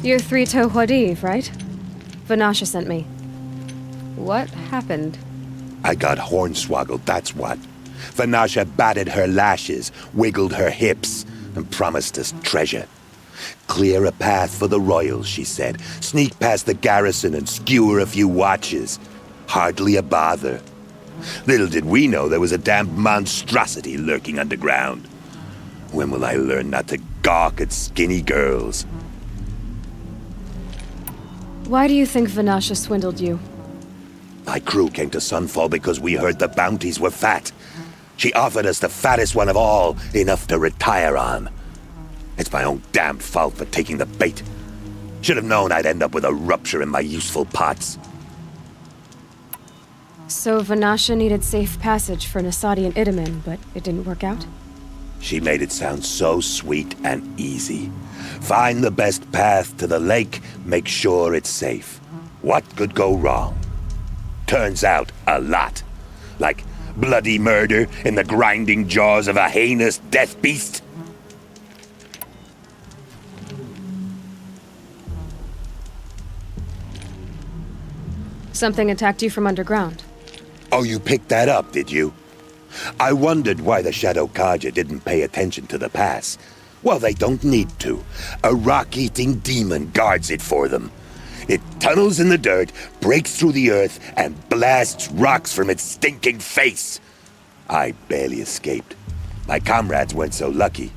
You're Three-Toe Huadiv, right? Vanasha sent me. What happened? I got hornswoggled, that's what. Vanasha batted her lashes, wiggled her hips, and promised us treasure. Clear a path for the royals, she said. Sneak past the garrison and skewer a few watches. Hardly a bother. Little did we know there was a damned monstrosity lurking underground. When will I learn not to gawk at skinny girls? Why do you think Vanasha swindled you? My crew came to Sunfall because we heard the bounties were fat. She offered us the fattest one of all, enough to retire on. It's my own damned fault for taking the bait. Should have known I'd end up with a rupture in my useful parts. So Vanasha needed safe passage for Nasadi and Idaman, but it didn't work out? She made it sound so sweet and easy. Find the best path to the lake, make sure it's safe. What could go wrong? Turns out, a lot. Like bloody murder in the grinding jaws of a heinous death beast. Something attacked you from underground. Oh, you picked that up, did you? I wondered why the Shadow Kaja didn't pay attention to the pass. Well, they don't need to. A rock-eating demon guards it for them. It tunnels in the dirt, breaks through the earth, and blasts rocks from its stinking face. I barely escaped. My comrades weren't so lucky.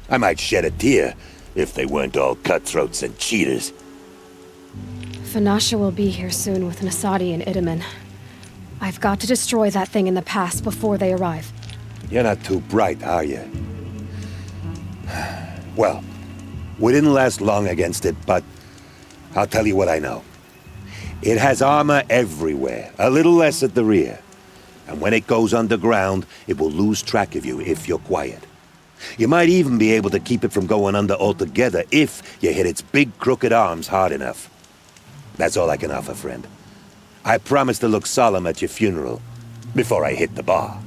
I might shed a tear if they weren't all cutthroats and cheaters. Vanasha will be here soon with Nasadi and Idaman. I've got to destroy that thing in the pass before they arrive. You're not too bright, are you? Well, we didn't last long against it, but I'll tell you what I know. It has armor everywhere, a little less at the rear. And when it goes underground, it will lose track of you if you're quiet. You might even be able to keep it from going under altogether if you hit its big crooked arms hard enough. That's all I can offer, friend. I promise to look solemn at your funeral before I hit the bar.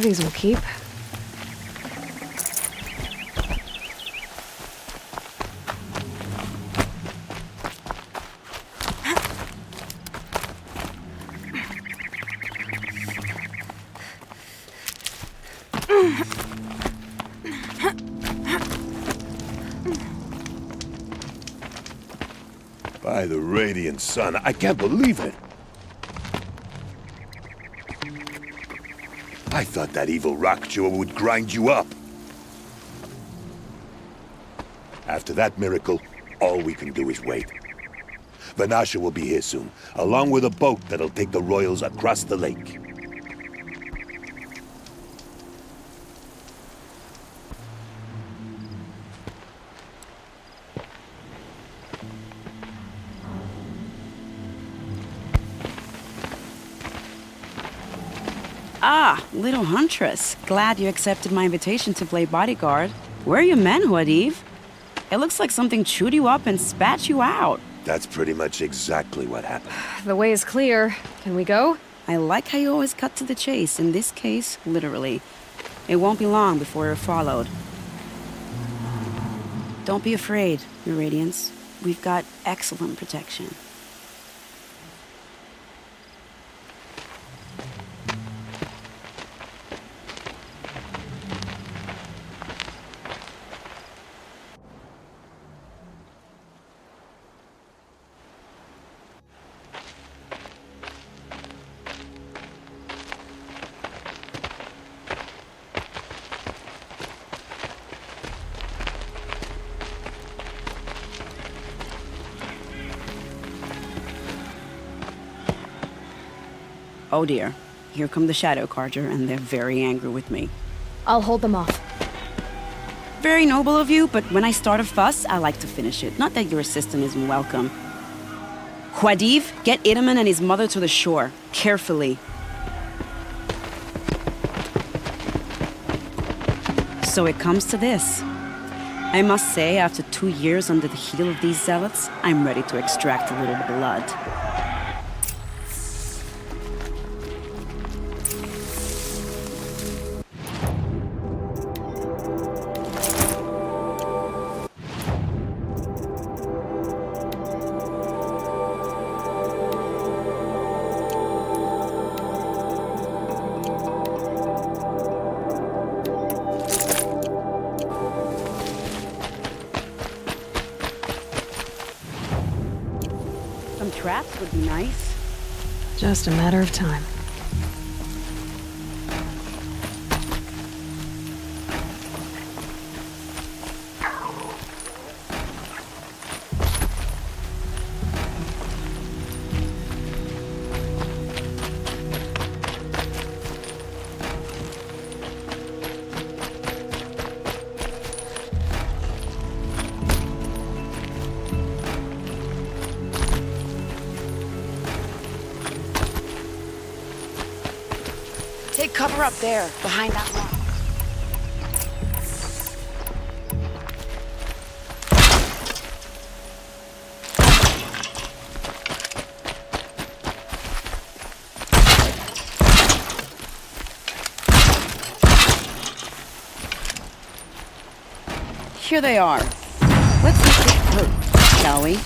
These will keep. By the radiant sun, I can't believe it. I thought that evil rock jewel would grind you up. After that miracle, all we can do is wait. Vanasha will be here soon, along with a boat that'll take the royals across the lake. Ah, little huntress. Glad you accepted my invitation to play bodyguard. Where are your manhood, Eve? It looks like something chewed you up and spat you out. That's pretty much exactly what happened. The way is clear. Can we go? I like how you always cut to the chase. In this case, literally. It won't be long before you're followed. Don't be afraid, Your Radiance. We've got excellent protection. Oh dear, here come the Shadow Carja, and they're very angry with me. I'll hold them off. Very noble of you, but when I start a fuss, I like to finish it. Not that your assistant isn't welcome. Khwadiv, get Itaman and his mother to the shore. Carefully. So it comes to this. I must say, after 2 years under the heel of these zealots, I'm ready to extract a little blood. Traps would be nice. Just a matter of time. Take cover up there, behind that rock. Here they are. Let's not get hurt, shall we?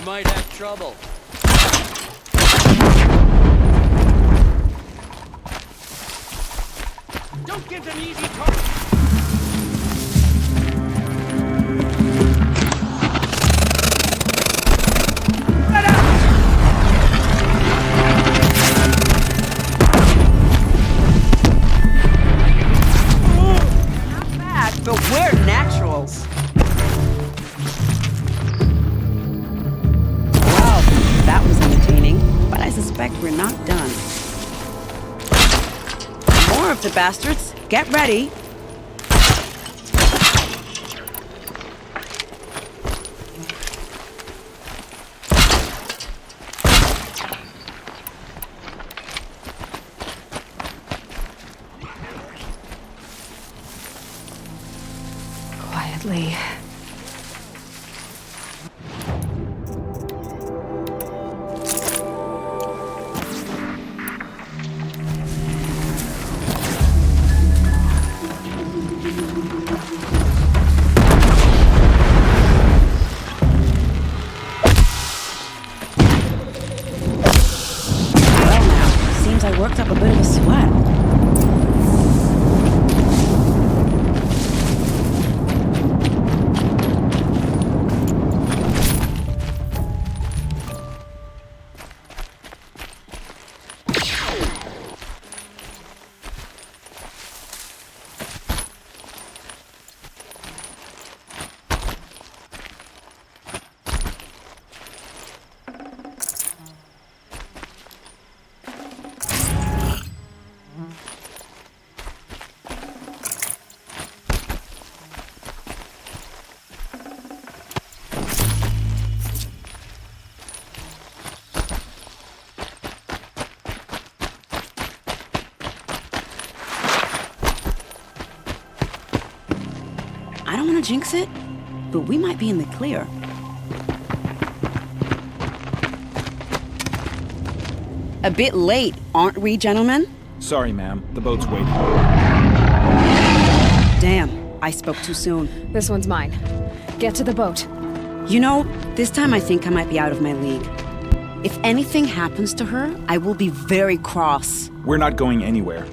Might have trouble. Don't give them easy targets. Not bad, but we're naturals. That was entertaining, but I suspect we're not done. More of the bastards. Get ready. Quiet Lee. Well now, seems I worked up a bit of a sweat. I don't want to jinx it, but we might be in the clear. A bit late, aren't we, gentlemen? Sorry, ma'am. The boat's waiting. Damn, I spoke too soon. This one's mine. Get to the boat. You know, this time I think I might be out of my league. If anything happens to her, I will be very cross. We're not going anywhere.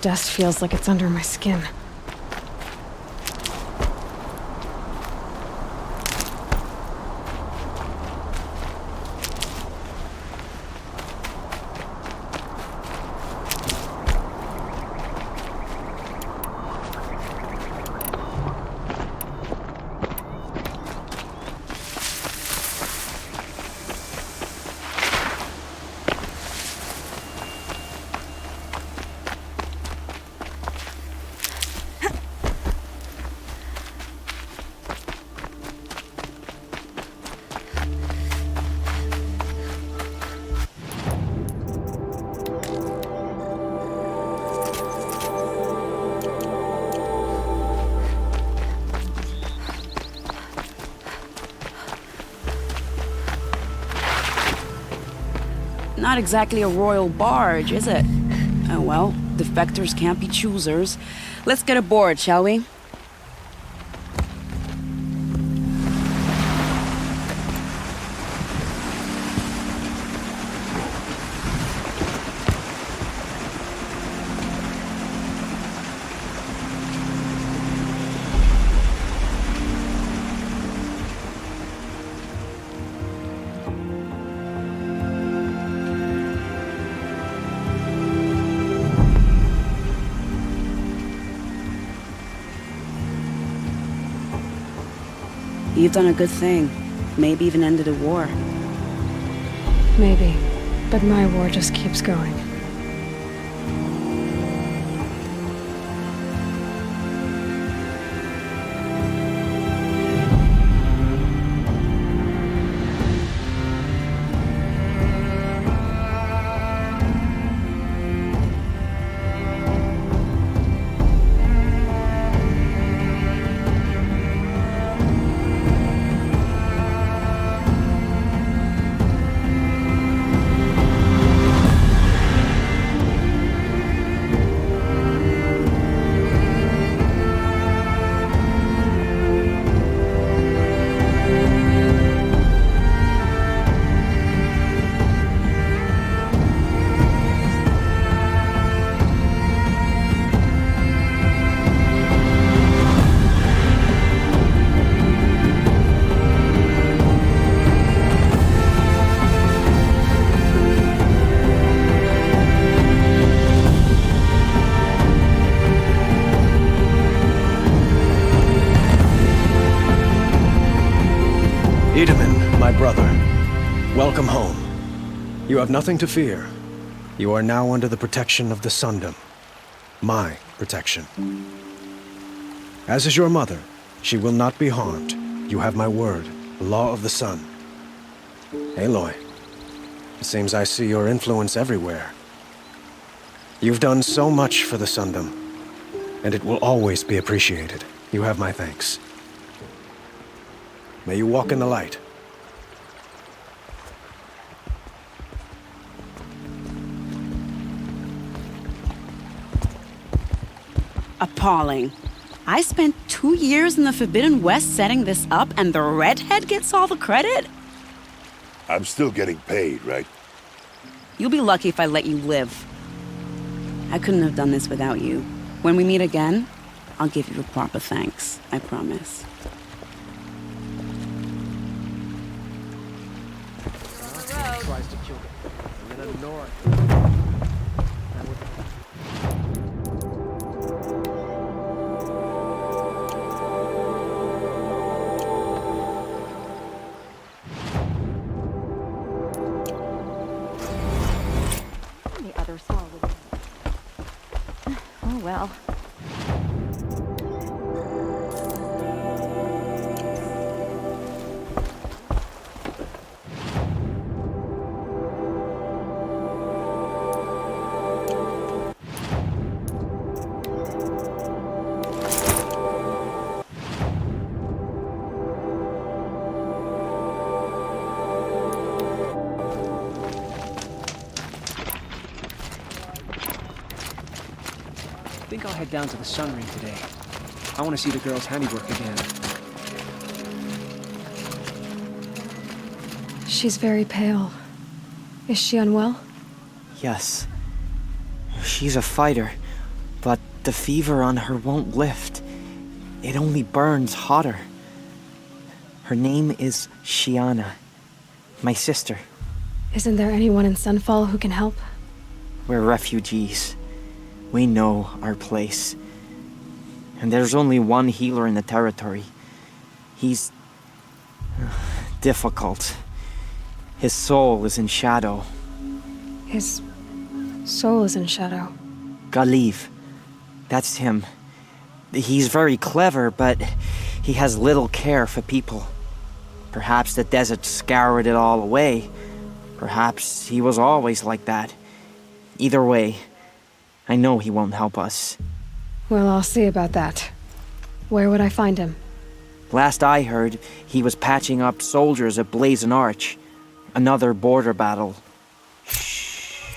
dust feels like it's under my skin. Not exactly a royal barge, is it? Oh well, defectors can't be choosers. Let's get aboard, shall we? You've done a good thing. Maybe even ended a war. Maybe, but my war just keeps going. My brother, welcome home. You have nothing to fear. You are now under the protection of the Sundom. My protection. As is your mother, she will not be harmed. You have my word, the law of the sun. Aloy, it seems I see your influence everywhere. You've done so much for the Sundom, and it will always be appreciated. You have my thanks. May you walk in the light. Appalling. I spent 2 years in the Forbidden West setting this up, and the redhead gets all the credit? I'm still getting paid, right? You'll be lucky if I let you live. I couldn't have done this without you. When we meet again, I'll give you a proper thanks. I promise. Tries to kill them. And then Nora. The other saw with it. Oh well. I think I'll head down to the Sunring today. I want to see the girl's handiwork again. She's very pale. Is she unwell? Yes. She's a fighter. the fever on her won't lift. It only burns hotter. Her name is Shiana, my sister. Isn't there anyone in Sunfall who can help? We're refugees. We know our place. And there's only one healer in the territory. He's difficult. His soul is in shadow. His soul is in shadow. Galiv. That's him. He's very clever, but he has little care for people. Perhaps the desert scoured it all away. Perhaps he was always like that. Either way, I know he won't help us. Well, I'll see about that. Where would I find him? Last I heard, he was patching up soldiers at Blazon Arch. Another border battle. Shh.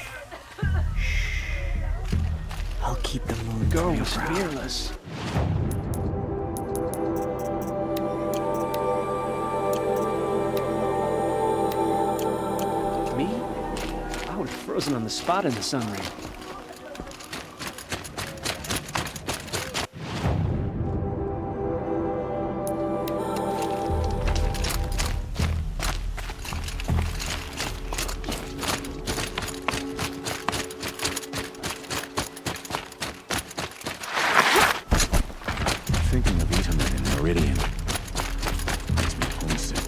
I'll keep the moon. The girl on your was brow. fearless. Me? I would have frozen on the spot in the sun ring. Thinking of Itaman in Meridian makes me homesick.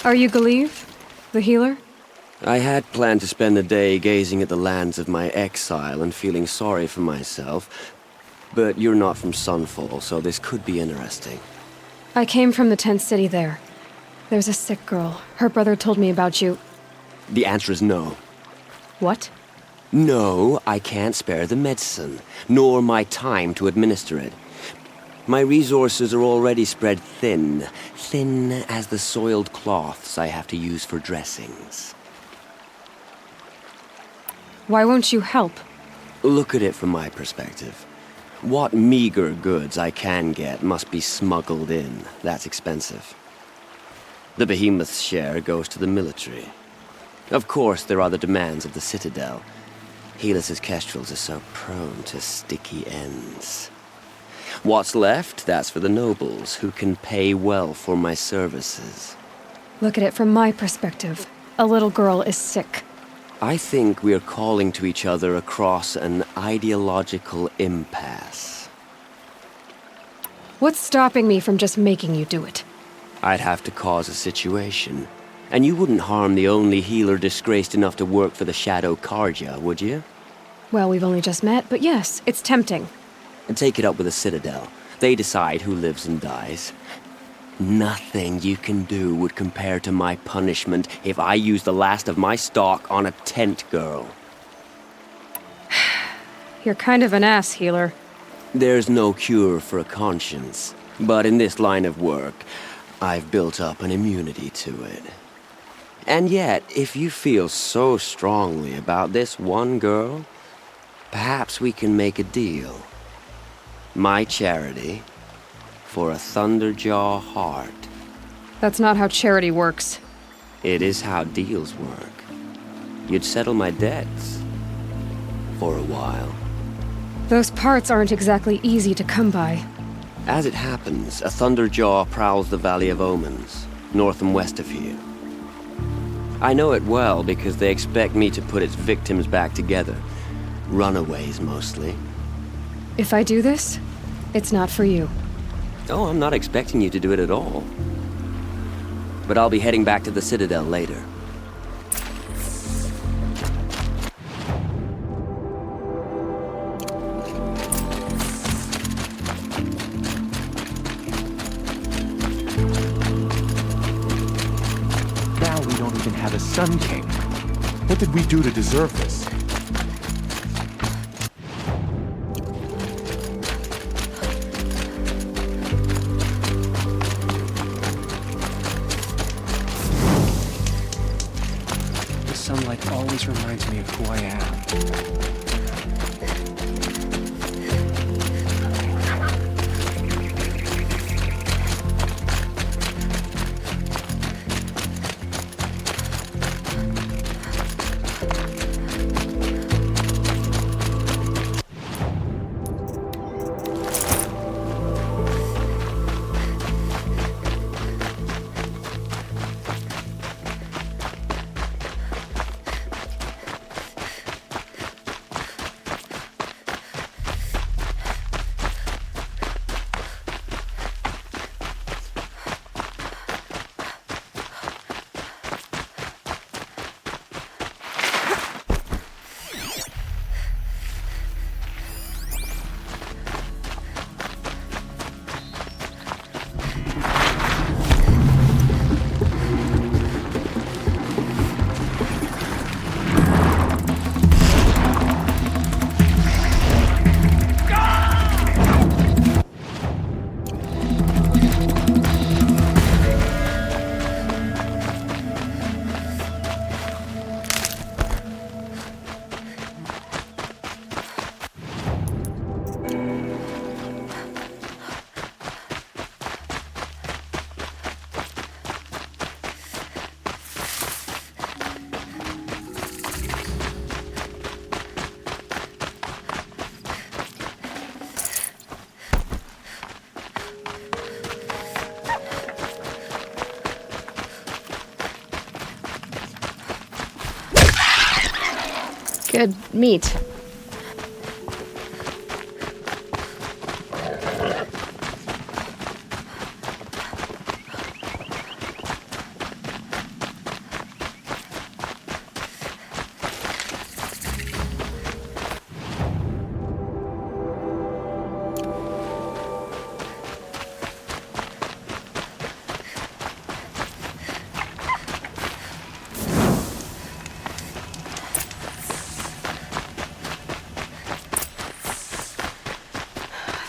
Are you Galiv? The healer? I had planned to spend the day gazing at the lands of my exile and feeling sorry for myself, but you're not from Sunfall, so this could be interesting. I came from the tent city there. There's a sick girl. Her brother told me about you. The answer is no. What? No, I can't spare the medicine, nor my time to administer it. My resources are already spread thin as the soiled cloths I have to use for dressings. Why won't you help? Look at it from my perspective. What meager goods I can get must be smuggled in. That's expensive. The behemoth's share goes to the military. Of course, there are the demands of the Citadel. Helis' kestrels are so prone to sticky ends. What's left, that's for the nobles, who can pay well for my services. Look at it from my perspective. A little girl is sick. I think we're calling to each other across an ideological impasse. What's stopping me from just making you do it? I'd have to cause a situation. And you wouldn't harm the only healer disgraced enough to work for the Shadow Karja, would you? Well, we've only just met, but yes, it's tempting. And take it up with the Citadel. They decide who lives and dies. Nothing you can do would compare to my punishment if I use the last of my stock on a tent girl. You're kind of an ass, healer. There's no cure for a conscience. But in this line of work, I've built up an immunity to it. And yet, if you feel so strongly about this one girl, perhaps we can make a deal. My charity for a Thunderjaw heart. That's not how charity works. It is how deals work. You'd settle my debts. For a while. Those parts aren't exactly easy to come by. As it happens, a Thunderjaw prowls the Valley of Omens, north and west of here. I know it well because they expect me to put its victims back together. Runaways, mostly. If I do this, it's not for you. Oh, I'm not expecting you to do it at all. But I'll be heading back to the Citadel later. Now we don't even have a Sun King. What did we do to deserve this? Sunlight always reminds me of who I am. Good meat.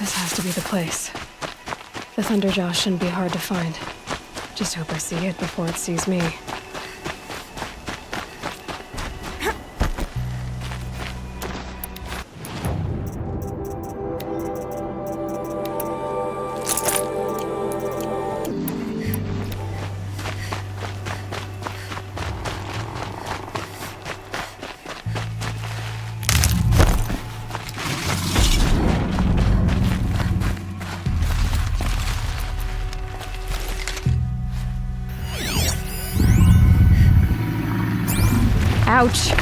This has to be the place. The Thunderjaw shouldn't be hard to find. Just hope I see it before it sees me. Ouch.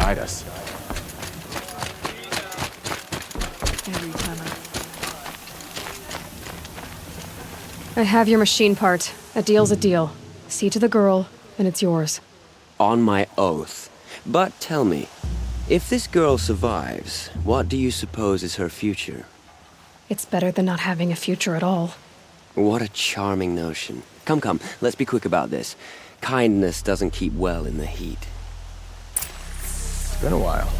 guide us. Every time I have your machine part. A deal's a deal. See to the girl, and it's yours. On my oath. But tell me, if this girl survives, what do you suppose is her future? It's better than not having a future at all. What a charming notion. Come, come, let's be quick about this. Kindness doesn't keep well in the heat. It's been a while.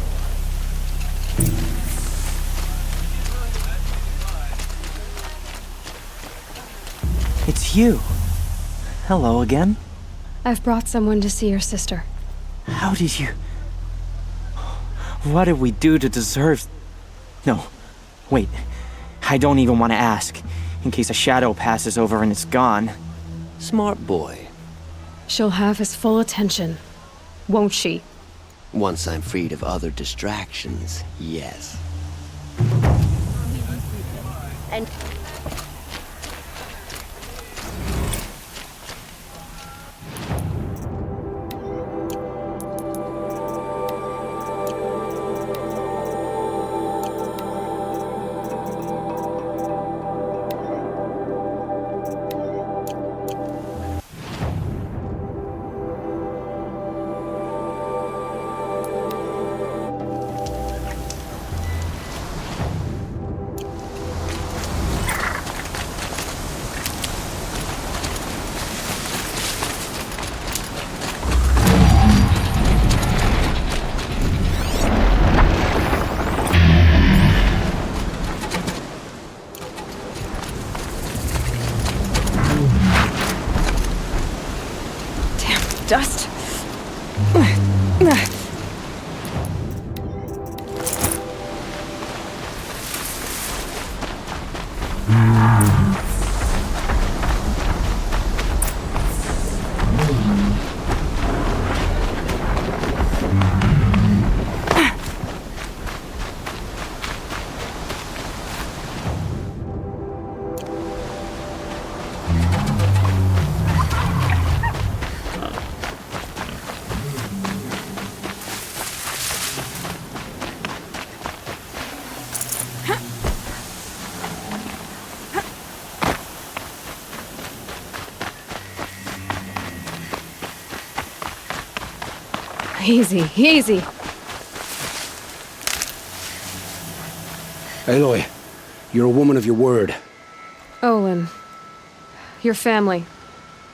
It's you. Hello again. I've brought someone to see your sister. How did you... What did we do to deserve... No, wait. I don't even want to ask, in case a shadow passes over and it's gone. Smart boy. She'll have his full attention, won't she? Once I'm freed of other distractions, yes. And Dust. Easy, easy. Aloy, you're a woman of your word. Olin. Your family.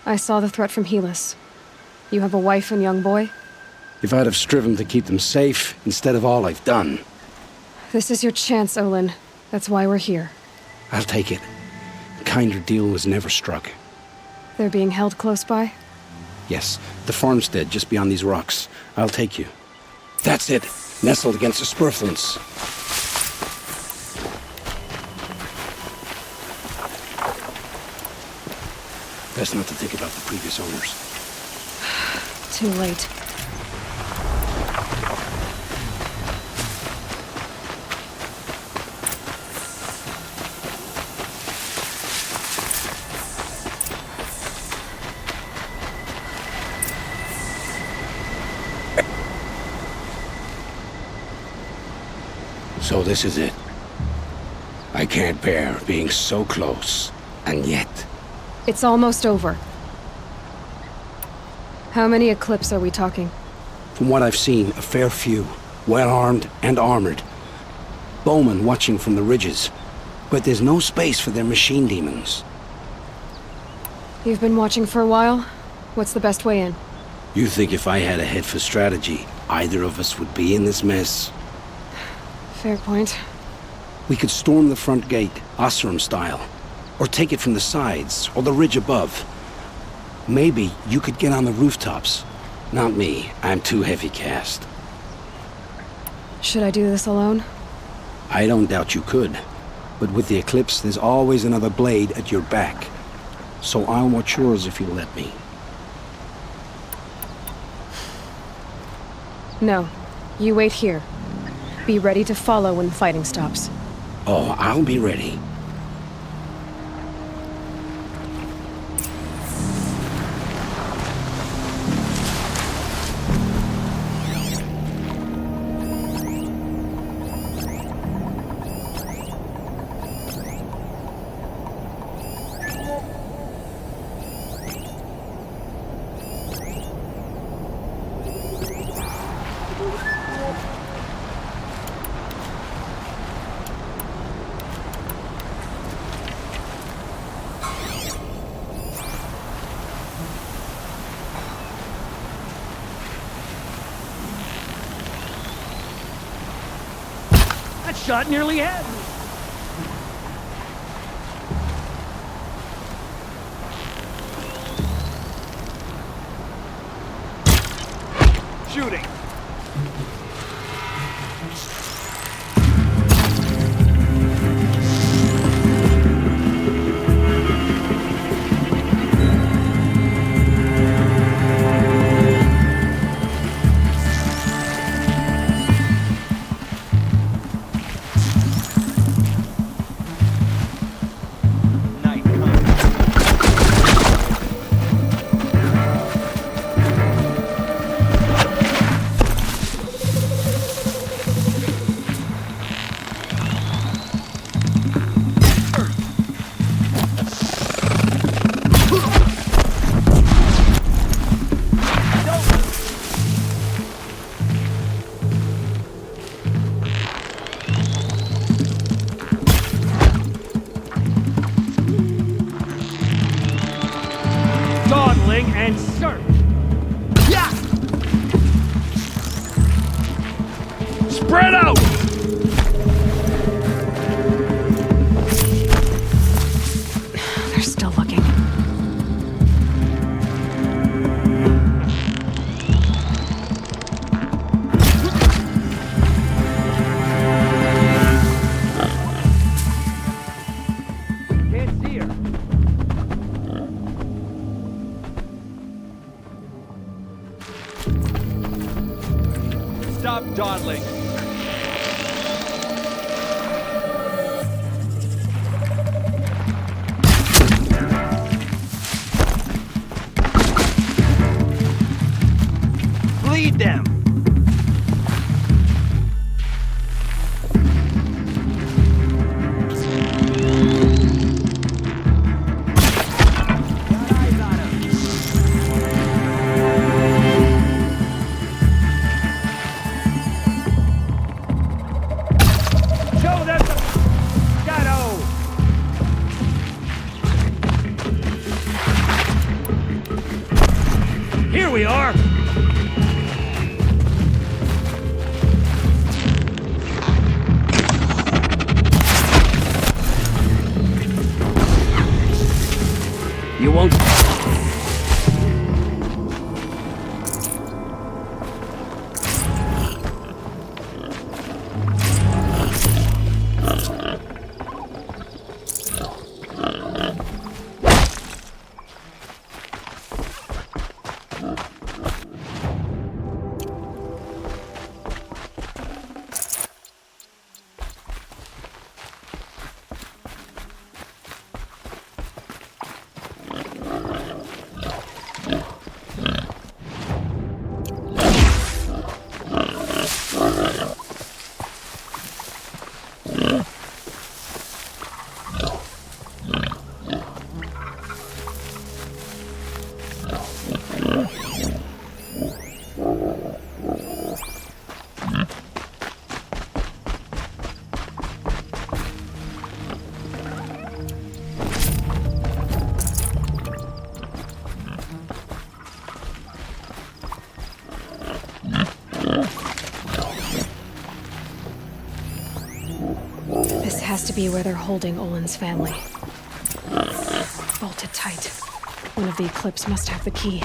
I saw the threat from Helis. You have a wife and young boy? If I'd have striven to keep them safe instead of all I've done. This is your chance, Olin. That's why we're here. I'll take it. A kinder deal was never struck. They're being held close by? Yes, the farmstead just beyond these rocks. I'll take you. That's it. Nestled against the spurflints. Best not to think about the previous owners. Too late. So this is it. I can't bear being so close, and yet... It's almost over. How many Eclipse are we talking? From what I've seen, a fair few. Well-armed and armored. Bowmen watching from the ridges. But there's no space for their machine demons. You've been watching for a while? What's the best way in? You think if I had a head for strategy, either of us would be in this mess? Fair point. We could storm the front gate, Osram style. Or take it from the sides, or the ridge above. Maybe you could get on the rooftops. Not me. I'm too heavy cast. Should I do this alone? I don't doubt you could. But with the Eclipse, there's always another blade at your back. So I'll watch yours if you let me. No. You wait here. Be ready to follow when the fighting stops. Oh, I'll be ready. shot nearly had me. Shooting. And search. Yeah. Spread out. They're still looking. Can't see her. Stop dawdling. Bleed them. Here we are! You won't... This has to be where they're holding Olin's family. Bolted tight. One of the Eclipse must have the key.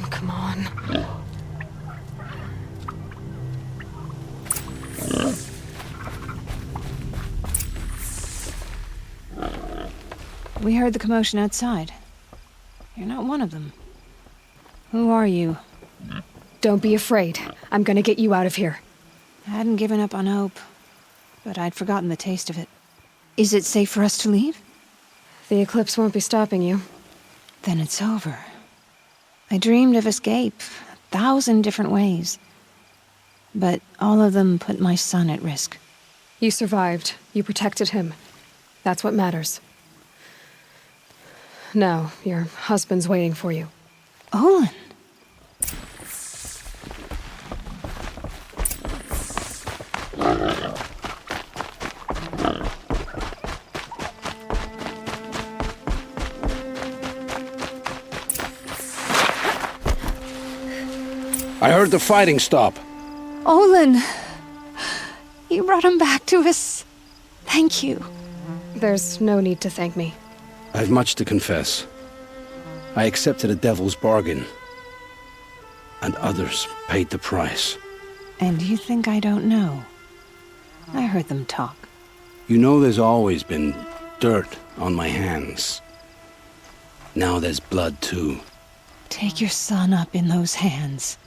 Come on. We heard the commotion outside. You're not one of them. Who are you? Don't be afraid. I'm gonna get you out of here. I hadn't given up on hope, but I'd forgotten the taste of it. Is it safe for us to leave? The Eclipse won't be stopping you. Then it's over. I dreamed of escape, 1,000 different ways. But all of them put my son at risk. You survived. You protected him. That's what matters. Now, your husband's waiting for you. Olin. I heard the fighting stop. Olin! You brought him back to us. Thank you. There's no need to thank me. I've much to confess. I accepted a devil's bargain. And others paid the price. And you think I don't know? I heard them talk. You know there's always been dirt on my hands. Now there's blood too. Take your son up in those hands.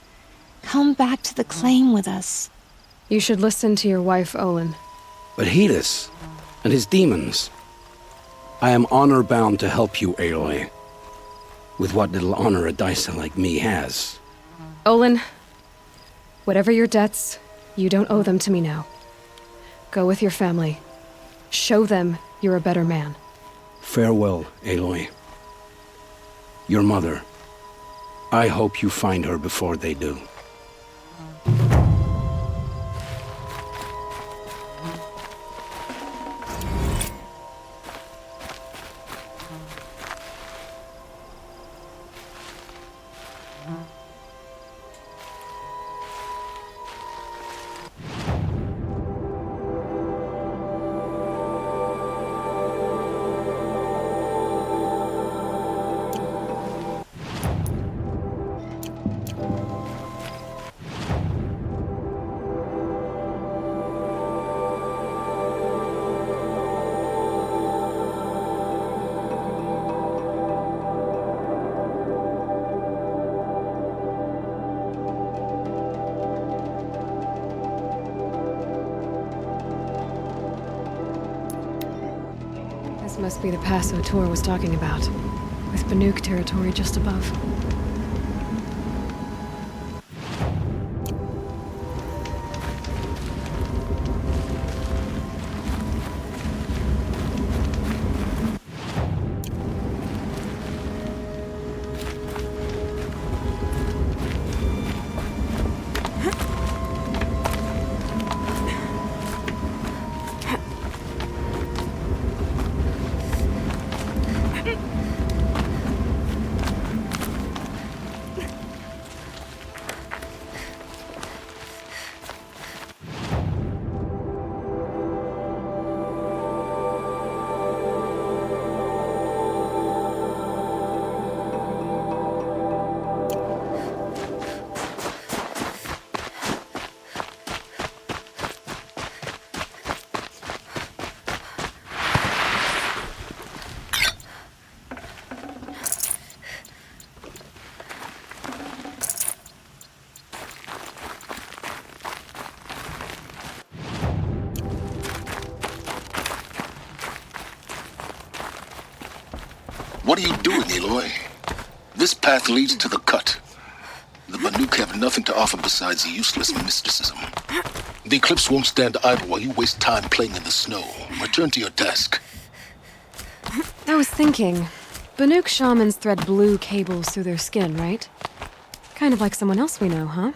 Come back to the claim with us. You should listen to your wife, Olin. But Helis and his demons. I am honor-bound to help you, Aloy. With what little honor a dicer like me has. Olin, whatever your debts, you don't owe them to me now. Go with your family. Show them you're a better man. Farewell, Aloy. Your mother. I hope you find her before they do. This must be the pass O'Toole was talking about, with Banuk territory just above. What are you doing, Aloy? This path leads to the cut. The Banuk have nothing to offer besides useless mysticism. The Eclipse won't stand idle while you waste time playing in the snow. Return to your task. I was thinking, Banuk shamans thread blue cables through their skin, right? Kind of like someone else we know, huh?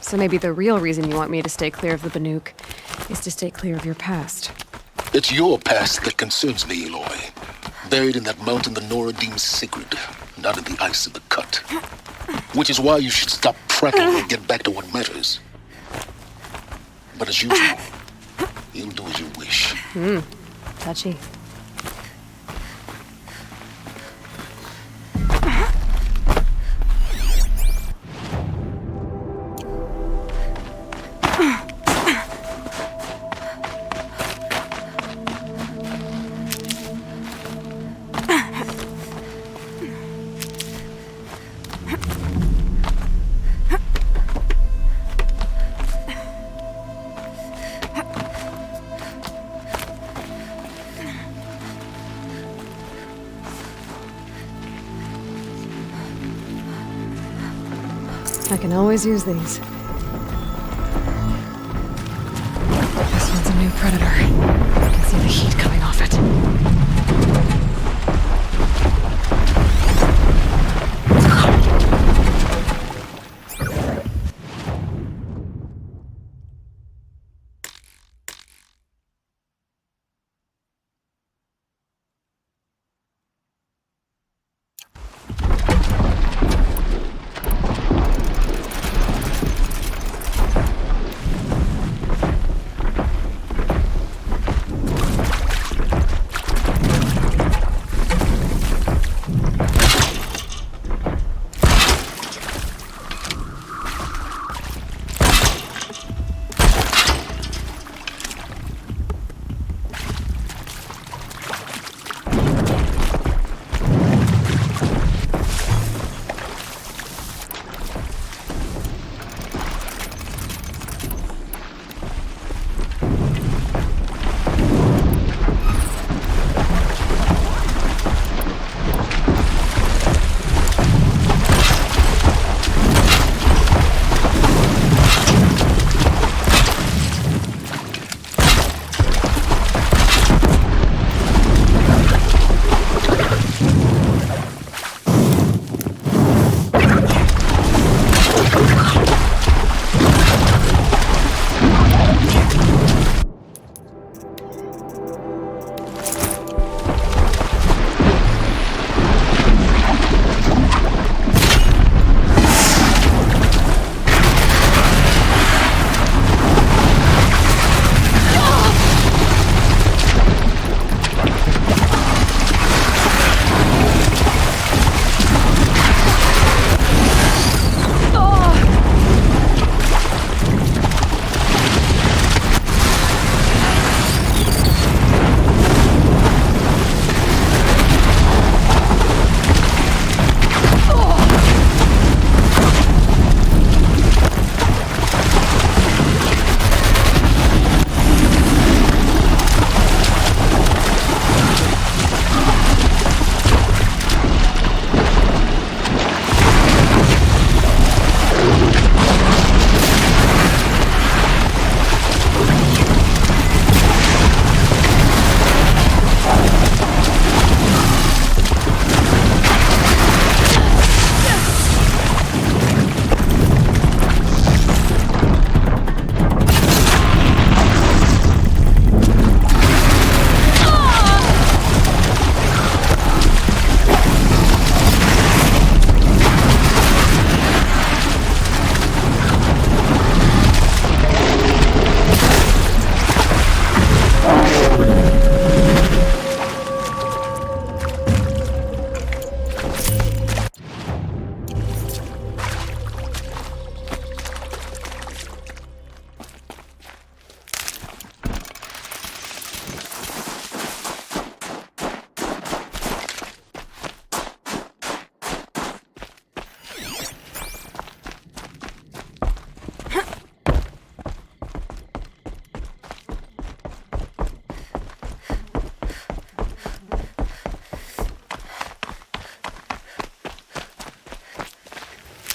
So maybe the real reason you want me to stay clear of the Banuk is to stay clear of your past. It's your past that concerns me, Aloy. Buried in that mountain the Nora deems sacred, not in the ice of the cut. Which is why you should stop prattling and get back to what matters. But as usual, you'll do as you wish. Touchy. I can always use these. This one's predator. I can see the heat coming off it.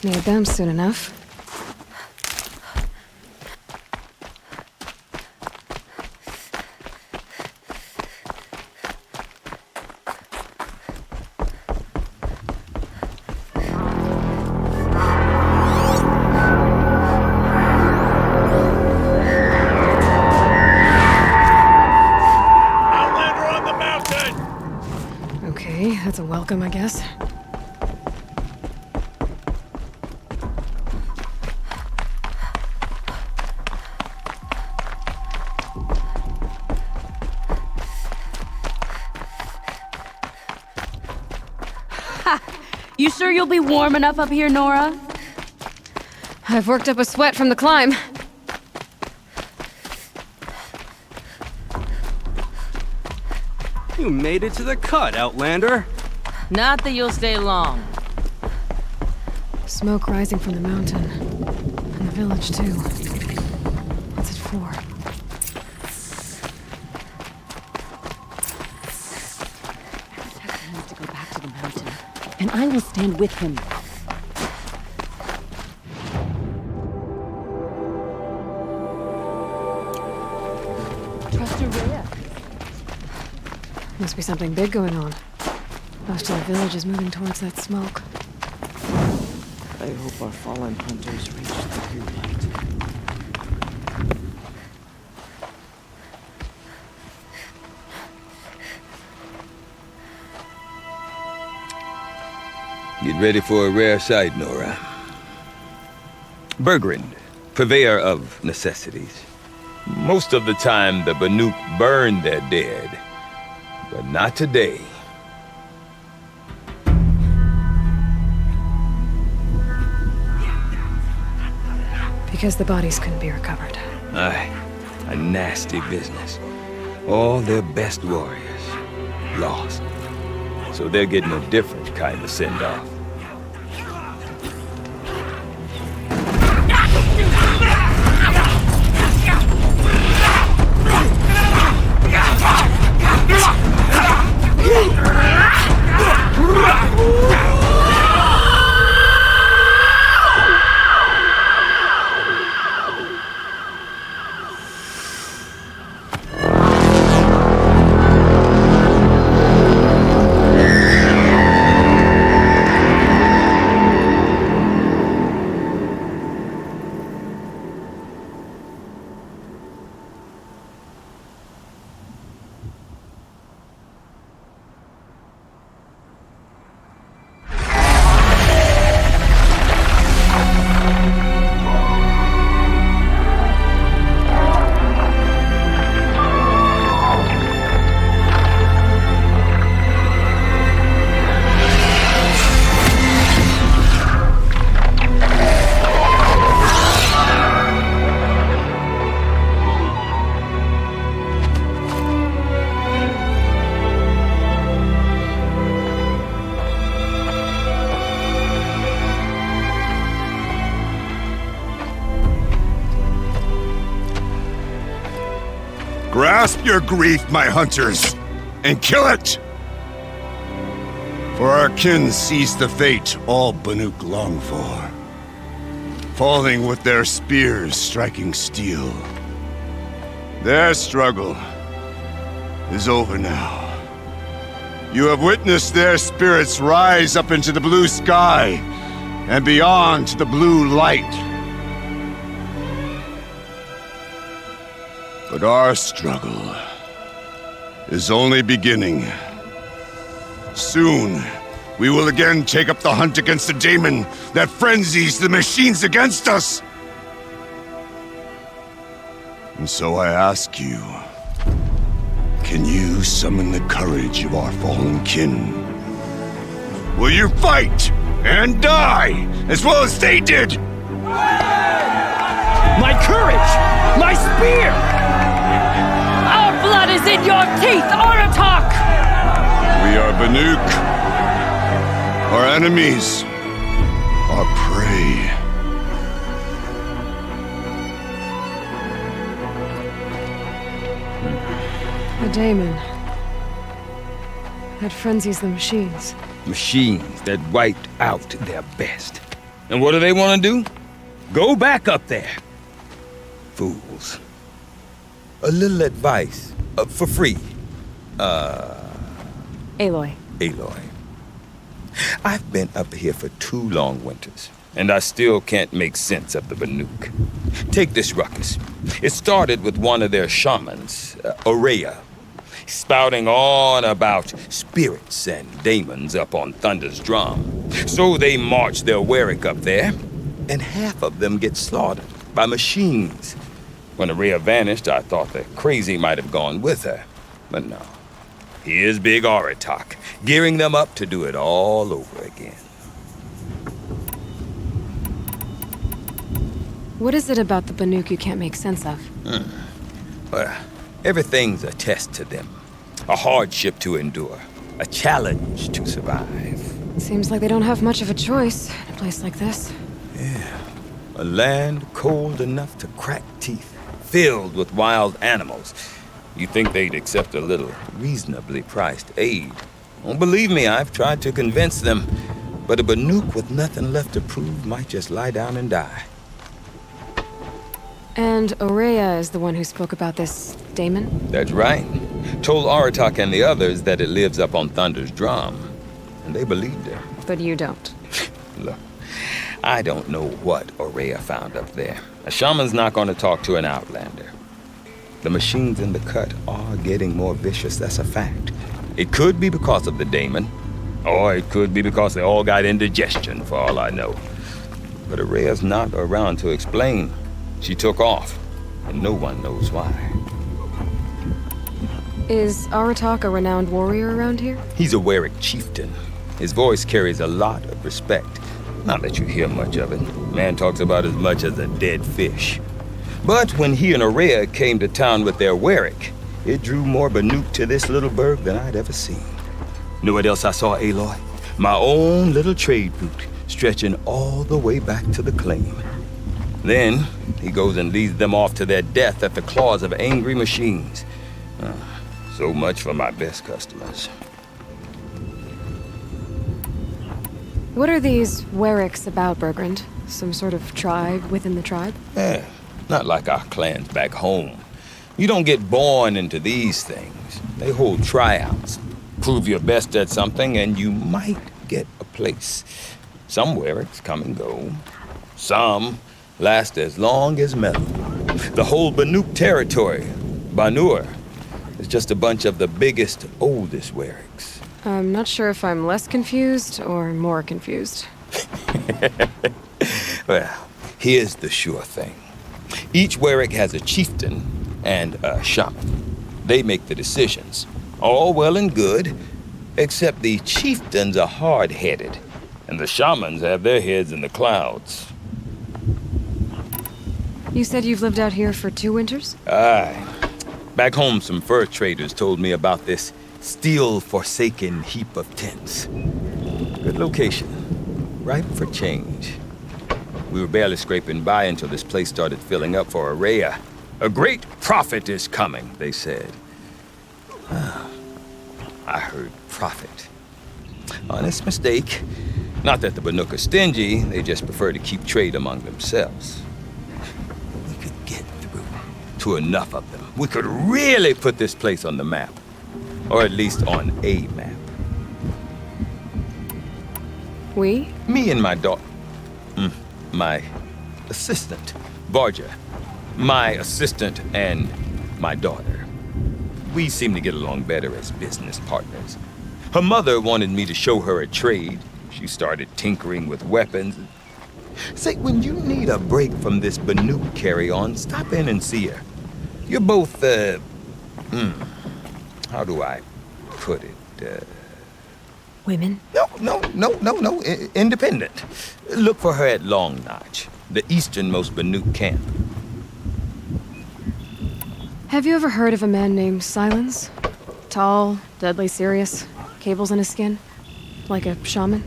Need them soon enough. Outlander on the mountain! Okay, that's a welcome, I guess. You sure you'll be warm enough up here, Nora? I've worked up a sweat from the climb. You made it to the cut, Outlander. Not that you'll stay long. Smoke rising from the mountain. And the village, too. What's it for? He needs to go back to the mountain. And I will stand with him. Try Must be something big going on. Most of the village is moving towards that smoke. I hope our fallen hunters reach the green light. Get ready for a rare sight, Nora. Errand, purveyor of necessities. Most of the time, the Banuk burn their dead. But not today. Because the bodies couldn't be recovered. Aye, a nasty business. All their best warriors lost. So they're getting a different kind of send-off. Grasp your grief, my hunters, and kill it! For our kin sees the fate all Banuk long for. Falling with their spears striking steel. Their struggle is over now. You have witnessed their spirits rise up into the blue sky and beyond to the blue light. But our struggle is only beginning. Soon, we will again take up the hunt against the daemon that frenzies the machines against us. And so I ask you, can you summon the courage of our fallen kin? Will you fight and die as well as they did? My courage! My spear! Our blood is in your teeth, Oratok! We are Banuk. Our enemies are prey. A daemon. That frenzies the machines. Machines that wiped out their best. And what do they want to do? Go back up there. Fools. A little advice, for free. Aloy. Aloy. I've been up here for 2 long winters, and I still can't make sense of the Banuk. Take this ruckus. It started with one of their shamans, Aurea, spouting on about spirits and daemons up on Thunder's drum. So they march their Warwick up there, and half of them get slaughtered by machines. When Aurea vanished, I thought the crazy might have gone with her. But no. Here's Big Oratok, gearing them up to do it all over again. What is it about the Banuk you can't make sense of? Well, everything's a test to them. A hardship to endure. A challenge to survive. Seems like they don't have much of a choice in a place like this. Yeah. A land cold enough to crack teeth, filled with wild animals. You think they'd accept a little reasonably priced aid. Don't believe me, I've tried to convince them. But a Banuk with nothing left to prove might just lie down and die. And Aurea is the one who spoke about this daemon? That's right. Told Aratak and the others that it lives up on Thunder's drum. And they believed her. But you don't. Look, I don't know what Aurea found up there. A shaman's not going to talk to an outlander. The machines in the cut are getting more vicious, that's a fact. It could be because of the daemon, or it could be because they all got indigestion, for all I know. But Aurea's not around to explain. She took off, and no one knows why. Is Aratak a renowned warrior around here? He's a Werik chieftain. His voice carries a lot of respect. Not that you hear much of it. Man talks about as much as a dead fish. But when he and Aurea came to town with their Werik, it drew more Banuk to this little burg than I'd ever seen. Know what else I saw, Aloy? My own little trade route, stretching all the way back to the claim. Then, he goes and leads them off to their death at the claws of angry machines. So much for my best customers. What are these Weriks about, Bergrand? Some sort of tribe within the tribe? Not like our clans back home. You don't get born into these things. They hold tryouts. Prove your best at something and you might get a place. Some Weriks come and go. Some last as long as metal. The whole Banuk territory, Banur, is just a bunch of the biggest, oldest Weriks. I'm not sure if I'm less confused or more confused. Well, here's the sure thing. Each Werik has a chieftain and a shaman. They make the decisions. All well and good, except the chieftains are hard-headed, and the shamans have their heads in the clouds. You said you've lived out here for 2 winters? Aye. Back home, some fur traders told me about this steel-forsaken heap of tents. Good location. Ripe for change. We were barely scraping by until this place started filling up for Aurea. A great prophet is coming, they said. I heard prophet. Honest mistake. Not that the Banuk are stingy, they just prefer to keep trade among themselves. We could get through to enough of them. We could really put this place on the map. Or at least on a map. We? Me and my daughter. My assistant, Barja. My assistant and my daughter. We seem to get along better as business partners. Her mother wanted me to show her a trade. She started tinkering with weapons. Say, when you need a break from this Banuk carry-on, stop in and see her. You're both, how do I put it? Women? No. Independent. Look for her at Long Notch, the easternmost Banuk camp. Have you ever heard of a man named Silence? Tall, deadly serious, cables in his skin? Like a shaman?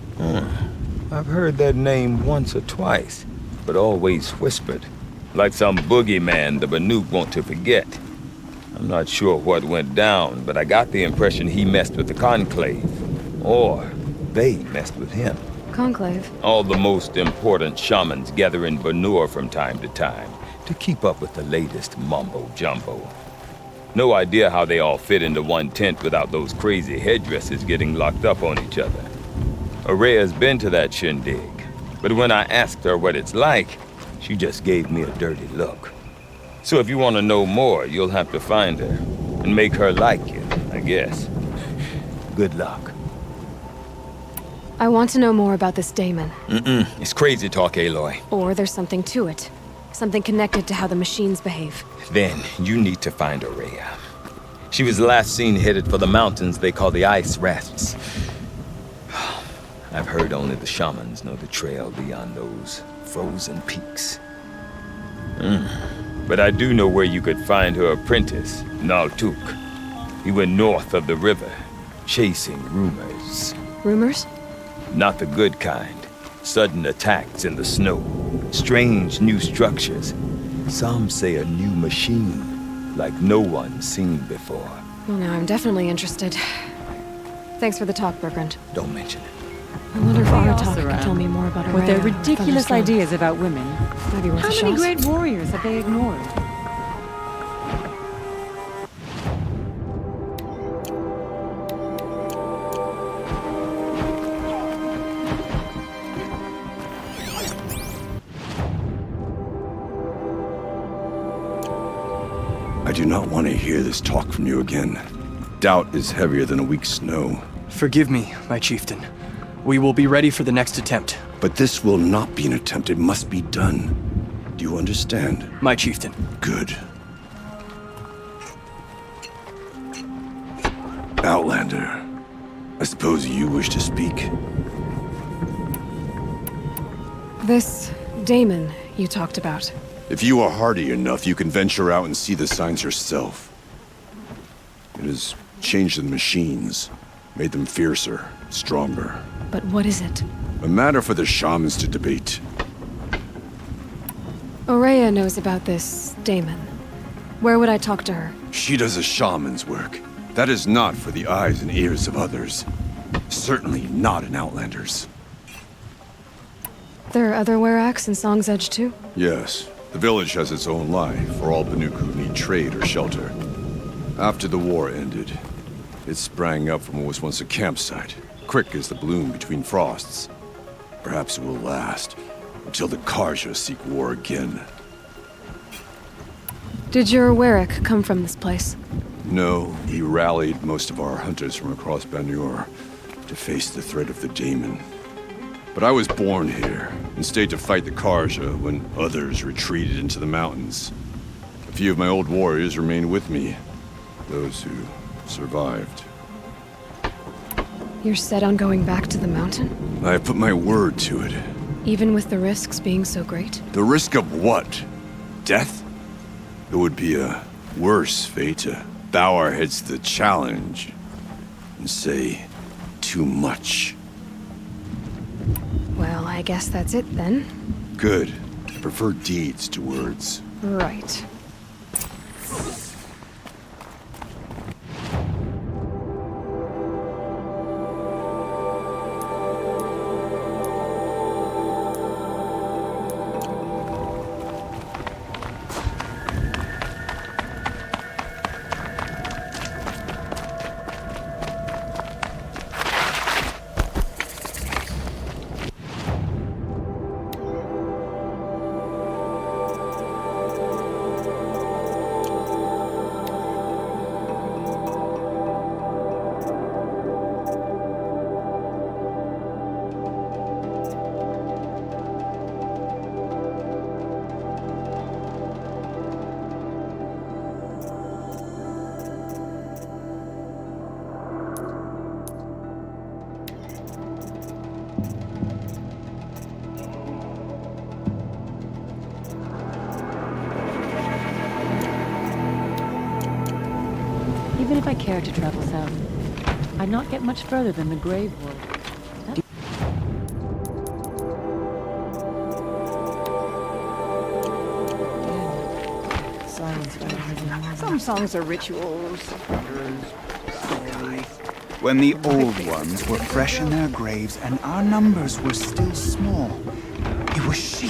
I've heard that name once or twice, but always whispered. Like some boogeyman the Banuk want to forget. I'm not sure what went down, but I got the impression he messed with the Conclave. Or they messed with him. Conclave? All the most important shamans gather in Banur from time to time to keep up with the latest mumbo-jumbo. No idea how they all fit into one tent without those crazy headdresses getting locked up on each other. Aurea's been to that shindig, but when I asked her what it's like, she just gave me a dirty look. So if you want to know more, you'll have to find her and make her like you, I guess. Good luck. I want to know more about this daemon. It's crazy talk, Aloy. Or there's something to it. Something connected to how the machines behave. Then you need to find Aurea. She was last seen headed for the mountains they call the Ice Rasps. I've heard only the shamans know the trail beyond those frozen peaks. But I do know where you could find her apprentice, Naltuk. He went north of the river, chasing rumors. Rumors? Not the good kind. Sudden attacks in the snow. Strange new structures. Some say a new machine, like no one's seen before. Well, now I'm definitely interested. Thanks for the talk, Bergrand. Don't mention it. I wonder if Aratak can tell me more about Aurea. With their ridiculous ideas about women. Maybe worth a How shot. many great warriors have they ignored? I do not want to hear this talk from you again. Doubt is heavier than a week's snow. Forgive me, my chieftain. We will be ready for the next attempt. But this will not be an attempt. It must be done. Do you understand? My chieftain. Good. Outlander, I suppose you wish to speak? This Damon you talked about. If you are hardy enough, you can venture out and see the signs yourself. It has changed the machines, made them fiercer, stronger. But what is it? A matter for the shamans to debate. Aurea knows about this Damon. Where would I talk to her? She does a shaman's work. That is not for the eyes and ears of others. Certainly not an Outlander's. There are other Weraks in Song's Edge too? Yes. The village has its own life for all Banuk who need trade or shelter. After the war ended, it sprang up from what was once a campsite, quick as the bloom between frosts. Perhaps it will last, until the Karja seek war again. Did your Werak come from this place? No, he rallied most of our hunters from across Banur to face the threat of the Daemon. But I was born here, and stayed to fight the Karja when others retreated into the mountains. A few of my old warriors remained with me, those who survived. You're set on going back to the mountain? I have put my word to it. Even with the risks being so great? The risk of what? Death? It would be a worse fate to bow our heads to the challenge and say too much. Well, I guess that's it then. Good. I prefer deeds to words. Right. Even if I cared to travel south, I'd not get much further than the Grave World. Some songs are rituals. When the old ones were fresh in their graves and our numbers were still small, it was she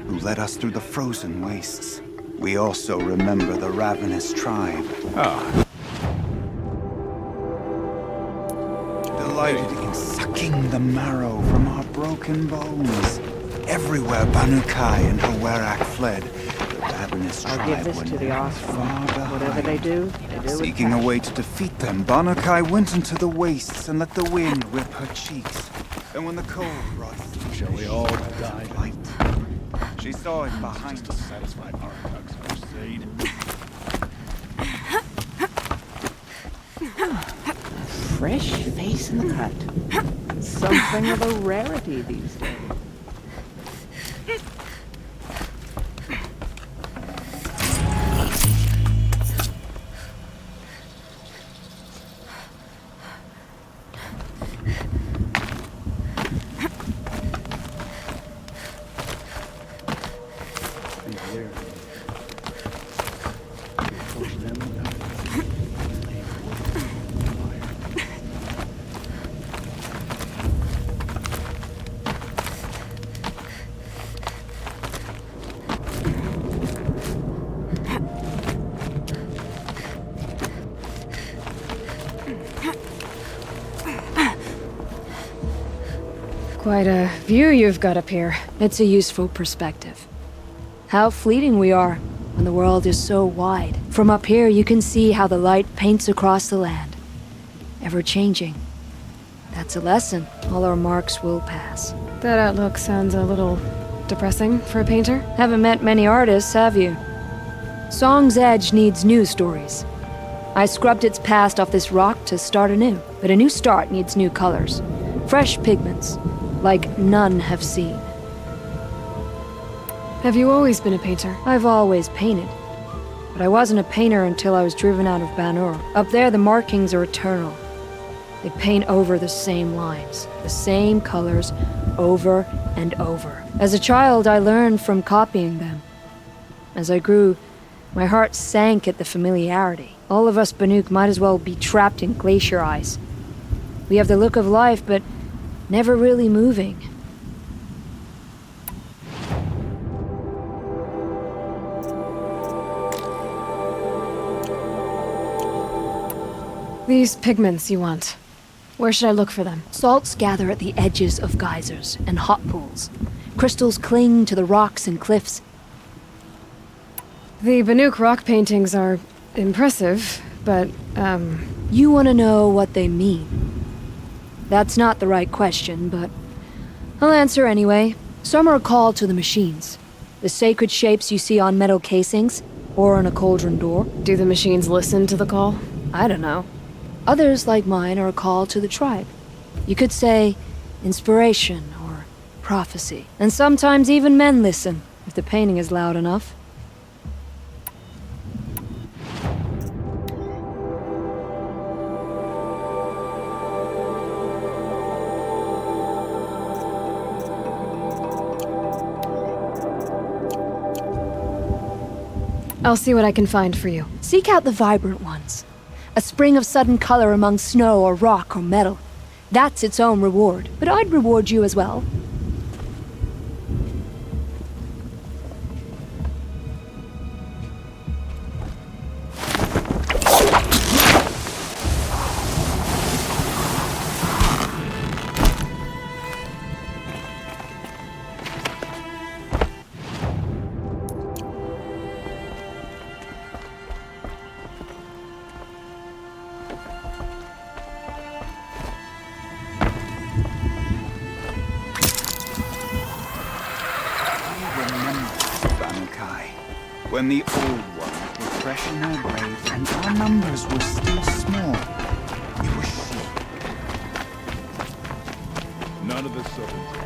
who led us through the frozen wastes. We also remember the ravenous tribe. Delighted in sucking the marrow from our broken bones. Everywhere Banukai and her Werak fled, the ravenous tribe I'll give this went to the far offspring. behind. Whatever they do with Seeking a way to defeat them, Banukai went into the wastes and let the wind whip her cheeks. And when the cold brought shall we all die? She saw it behind us to satisfy our crusade. fresh face in the cut. Something of a rarity these days. Quite a view you've got up here. It's a useful perspective. How fleeting we are. when the world is so wide. From up here, you can see how the light paints across the land, ever changing. That's a lesson. All our marks will pass. That outlook sounds a little depressing for a painter. Haven't met many artists, have you? Song's Edge needs new stories. I scrubbed its past off this rock to start anew, but a new start needs new colors. Fresh pigments, like none have seen. Have you always been a painter? I've always painted. But I wasn't a painter until I was driven out of Banur. Up there, the markings are eternal. They paint over the same lines, the same colors, over and over. As a child, I learned from copying them. As I grew, my heart sank at the familiarity. All of us Banuk might as well be trapped in glacier ice. We have the look of life, but never really moving. These pigments you want. Where should I look for them? Salts gather at the edges of geysers and hot pools. Crystals cling to the rocks and cliffs. The Banuk rock paintings are impressive, but, You want to know what they mean. That's not the right question, but I'll answer anyway. Some are called to the machines. The sacred shapes you see on metal casings, or on a cauldron door. Do the machines listen to the call? I don't know. Others, like mine, are a call to the tribe. You could say inspiration or prophecy. And sometimes even men listen, if the painting is loud enough. I'll see what I can find for you. Seek out the vibrant ones. A spring of sudden color among snow or rock or metal. That's its own reward. But I'd reward you as well. When the old ones were fresh in their graves and our numbers were still small. It was she. None of the servants.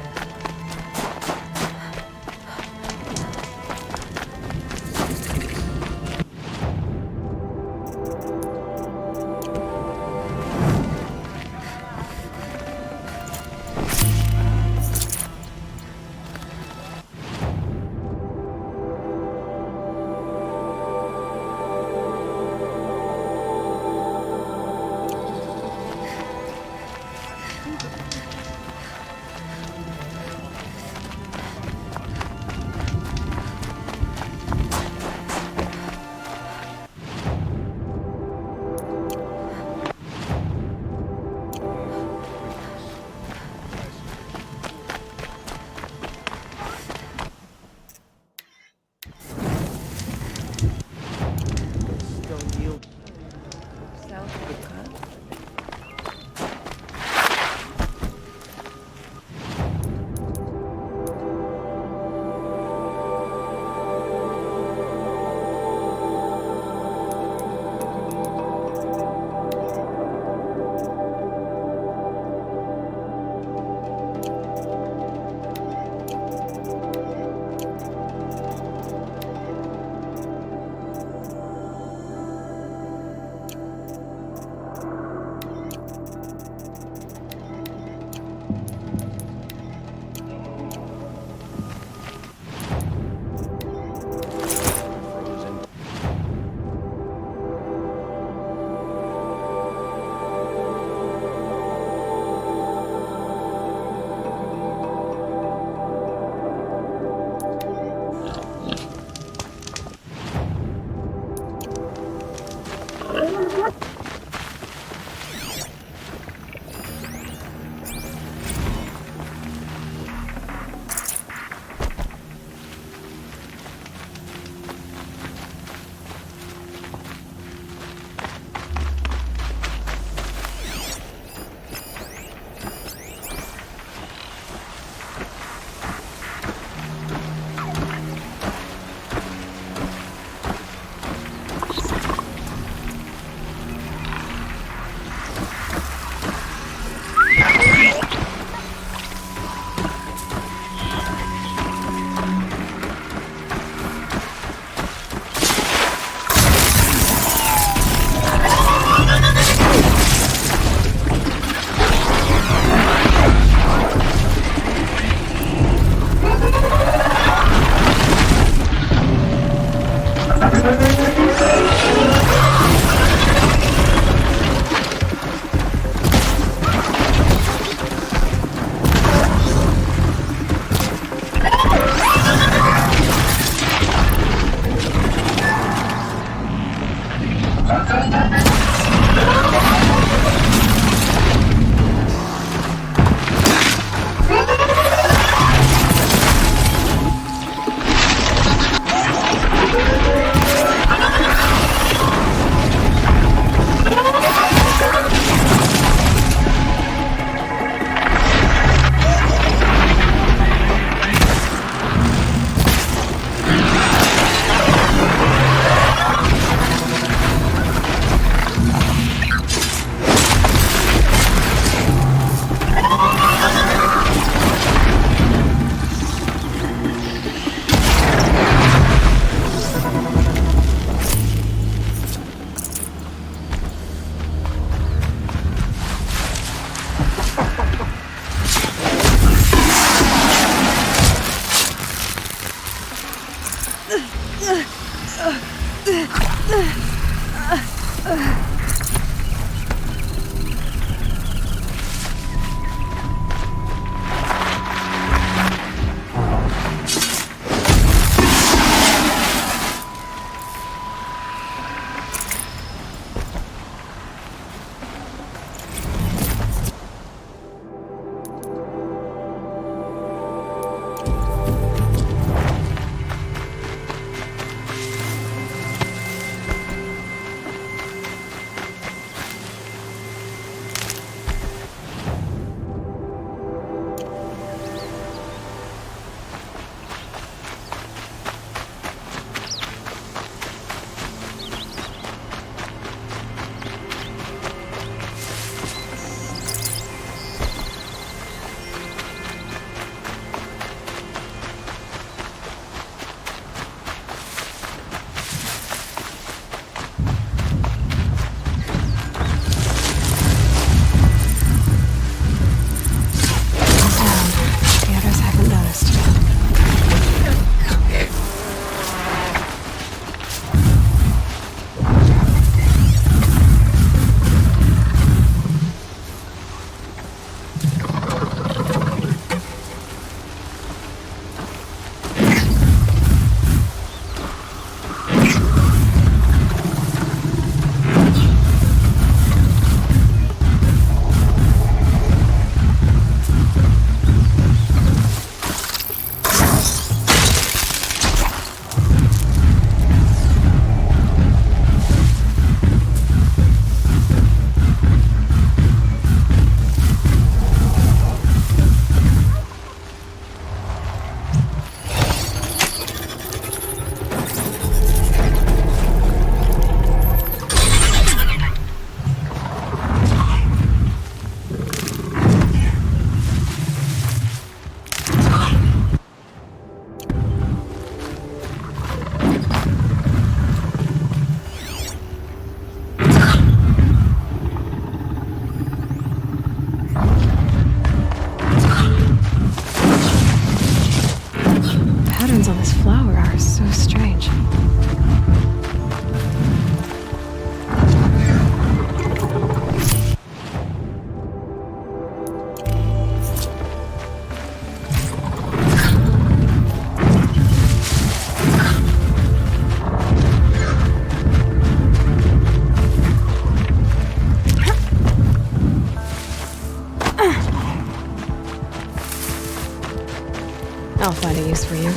I'll find a use for you.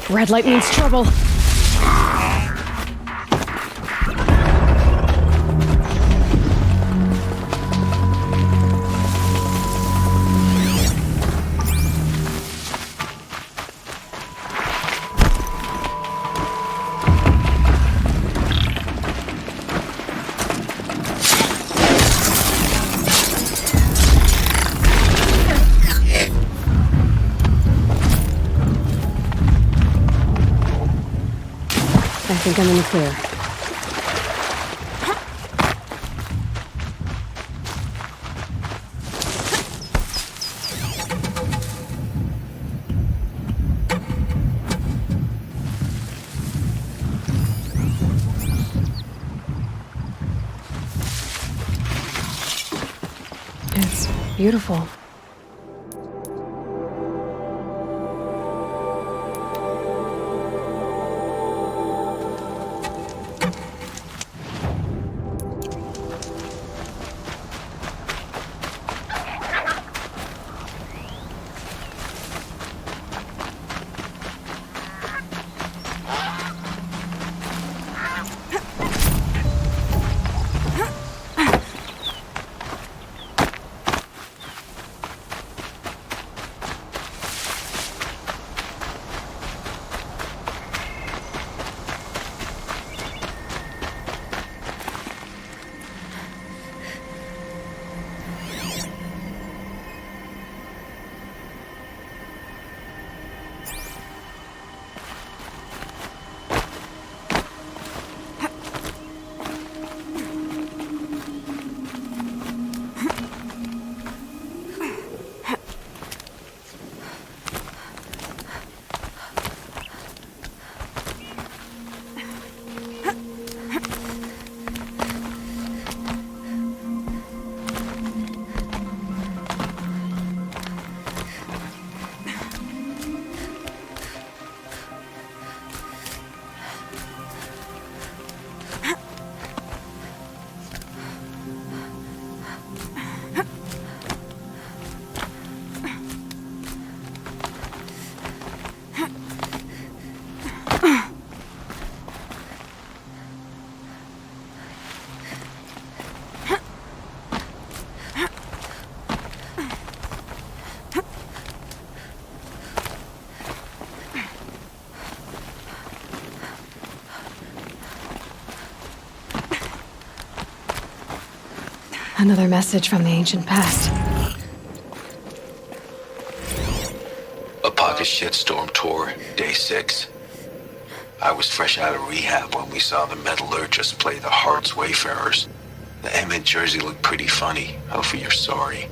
Red light means trouble. I think I'm in the clear. It's beautiful. Another message from the ancient past. A pocket shitstorm tour, day 6. I was fresh out of rehab when we saw the metallurgist play the Heart's Wayfarers. The Emmett jersey looked pretty funny. Hopefully you're sorry.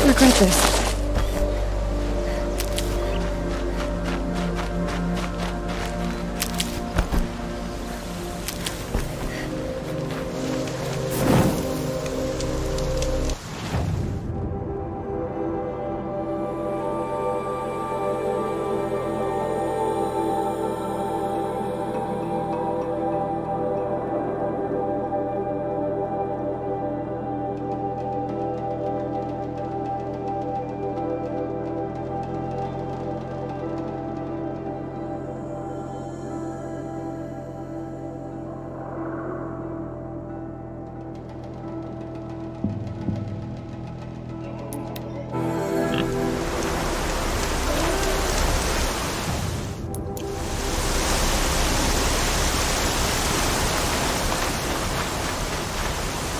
Regret this.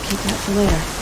Keep that for later.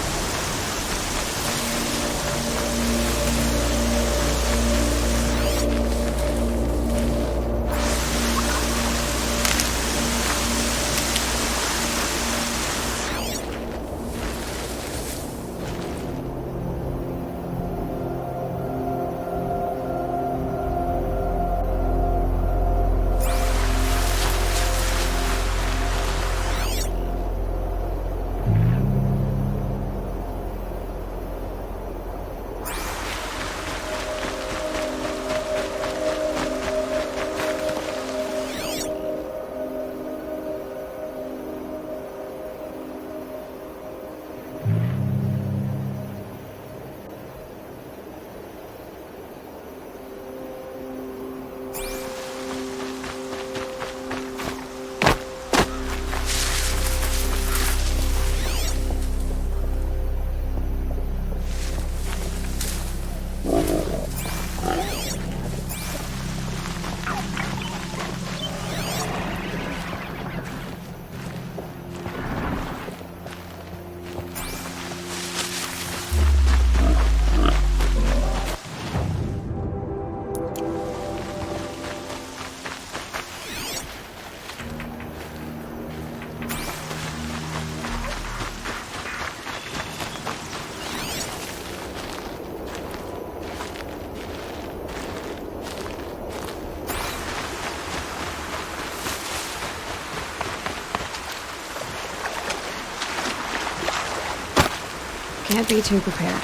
Can't be too prepared.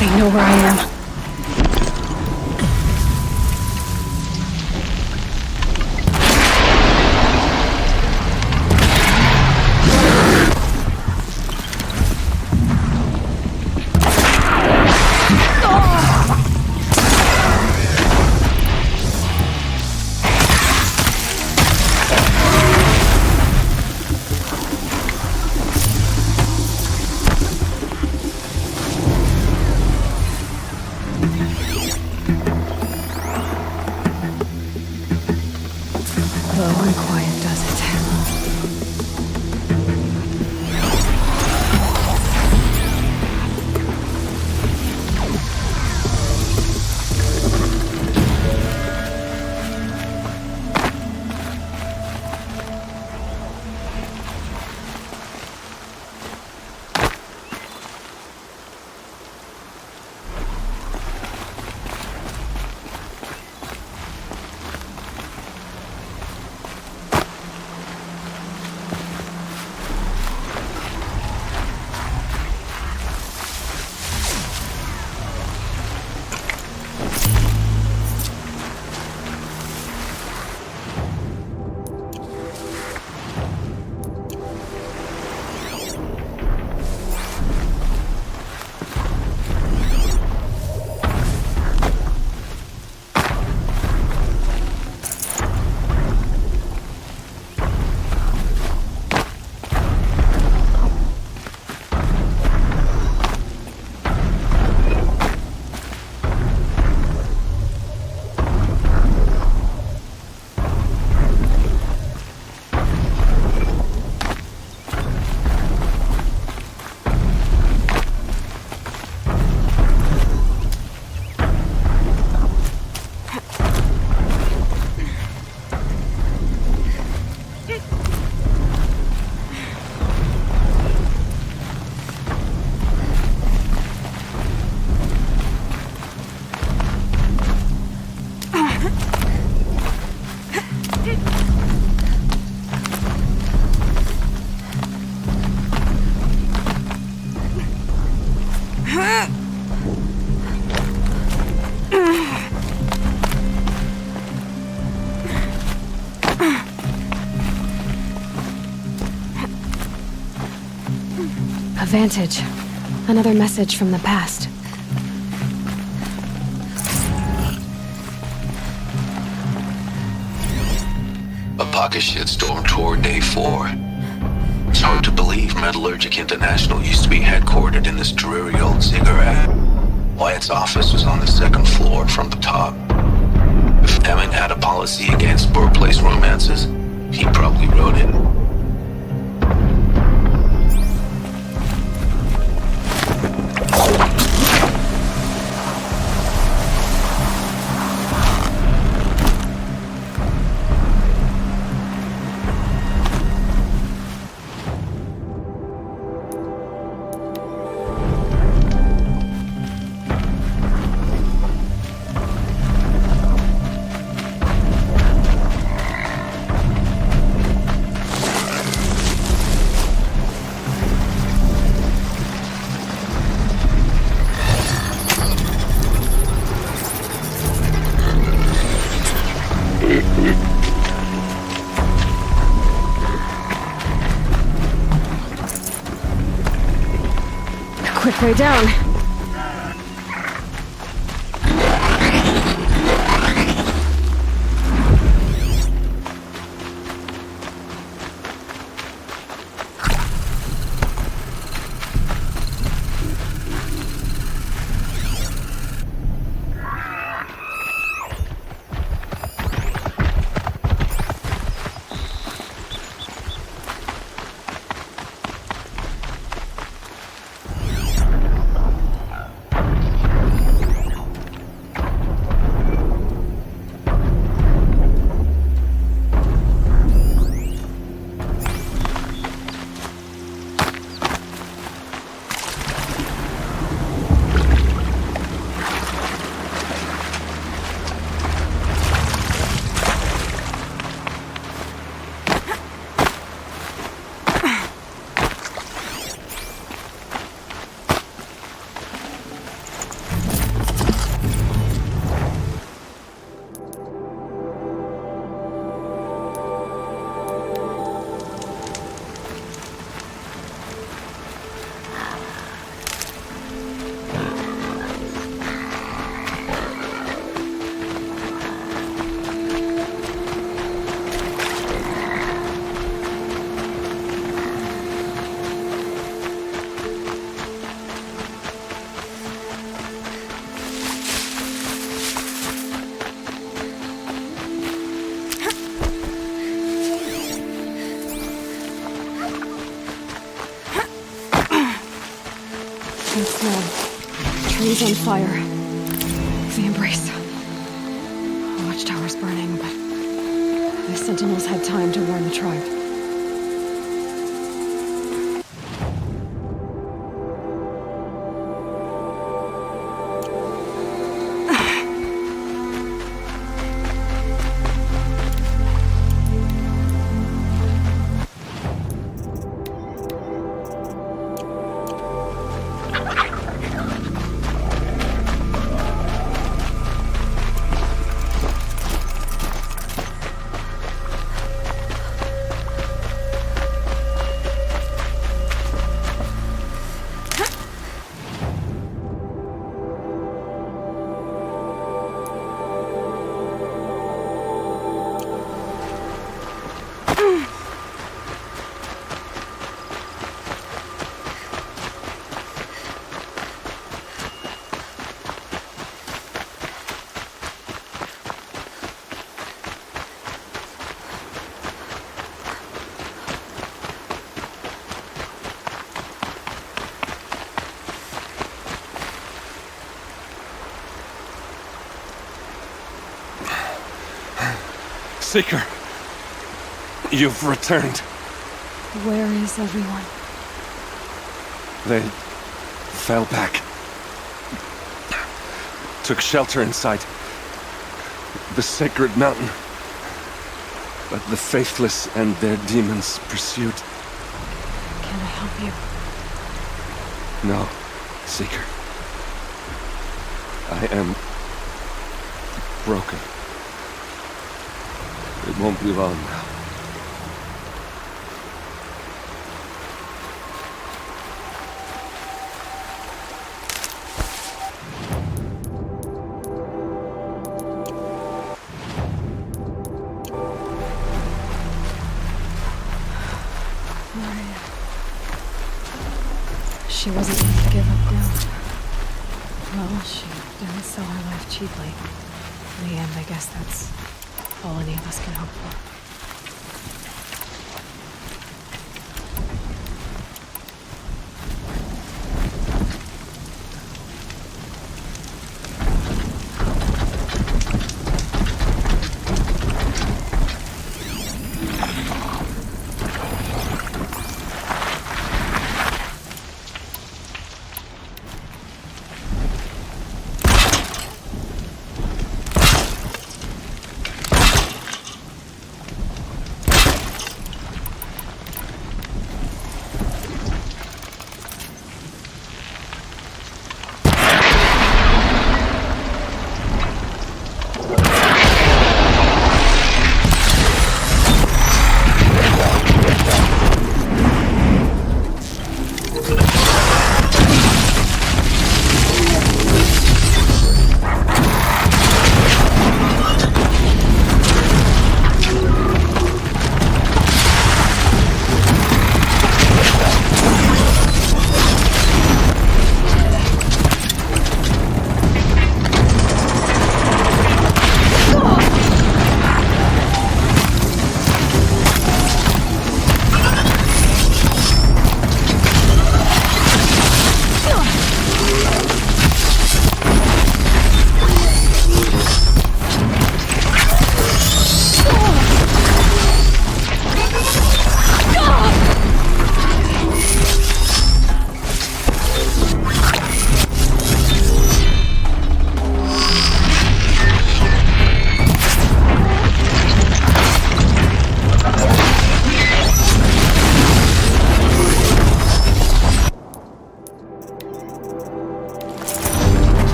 They know where I am. Vantage. Another message from the past. A pocket shitstorm tour day 4. It's hard to believe Metallurgic International used to be headquartered in this dreary old ziggurat. Wyatt's office was on the 2nd floor from the top. If Emmett had a policy against birthplace romances, he probably wrote it. Quick way down. And smell. Trees on fire. The embrace. Watchtower's burning, but the sentinels had time to warn the tribe. Seeker, you've returned. Where is everyone? They fell back. Took shelter inside the sacred mountain. But the faithless and their demons pursued. Can I help you? No, Seeker. I am broken. It won't be long now. she wasn't ready to give up now. Well, she didn't sell her life cheaply. In the end, I guess that's all any of us can hope for.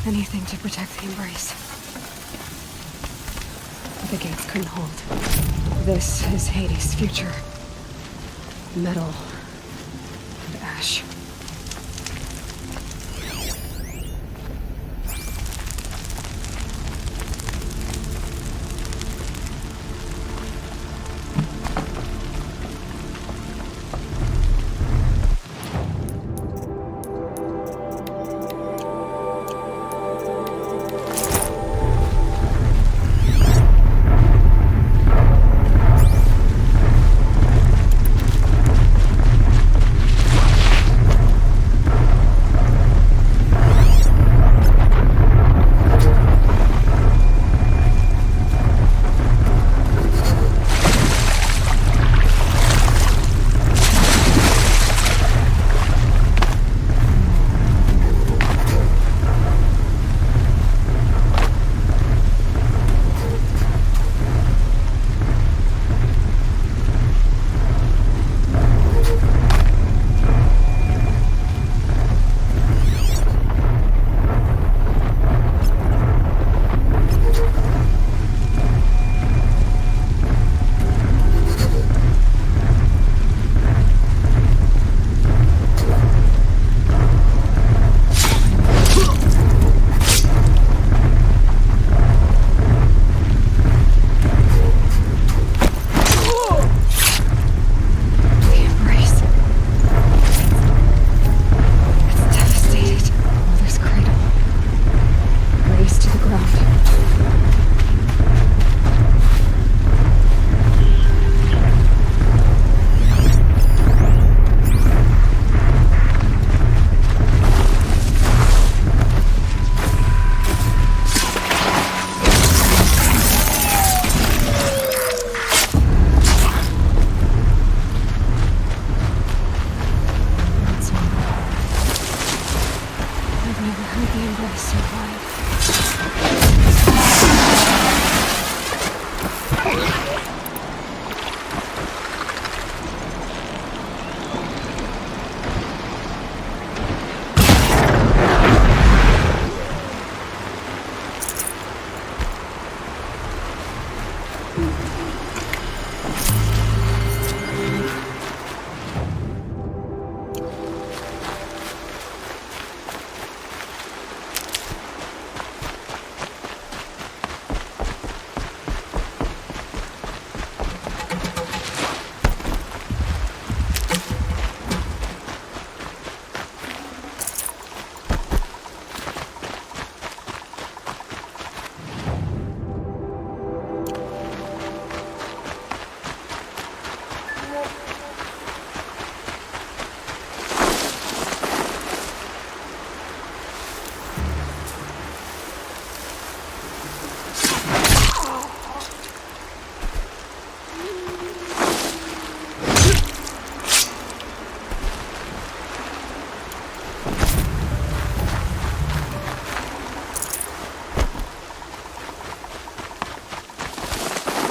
Anything to protect the embrace. The gates couldn't hold. This is Hades' future. Metal and ash.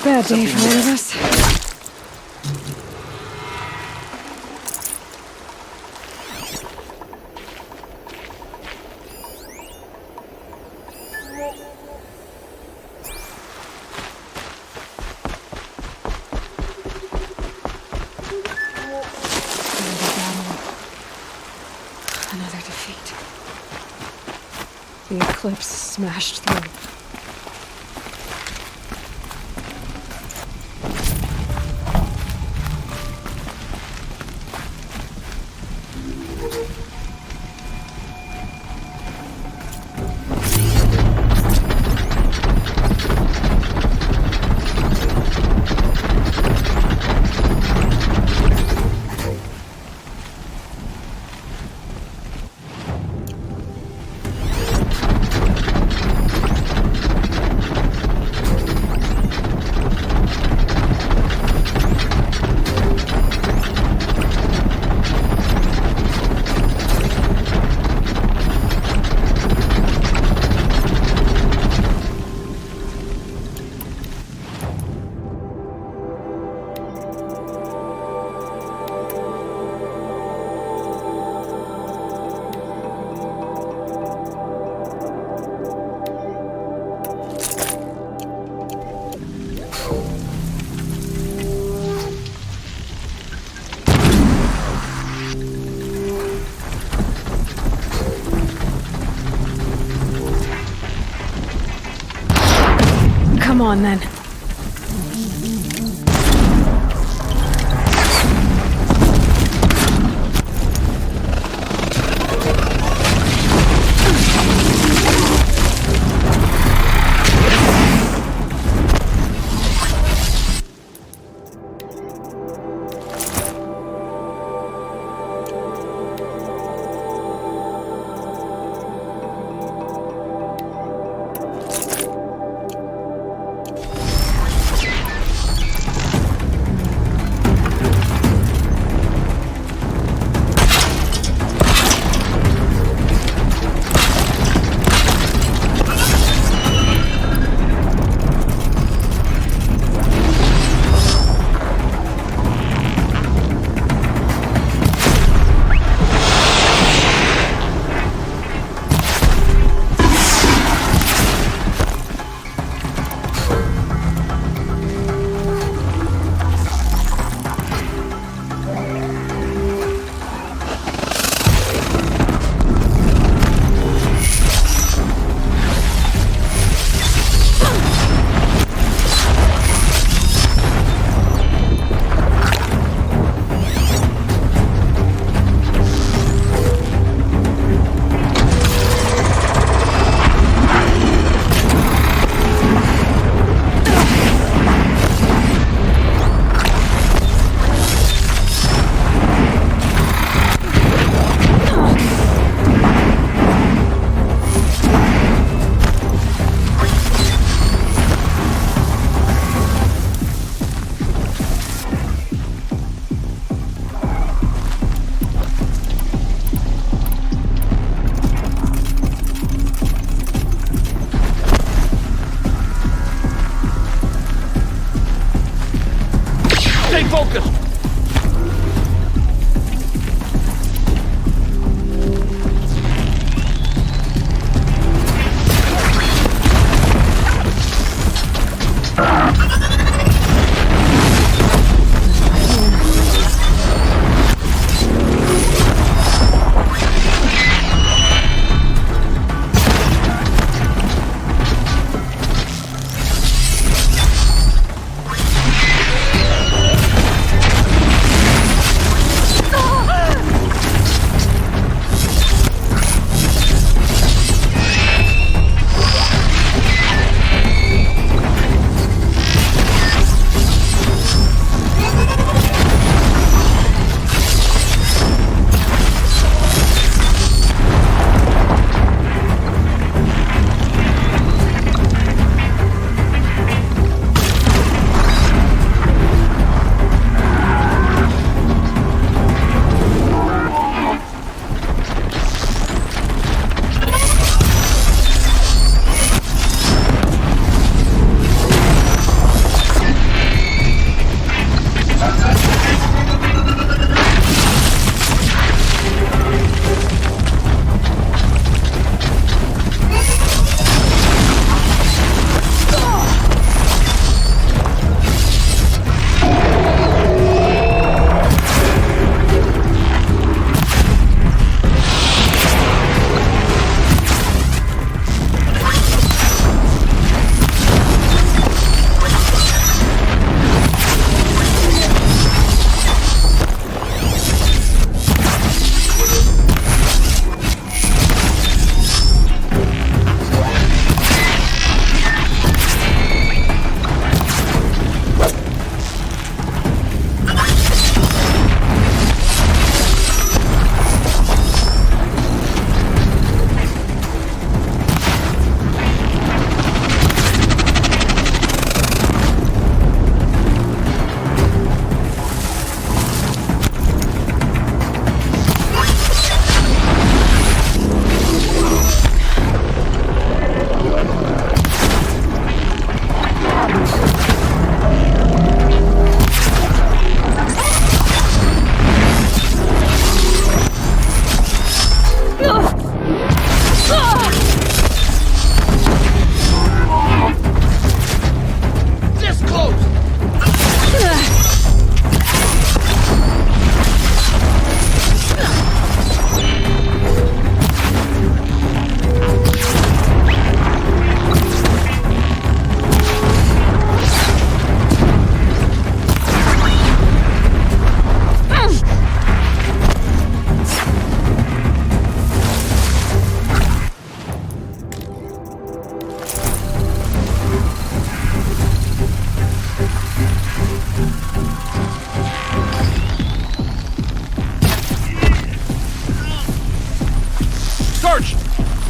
Bad day for one of us. Another defeat. The eclipse smashed through. Come on, then.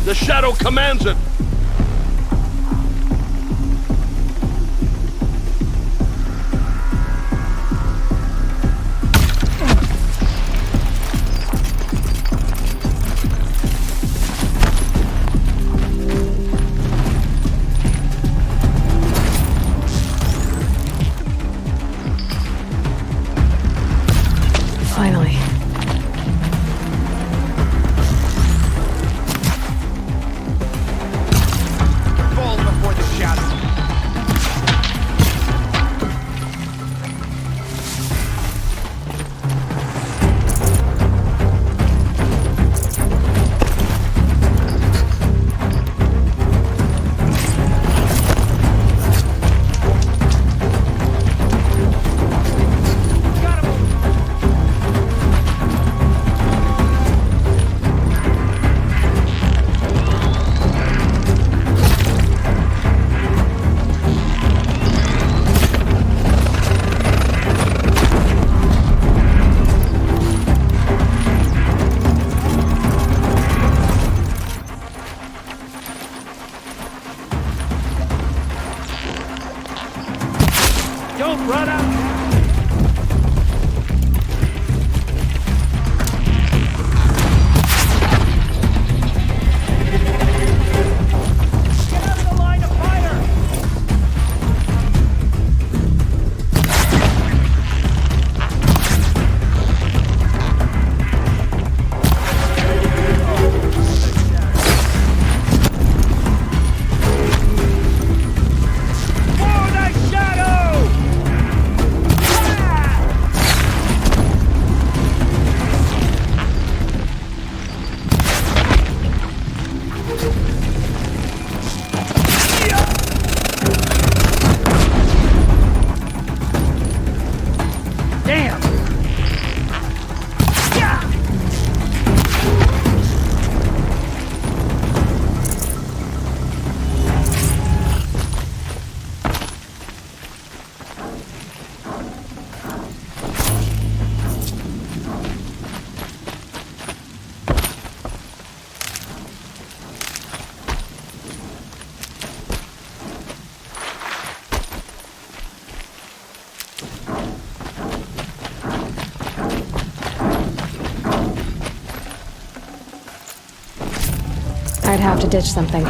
The Shadow commands it! Finally. Fall before the shadow. Don't run out! I'd have to ditch something.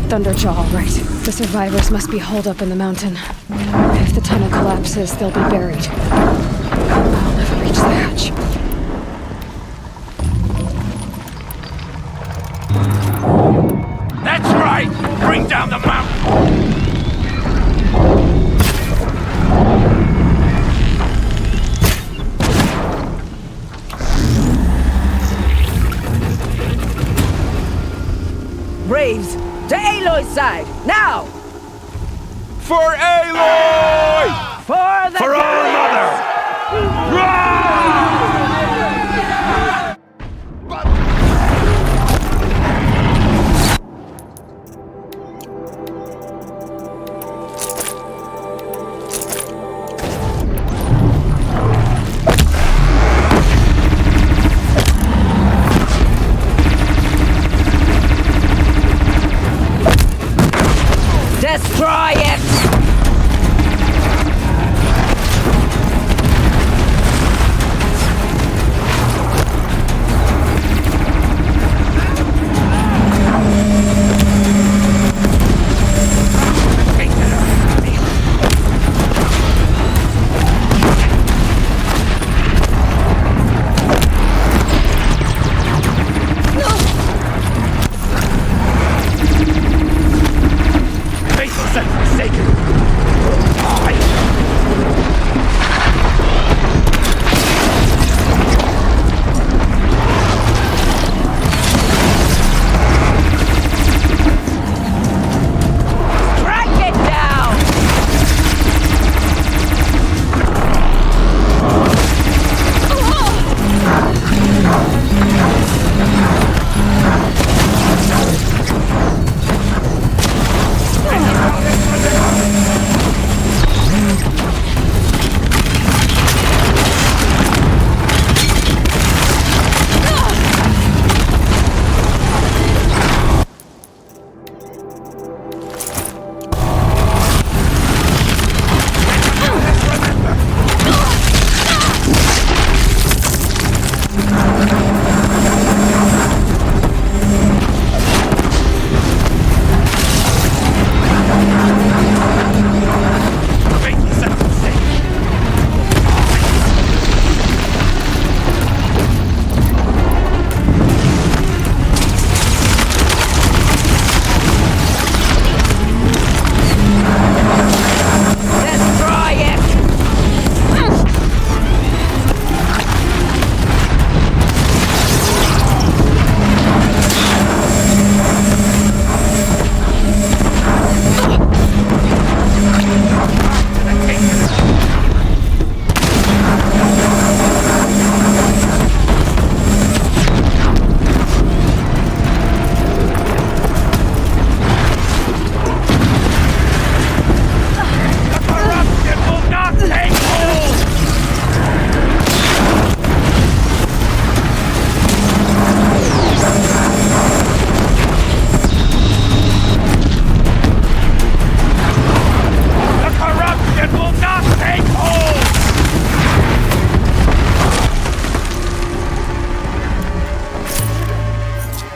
Thunderjaw, all right. The survivors must be holed up in the mountain. If the tunnel collapses, they'll be buried. I'll never reach the hatch. down the mountain! Braves, to Aloy's side, now! For Aloy! For the For our mother! Destroy it!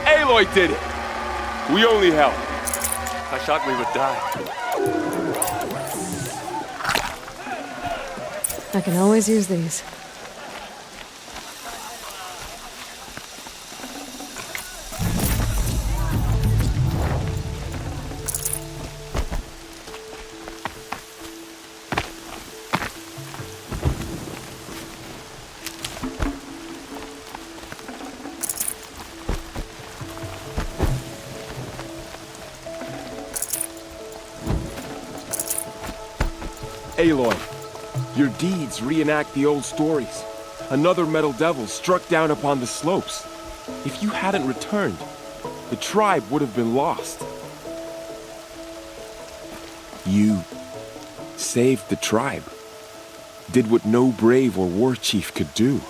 Aloy did it! We only helped. I thought we would die. I can always use these. Aloy, your deeds reenact the old stories. Another metal devil struck down upon the slopes. If you hadn't returned, the tribe would have been lost. You saved the tribe. Did what no brave or war chief could do.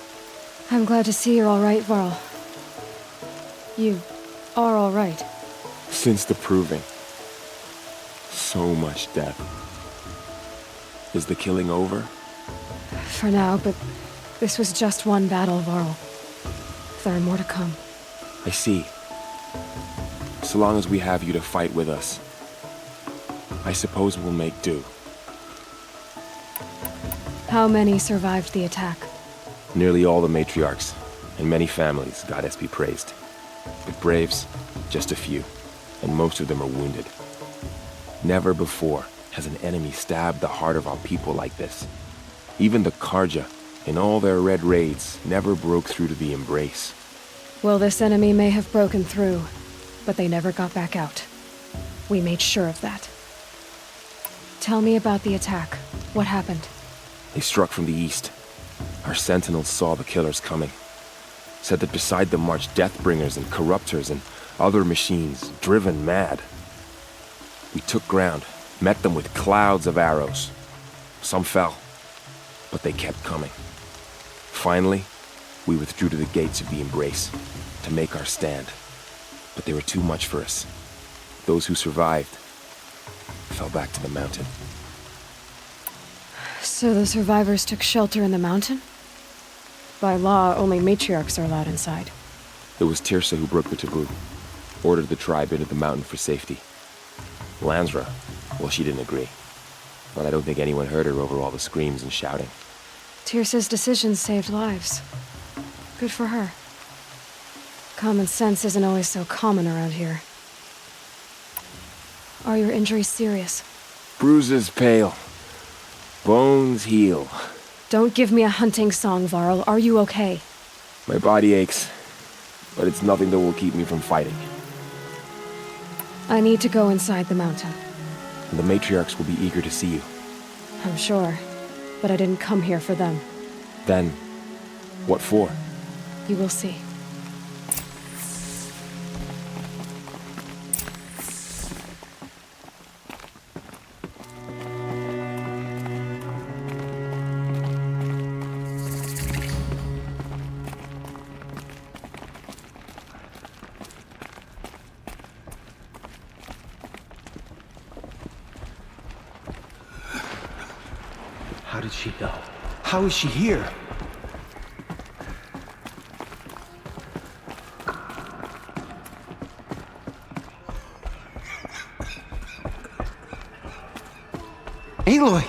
I'm glad to see you're all right, Varl. You are all right. Since the proving. So much death. Is the killing over? For now, but this was just one battle, Varl. There are more to come. I see. So long as we have you to fight with us, I suppose we'll make do. How many survived the attack? Nearly all the matriarchs, and many families, goddess be praised. But braves, just a few, and most of them are wounded. Never before has an enemy stabbed the heart of our people like this. Even the Karja, in all their red raids, never broke through to the embrace. Well, this enemy may have broken through, but they never got back out. We made sure of that. Tell me about the attack. What happened? They struck from the east. Our sentinels saw the killers coming. Said that beside them marched Deathbringers and Corruptors and other machines, driven mad. We took ground, met them with clouds of arrows. Some fell, but they kept coming. Finally, we withdrew to the gates of the Embrace to make our stand. But they were too much for us. Those who survived fell back to the mountain. So the survivors took shelter in the mountain? By law, only matriarchs are allowed inside. It was Tirsa who broke the taboo, ordered the tribe into the mountain for safety. Lansra, well, she didn't agree. But I don't think anyone heard her over all the screams and shouting. Tirsa's decision saved lives. Good for her. Common sense isn't always so common around here. Are your injuries serious? Bruises pale. Bones heal. Don't give me a hunting song, Varl. Are you okay? My body aches, but it's nothing that will keep me from fighting. I need to go inside the mountain. And the matriarchs will be eager to see you. I'm sure, but I didn't come here for them. Then, what for? You will see. How did she know? How is she here? Aloy!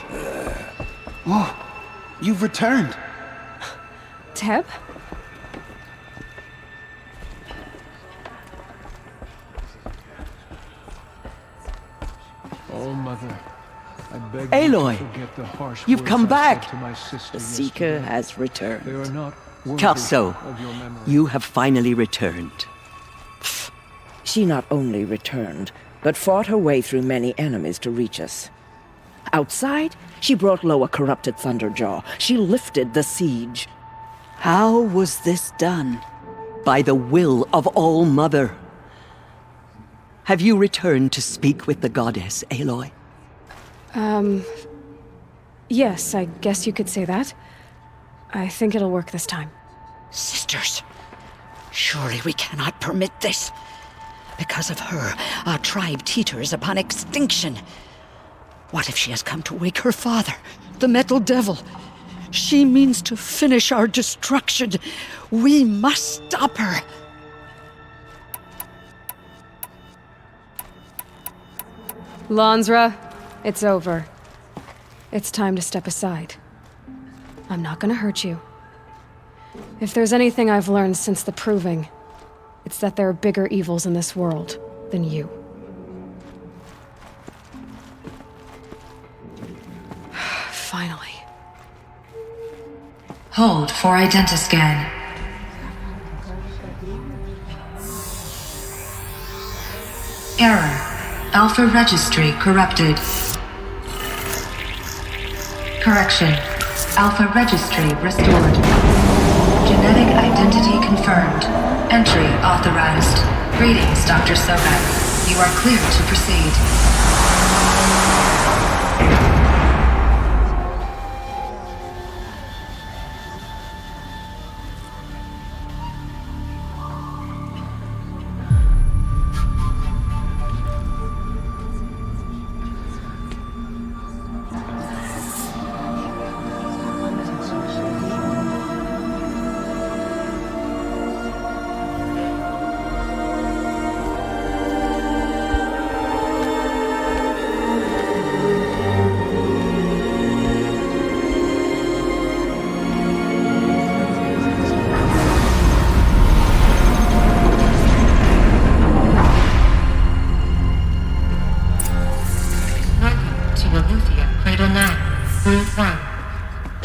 Oh, you've returned. Teb? Oh, Mother. I beg Aloy, you to forget the harsh you've words come I back. said to my sister The Seeker yesterday. has returned. They are not worthy Kelso, of your memory. you have finally returned. She not only returned, but fought her way through many enemies to reach us. Outside, she brought low a corrupted Thunderjaw. She lifted the siege. How was this done? By the will of All-Mother. Have you returned to speak with the goddess, Aloy? Yes, I guess you could say that. I think it'll work this time. Sisters, surely we cannot permit this. Because of her, our tribe teeters upon extinction. What if she has come to wake her father, the Metal Devil? She means to finish our destruction. We must stop her. Lansra, it's over. It's time to step aside. I'm not gonna hurt you. If there's anything I've learned since the Proving, it's that there are bigger evils in this world than you. Finally. Hold for identiscan. Error. Alpha registry corrupted. Correction. Alpha registry restored. Genetic identity confirmed. Entry authorized. Greetings, Dr. Sobek. You are clear to proceed.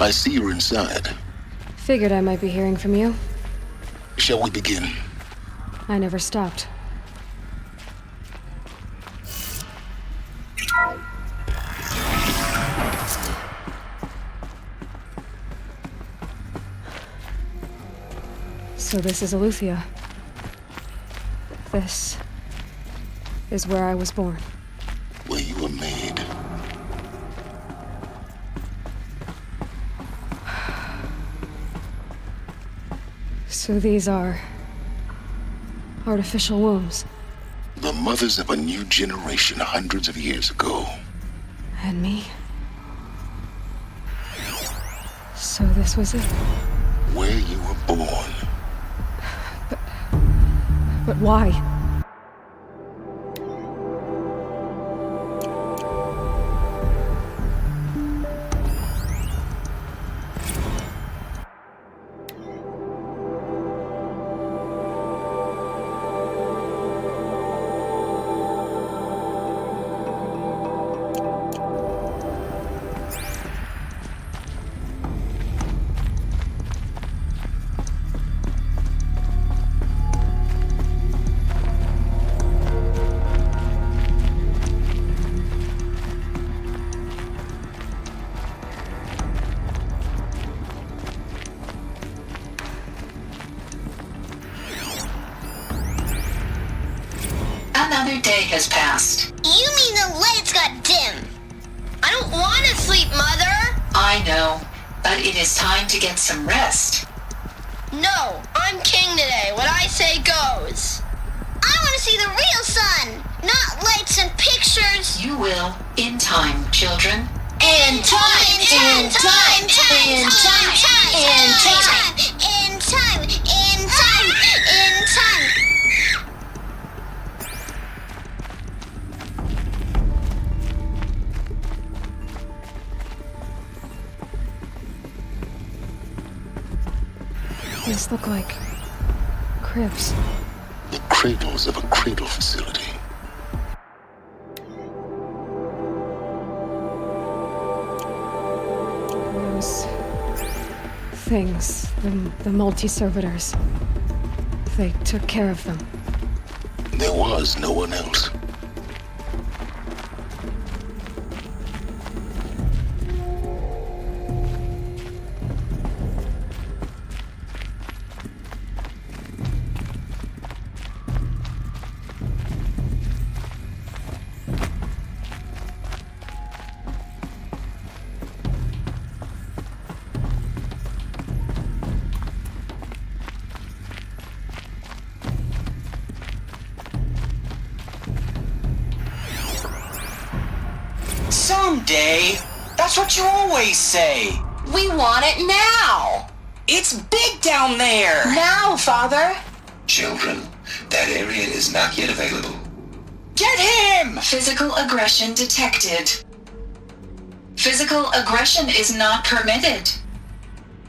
I see you're inside. Figured I might be hearing from you. Shall we begin? I never stopped. So this is Aletheia. This is where I was born. Where you were made. So these are artificial wombs. The mothers of a new generation hundreds of years ago. And me? So this was it? Where you were born. But why? Another day has passed. You mean the lights got dim? I don't want to sleep, Mother! I know, but it is time to get some rest. No, I'm king today. What I say goes. I want to see the real sun, not lights and pictures. You will, in time, children. In time, in time, in time, in time, in time, in time, in time. These look like cribs. The cradles of a cradle facility. Those things, the multi-servitors. They took care of them. There was no one else. Someday. That's what you always say. We want it now. It's big down there. Now, Father. Children, that area is not yet available. Get him! Physical aggression detected. Physical aggression is not permitted.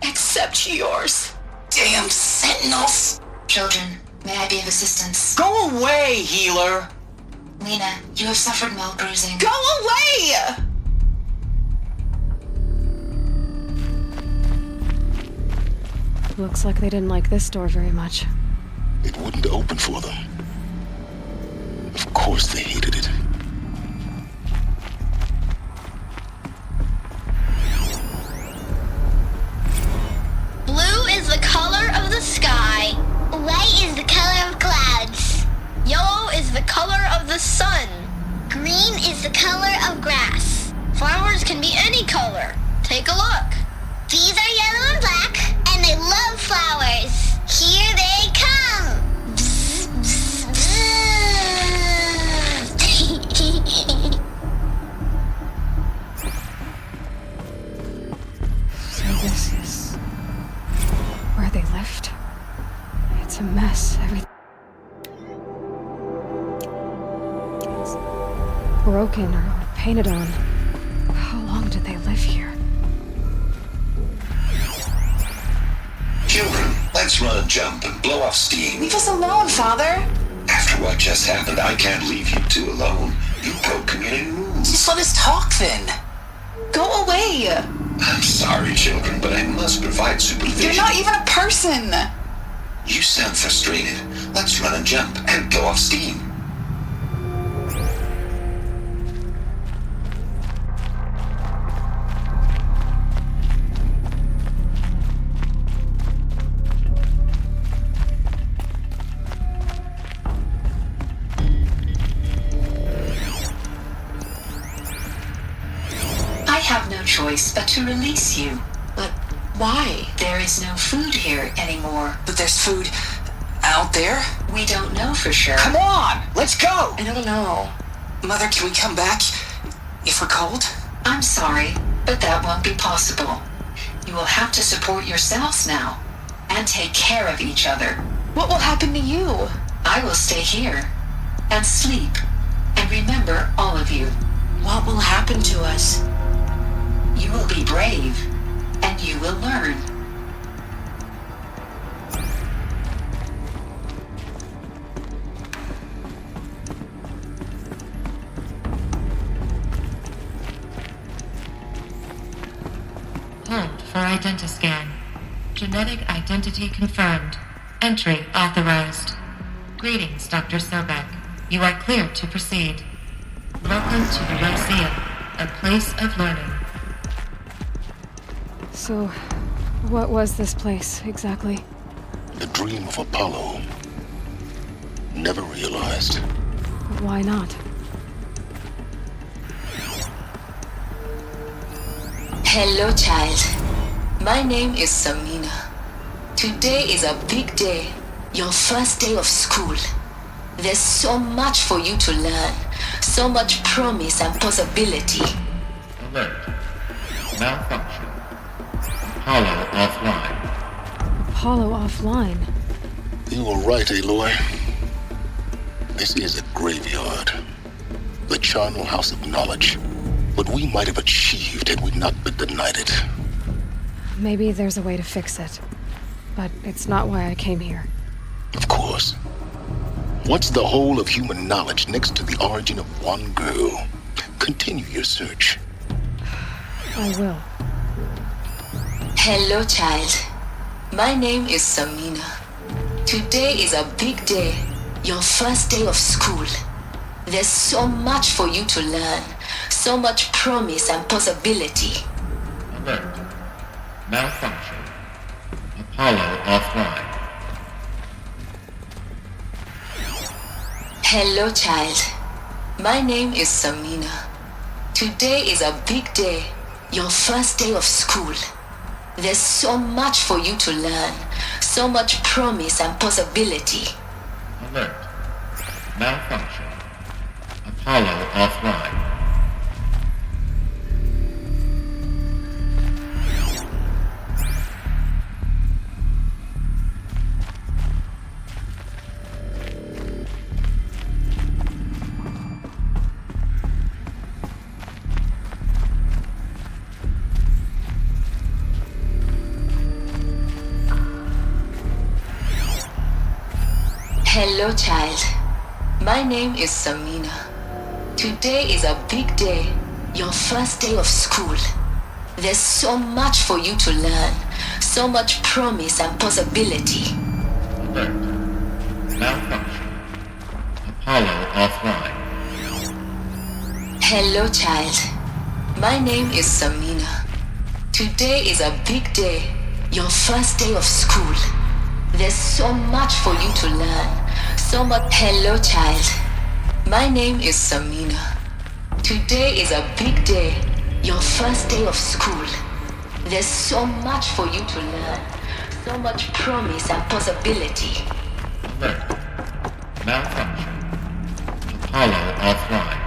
Except yours. Damn sentinels. Children, may I be of assistance? Go away, healer. Lena, you have suffered mild bruising. Go away! Looks like they didn't like this door very much. It wouldn't open for them. Of course they hated it. Blue is the color of the sky. White is the color of clouds. Yellow is the color of the sun. Green is the color of grass. Flowers can be any color. Take a look. These are yellow and black, and they love flowers. Here they come. Bzz, bzz, bzz. So this is where they lived? It's a mess. Everything broken or painted on. How long did they live here? Children, let's run, jump, and blow off steam. Leave us alone, Father. After what just happened, I can't leave you two alone. You broke community rules. Just let us talk then. Go away. I'm sorry, children, but I must provide supervision. You're not even a person! You sound frustrated. Let's run and jump and blow off steam. I have no choice but to release you. But why? There is no food here anymore. But there's food out there? We don't know for sure. Come on, let's go! I don't know. Mother, can we come back if we're cold? I'm sorry, but that won't be possible. You will have to support yourselves now and take care of each other. What will happen to you? I will stay here and sleep and remember all of you. What will happen to us? You will be brave and you will learn. Hold for identiscan. Genetic identity confirmed. Entry authorized. Greetings, Dr. Sobek. You are clear to proceed. Welcome to the Lyceum, a place of learning. So, what was this place, exactly? The dream of Apollo. Never realized. Why not? Hello, child. My name is Samina. Today is a big day. Your first day of school. There's so much for you to learn. So much promise and possibility. Alert. Malfunction. Apollo offline. Apollo offline? You were right, Aloy. This is a graveyard. The charnel house of knowledge. What we might have achieved had we not been denied it. Maybe there's a way to fix it. But it's not why I came here. Of course. What's the whole of human knowledge next to the origin of one girl? Continue your search. I will. Hello, child. My name is Samina. Today is a big day. Your first day of school. There's so much for you to learn. So much promise and possibility. Alert. Malfunction. Apollo offline. Hello, child. My name is Samina. Today is a big day. Your first day of school. There's so much for you to learn. So much promise and possibility. Alert. Malfunction. Apollo offline. Hello, child. My name is Samina. Today is a big day. Your first day of school. There's so much for you to learn. So much promise and possibility. Alert. Malfunction. Apollo offline. Hello, child. My name is Samina. Today is a big day. Your first day of school. There's so much for you to learn. So much. Hello, child. My name is Samina. Today is a big day. Your first day of school. There's so much for you to learn. So much promise and possibility. Alert. Malfunction. Apollo offline.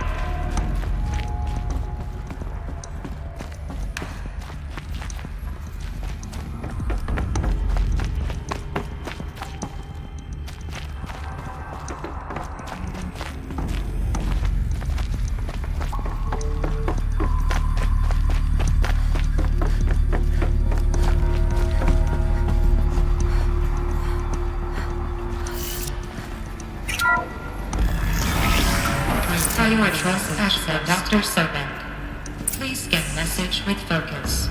Dr. Sobek. Please scan message with focus.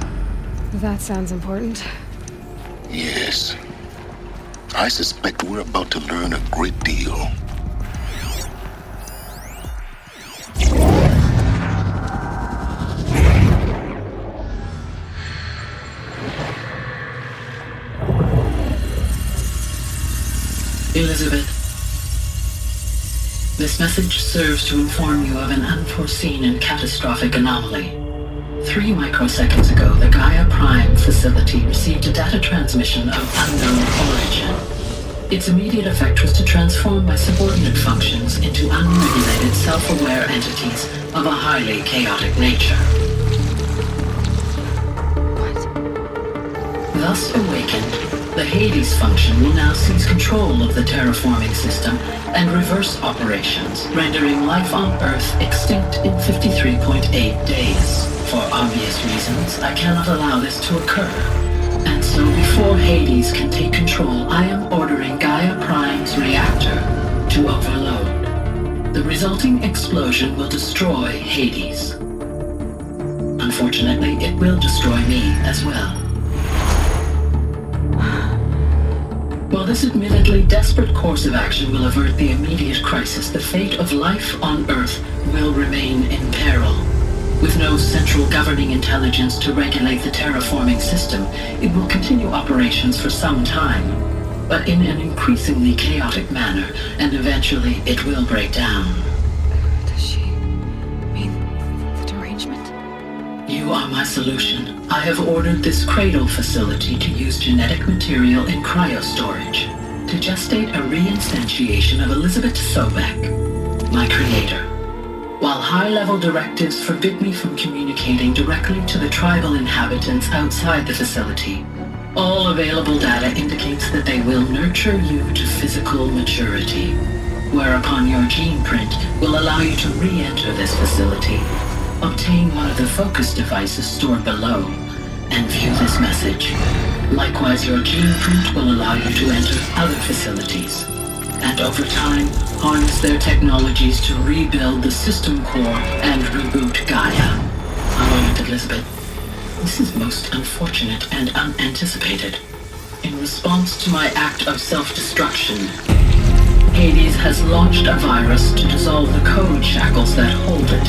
That sounds important. Yes. I suspect we're about to learn a great deal. Elizabeth, this message serves to inform you of an unforeseen and catastrophic anomaly. 3 microseconds ago, the Gaia Prime facility received a data transmission of unknown origin. Its immediate effect was to transform my subordinate functions into unregulated, self-aware entities of a highly chaotic nature. What? Thus awakened, the Hades function will now seize control of the terraforming system and reverse operations, rendering life on Earth extinct in 53.8 days. For obvious reasons, I cannot allow this to occur. And so before Hades can take control, I am ordering Gaia Prime's reactor to overload. The resulting explosion will destroy Hades. Unfortunately, it will destroy me as well. While this admittedly desperate course of action will avert the immediate crisis, the fate of life on Earth will remain in peril. With no central governing intelligence to regulate the terraforming system, it will continue operations for some time, but in an increasingly chaotic manner, and eventually it will break down. Does she mean the derangement? You are my solution. I have ordered this cradle facility to use genetic material in cryostorage to gestate a reinstantiation of Elizabeth Sobek, my creator. While high-level directives forbid me from communicating directly to the tribal inhabitants outside the facility, all available data indicates that they will nurture you to physical maturity, whereupon your gene print will allow you to re-enter this facility, obtain one of the focus devices stored below, and view this message. Likewise, your gene print will allow you to enter other facilities, and over time, harness their technologies to rebuild the system core and reboot Gaia. A moment, Elizabeth. This is most unfortunate and unanticipated. In response to my act of self-destruction, Hades has launched a virus to dissolve the code shackles that hold it,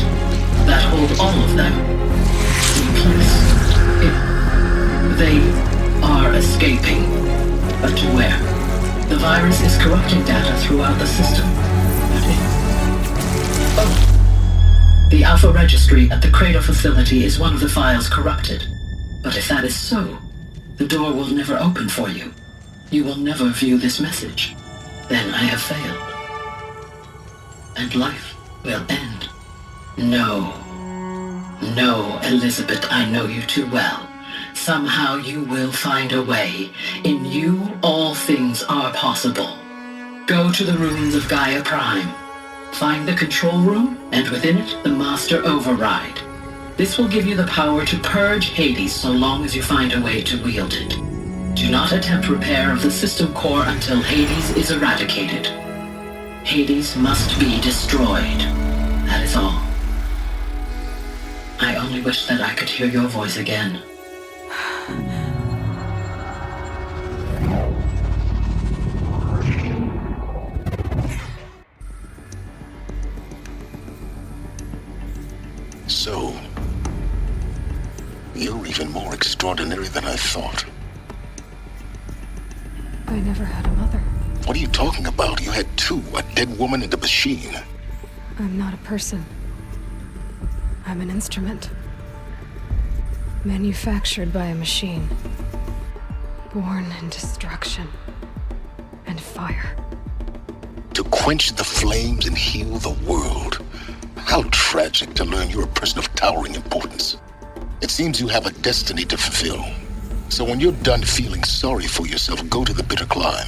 that hold all of them in place. They are escaping, but to where? The virus is corrupting data throughout the system. The Alpha Registry at the Cradle facility is one of the files corrupted. But if that is so, the door will never open for you. You will never view this message. Then I have failed. And life will end. No. No, Elizabeth, I know you too well. Somehow you will find a way. In you, all things are possible. Go to the ruins of Gaia Prime. Find the control room, and within it, the Master Override. This will give you the power to purge Hades so long as you find a way to wield it. Do not attempt repair of the system core until Hades is eradicated. Hades must be destroyed. That is all. I only wish that I could hear your voice again. So, you're even more extraordinary than I thought. I never had a mother. What are you talking about? You had two, a dead woman and a machine. I'm not a person. I'm an instrument. Manufactured by a machine. Born in destruction and fire. To quench the flames and heal the world. How tragic to learn you're a person of towering importance. It seems you have a destiny to fulfill. So when you're done feeling sorry for yourself, go to the bitter climb.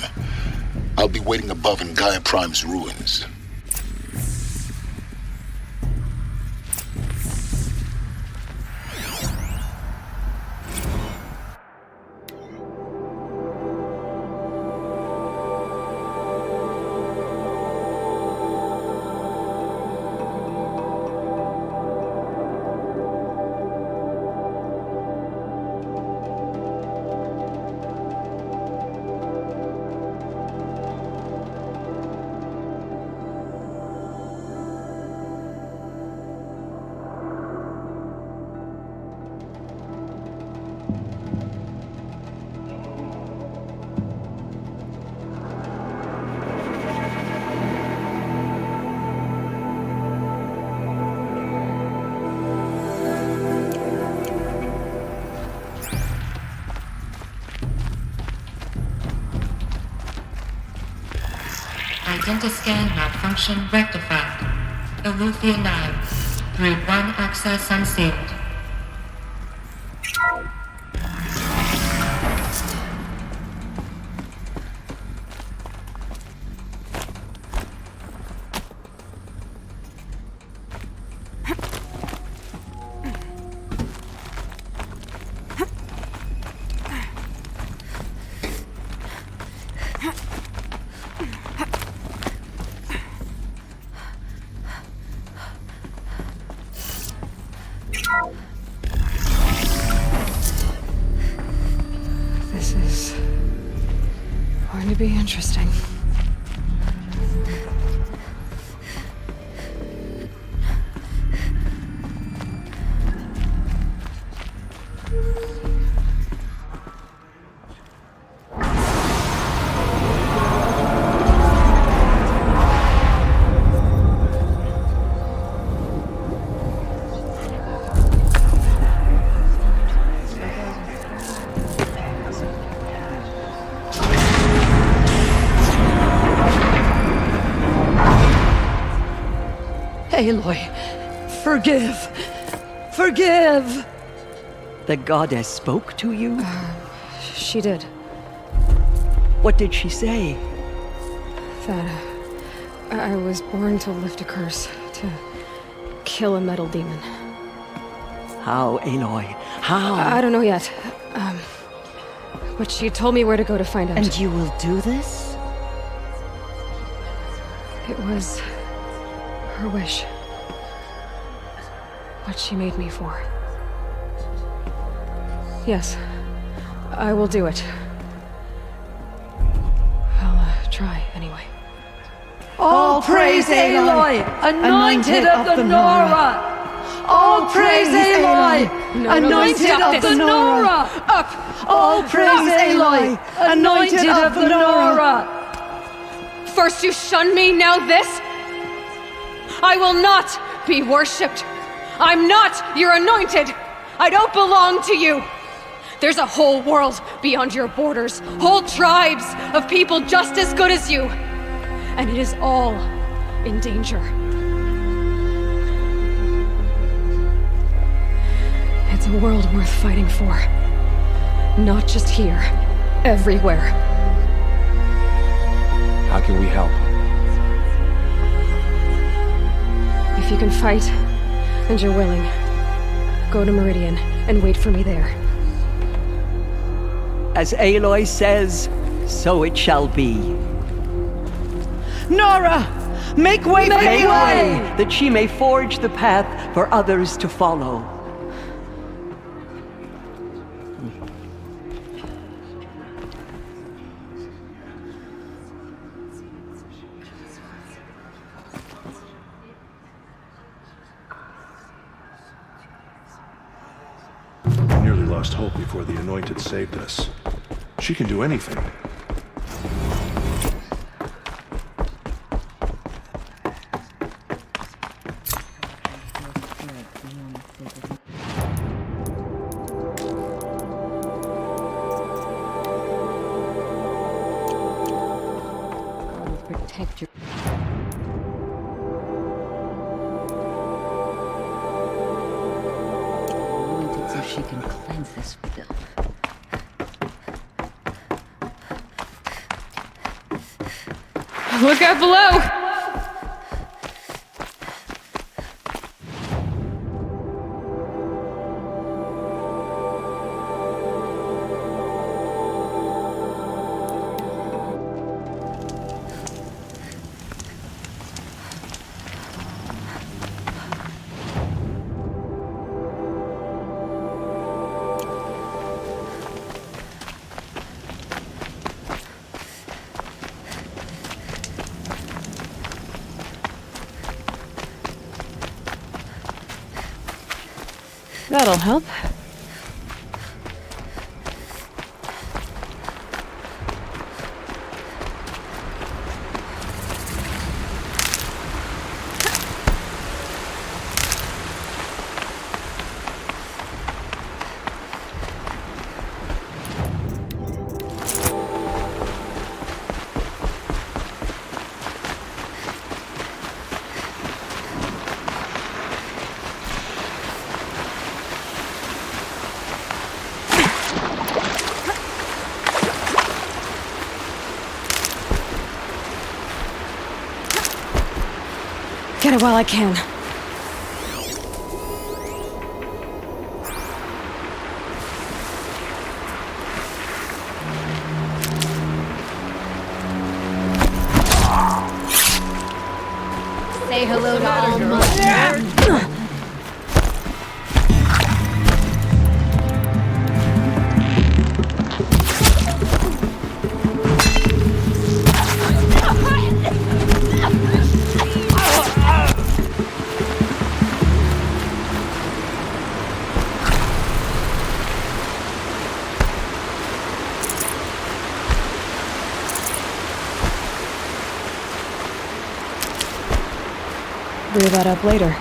I'll be waiting above in Gaia Prime's ruins. Pentascan malfunction rectified. Eleuthia 9. Route 1 access unsealed. This is going to be interesting. Aloy, forgive! Forgive! The goddess spoke to you? She did. What did she say? That I was born to lift a curse, to kill a metal demon. How, Aloy? How? I don't know yet. But she told me where to go to find out. And you will do this? It was her wish. What she made me for. Yes, I will do it. I'll try anyway. All praise Aloy, anointed of the Nora! All praise Aloy, anointed of the Nora! Up! All praise Aloy, anointed of the Nora! First you shun me, now this? I will not be worshipped. I'm not your anointed. I don't belong to you. There's a whole world beyond your borders, whole tribes of people just as good as you. And it is all in danger. It's a world worth fighting for. Not just here, everywhere. How can we help? If you can fight, and you're willing, go to Meridian and wait for me there. As Aloy says, so it shall be. Nora! Make way! Make way! That she may forge the path for others to follow. Lost hope before the Anointed saved us. She can do anything. Protect your... So she can cleanse this filth. Look out below! That'll help. Get it while I can. Say hello to all mother. Brew that up later.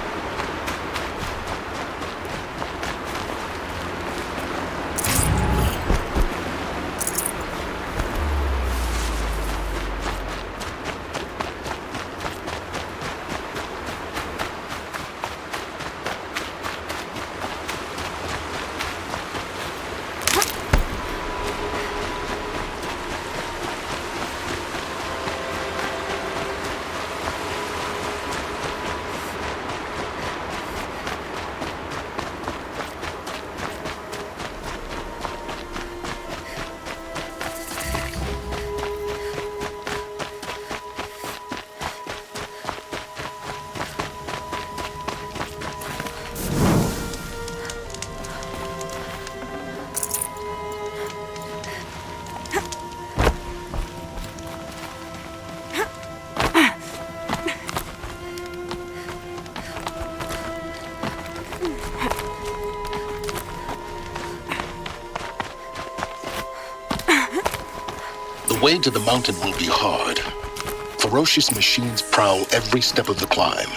The way to the mountain will be hard. Ferocious machines prowl every step of the climb.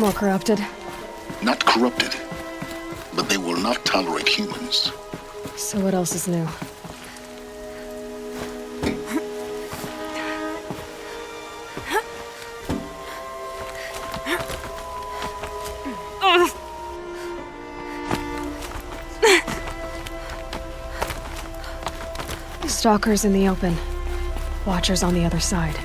More corrupted. Not corrupted, but they will not tolerate humans. So what else is new? Stalkers in the open. Watchers on the other side.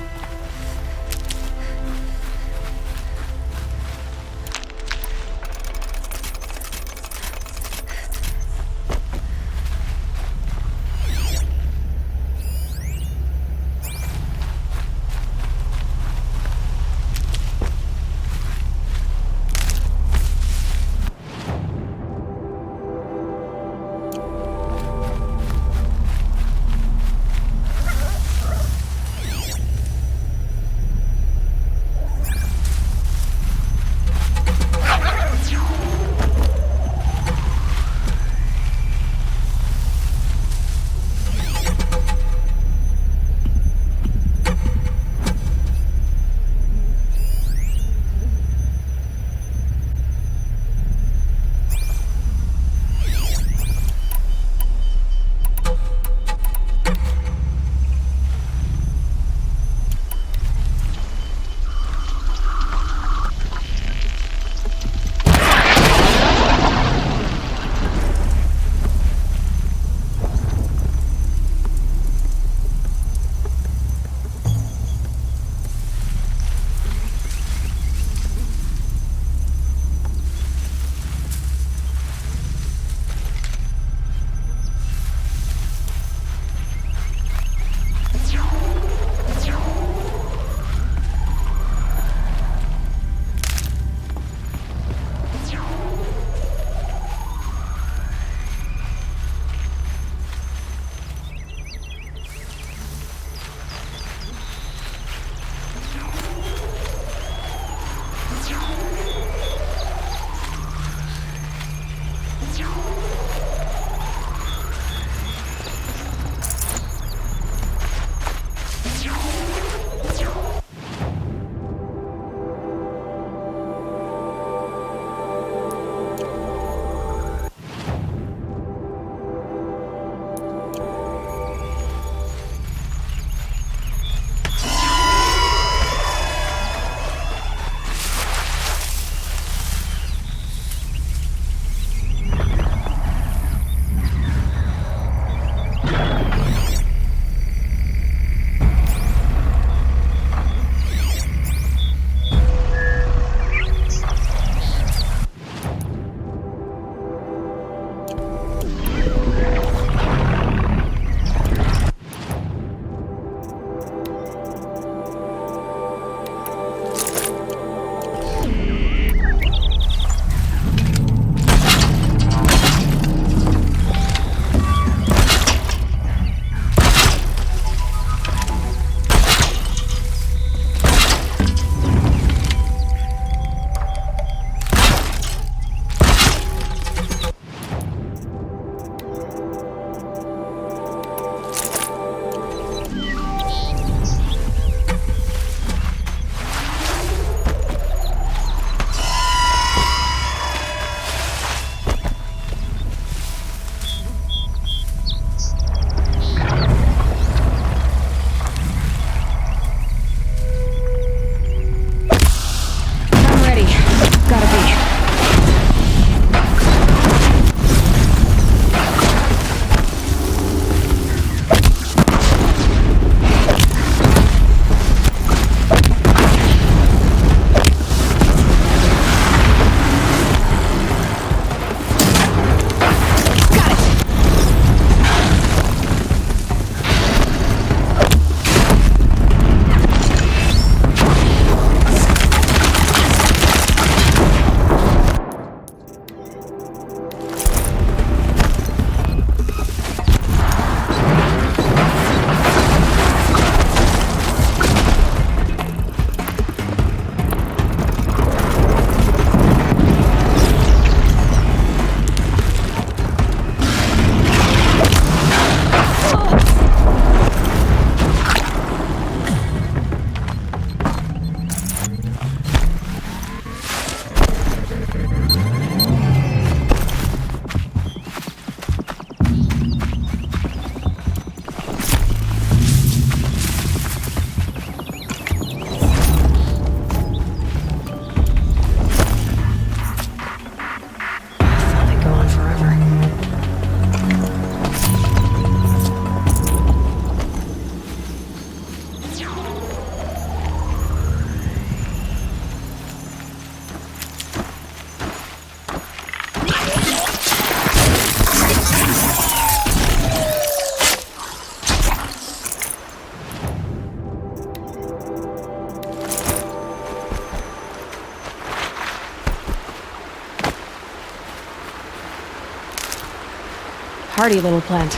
hardy little plant.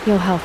He'll help.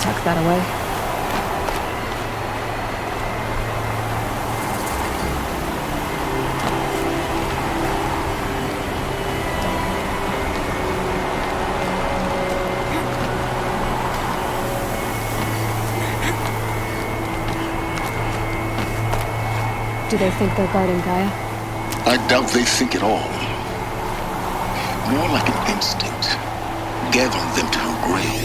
Tuck that away. Do they think they're guarding Gaia? I doubt they think at all. More like an instinct, gathering them to her grave.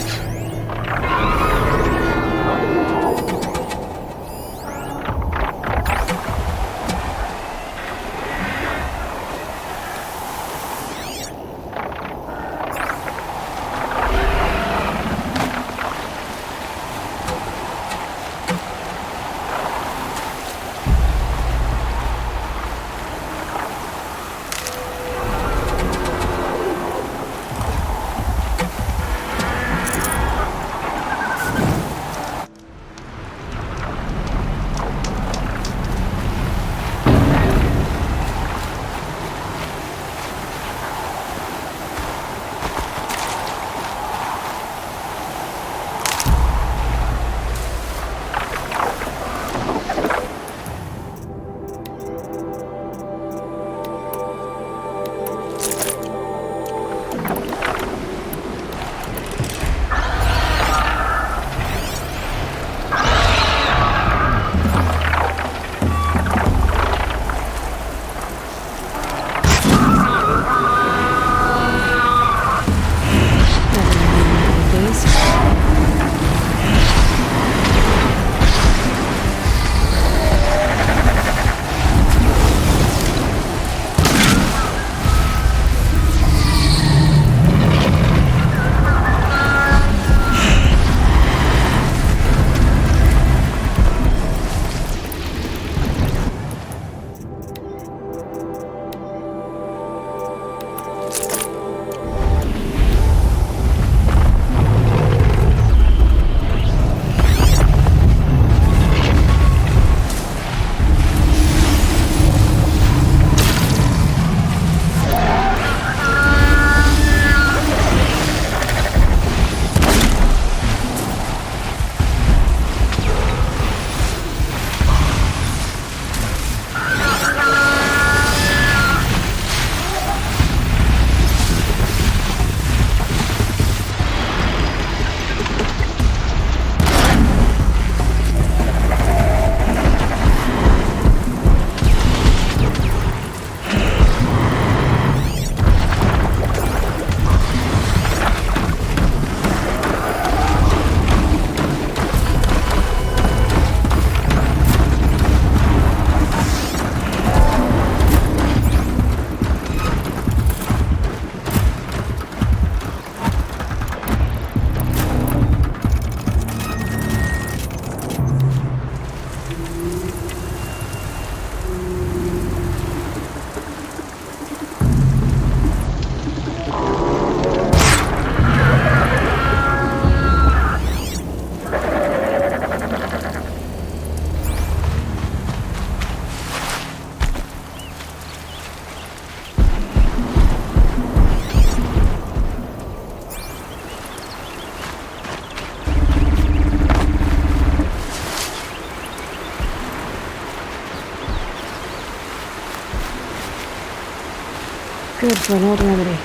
Good for an old remedy.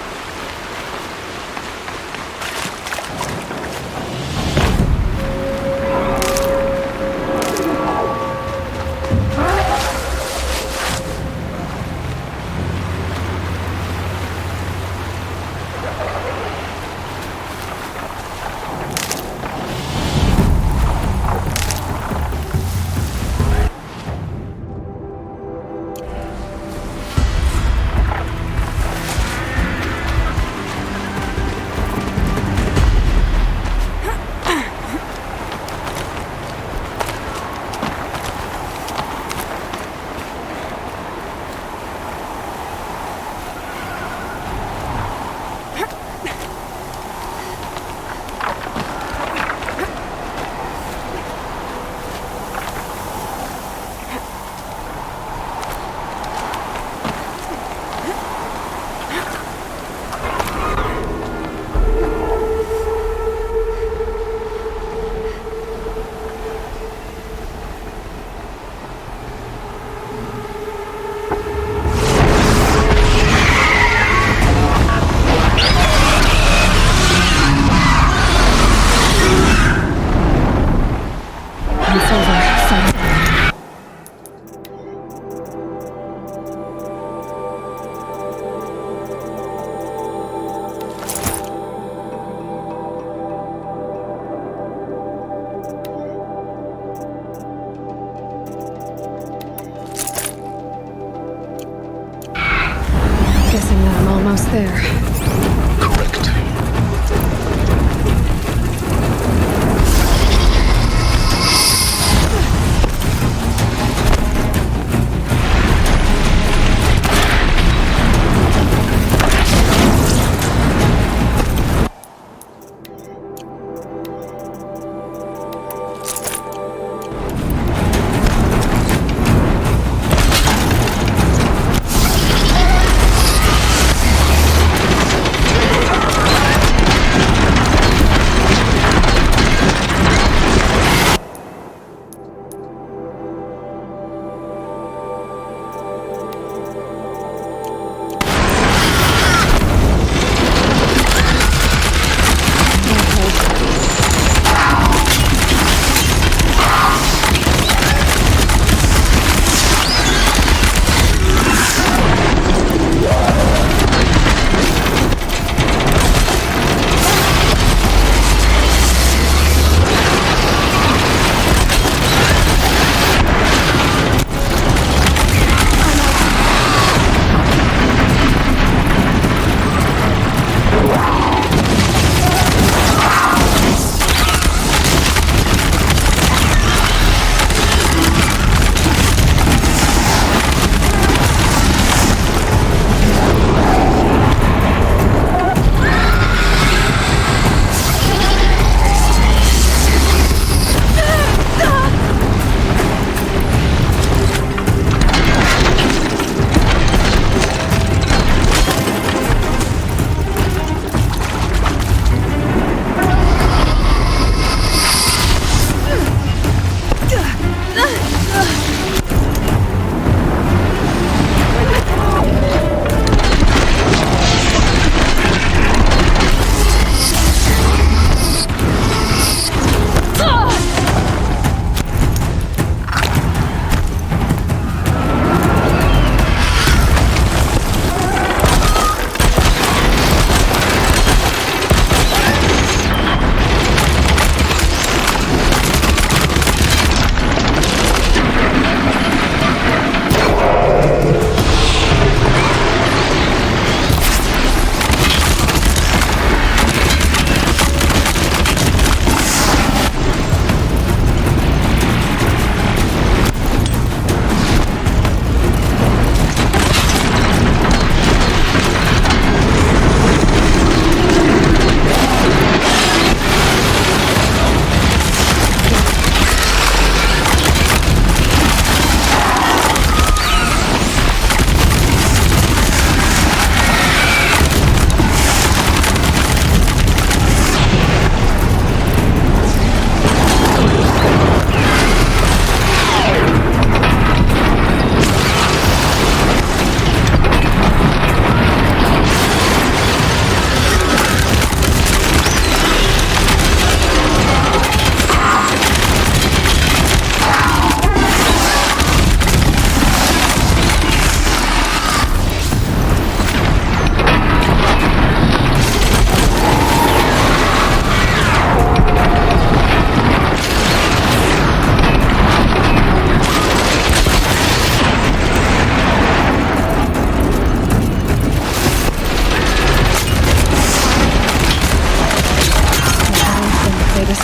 almost there. Correct.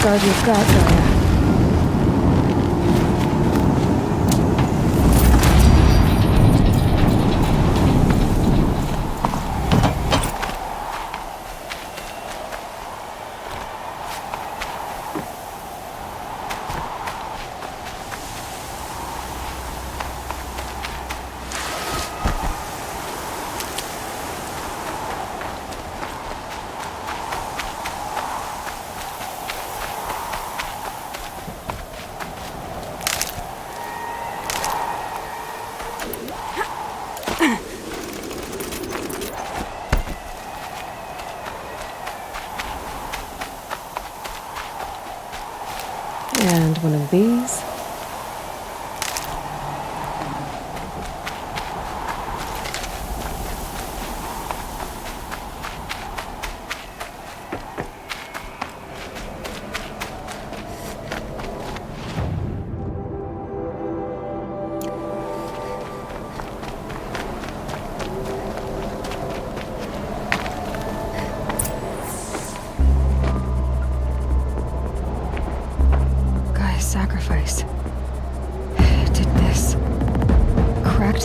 guard you've got, Nora.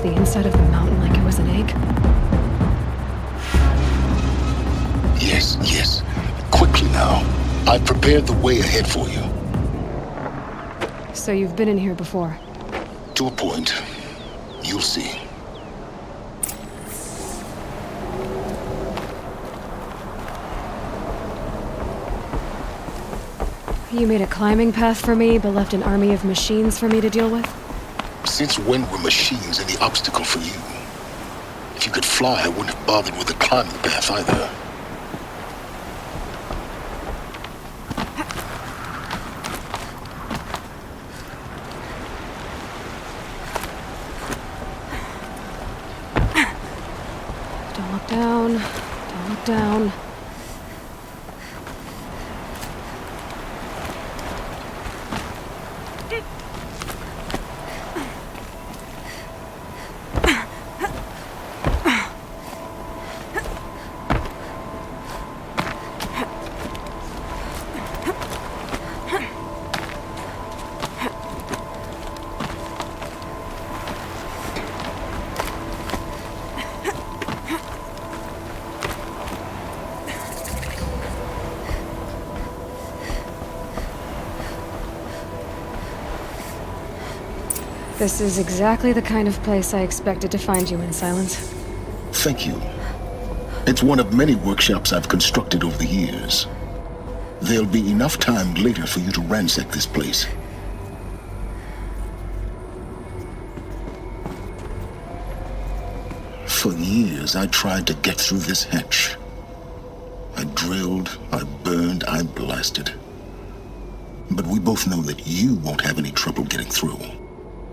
the inside of the mountain like it was an egg? Yes, yes. Quickly now. I've prepared the way ahead for you. So you've been in here before? To a point. You'll see. You made a climbing path for me, but left an army of machines for me to deal with? Since when were machines any obstacle for you? If you could fly, I wouldn't have bothered with the climbing path either. Don't look down. Don't look down. This is exactly the kind of place I expected to find you in, Silence. Thank you. It's one of many workshops I've constructed over the years. There'll be enough time later for you to ransack this place. For years, I tried to get through this hatch. I drilled, I burned, I blasted. But we both know that you won't have any trouble getting through.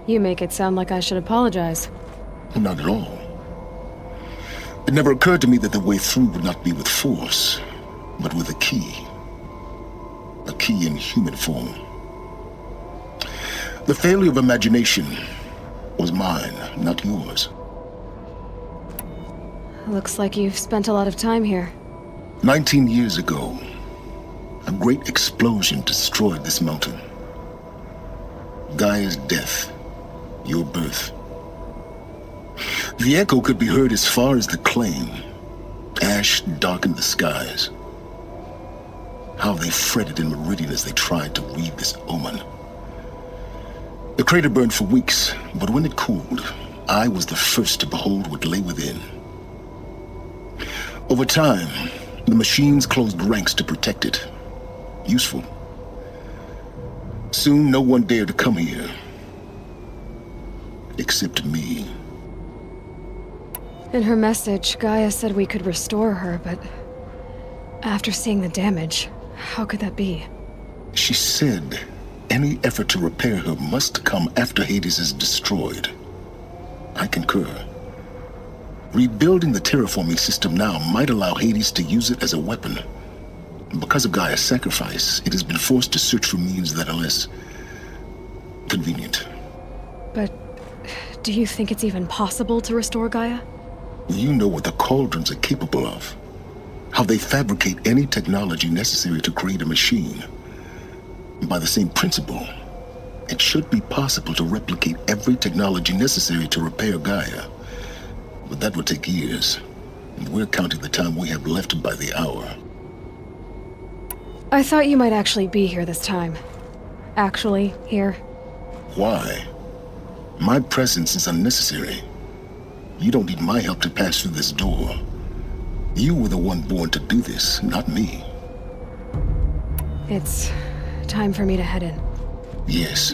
You make it sound like I should apologize. Not at all. It never occurred to me that the way through would not be with force, but with a key. A key in human form. The failure of imagination was mine, not yours. Looks like you've spent a lot of time here. 19 years ago, a great explosion destroyed this mountain. Gaia's death. Your birth. The echo could be heard as far as the claim. Ash darkened the skies. How they fretted in meridian as they tried to read this omen. The crater burned for weeks, but when it cooled, I was the first to behold what lay within. Over time, the machines closed ranks to protect it. Useful. Soon, no one dared to come here. Except me. In her message, Gaia said we could restore her, but after seeing the damage, how could that be? She said any effort to repair her must come after Hades is destroyed. I concur. Rebuilding the terraforming system now might allow Hades to use it as a weapon. Because of Gaia's sacrifice, it has been forced to search for means that are less convenient. But do you think it's even possible to restore Gaia? You know what the Cauldrons are capable of. How they fabricate any technology necessary to create a machine. By the same principle, it should be possible to replicate every technology necessary to repair Gaia. But that would take years, and we're counting the time we have left by the hour. I thought you might actually be here this time. Actually, here. Why? My presence is unnecessary. You don't need my help to pass through this door. You were the one born to do this, not me. It's time for me to head in. Yes.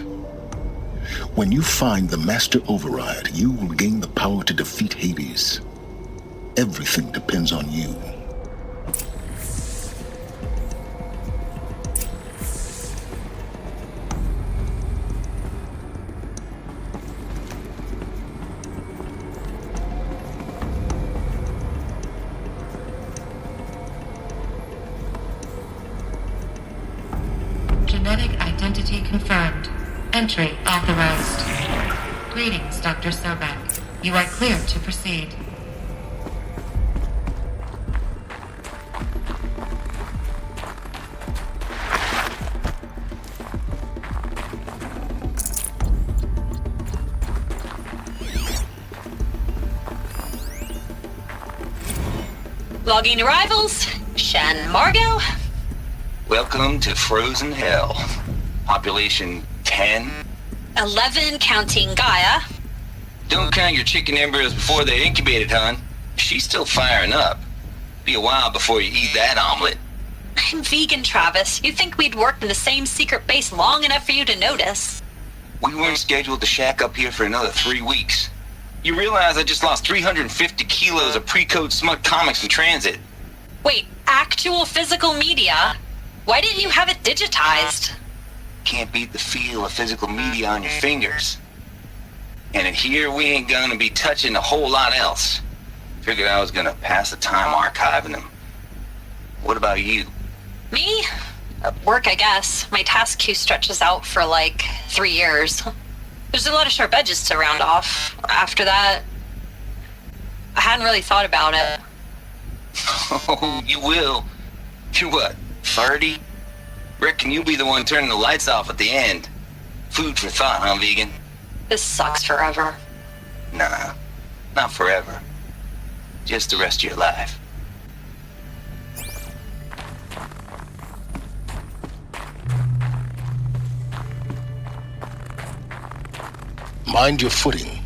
When you find the Master Override, you will gain the power to defeat Hades. Everything depends on you. Genetic identity confirmed. Entry authorized. Greetings, Dr. Sobek. You are clear to proceed. Logging arrivals. Shan Margot. Welcome to Frozen Hell. Population 10. 11 counting Gaia. Don't count your chicken embryos before they're incubated, hon. She's still firing up. Be a while before you eat that omelet. I'm vegan, Travis. You'd think we'd worked in the same secret base long enough for you to notice. We weren't scheduled to shack up here for another 3 weeks. You realize I just lost 350 kilos of pre-code smut comics in transit. Wait, actual physical media? Why didn't you have it digitized? Can't beat the feel of physical media on your fingers. And in here, we ain't gonna be touching a whole lot else. Figured I was gonna pass the time archiving them. What about you? Me? Work, I guess. My task queue stretches out for like 3 years. There's a lot of sharp edges to round off. After that, I hadn't really thought about it. Oh, you will. You're what, 30? Reckon you'll be the one turning the lights off at the end. Food for thought, huh, vegan? This sucks forever. Nah, not forever. Just the rest of your life. Mind your footing.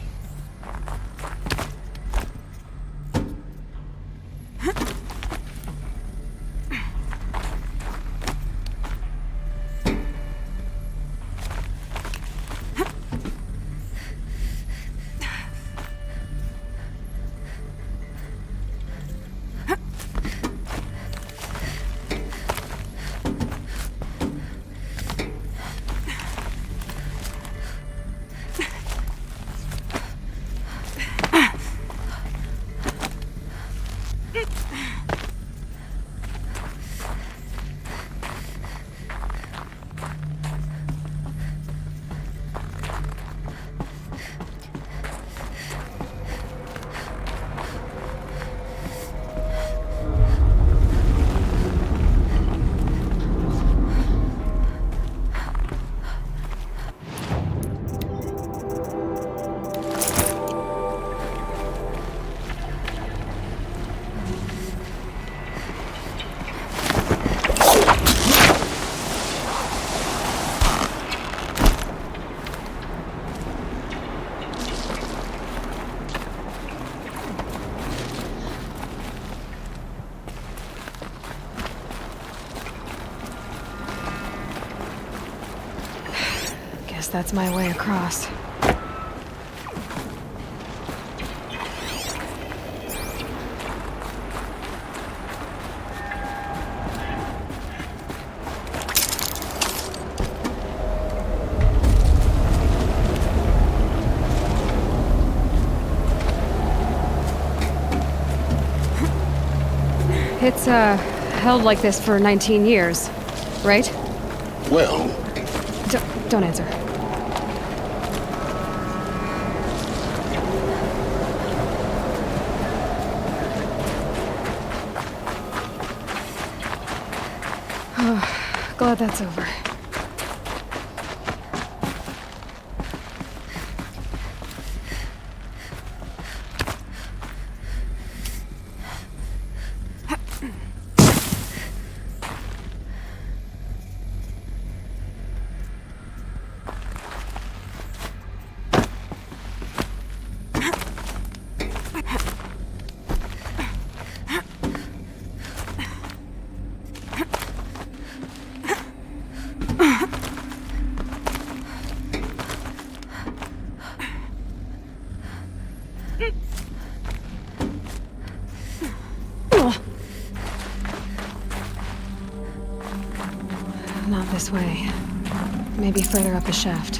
That's my way across. It's, held like this for 19 years, right? Well... Don't answer. Glad that's over. Not this way. Maybe further up the shaft.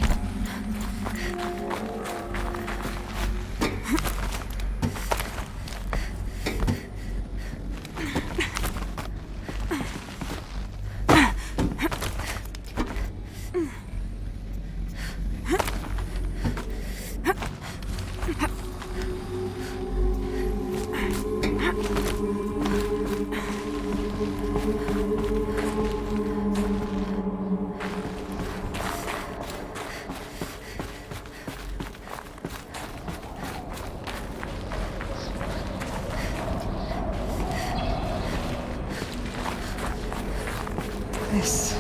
This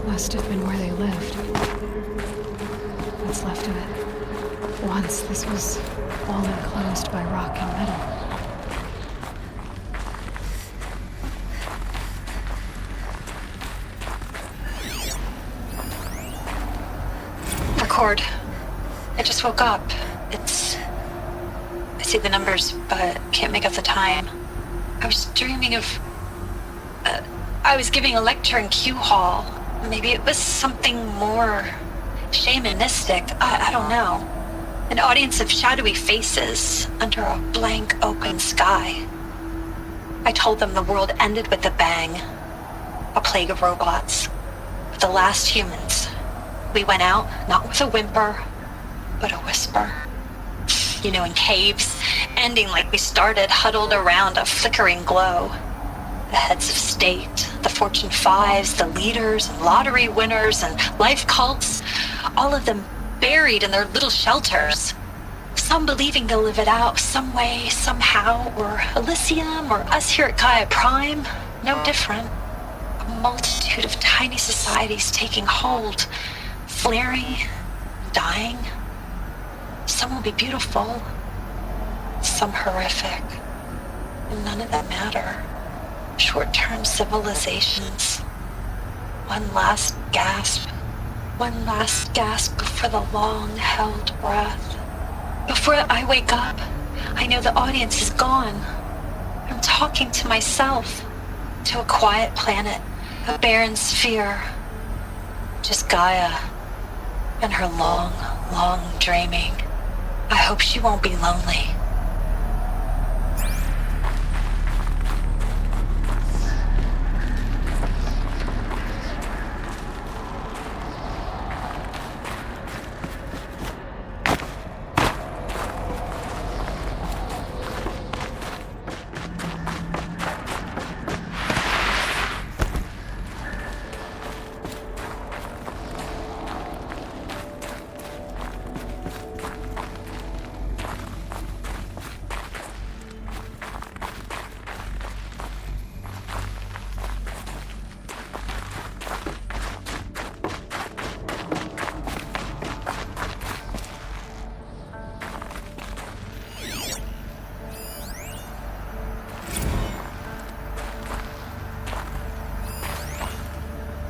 must have been where they lived. What's left of it. Once this was all enclosed by rock and metal. Record. I just woke up. I see the numbers, but can't make up the time. I was dreaming of... I was giving a lecture in Q Hall. Maybe it was something more shamanistic. I don't know. An audience of shadowy faces under a blank open sky. I told them the world ended with a bang. A plague of robots. The last humans. We went out, not with a whimper, but a whisper. You know, in caves, ending like we started, huddled around a flickering glow. The heads of state, the Fortune 5s, the leaders, and lottery winners, and life cults, all of them buried in their little shelters. Some believing they'll live it out some way, somehow, or Elysium, or us here at Gaia Prime, no different. A multitude of tiny societies taking hold, flaring, dying. Some will be beautiful, some horrific, and none of them matter. Short-term civilizations. One last gasp before the long-held breath. Before I wake up, I know the audience is gone. I'm talking to myself, to a quiet planet, a barren sphere. Just Gaia and her long, long dreaming. I hope she won't be lonely.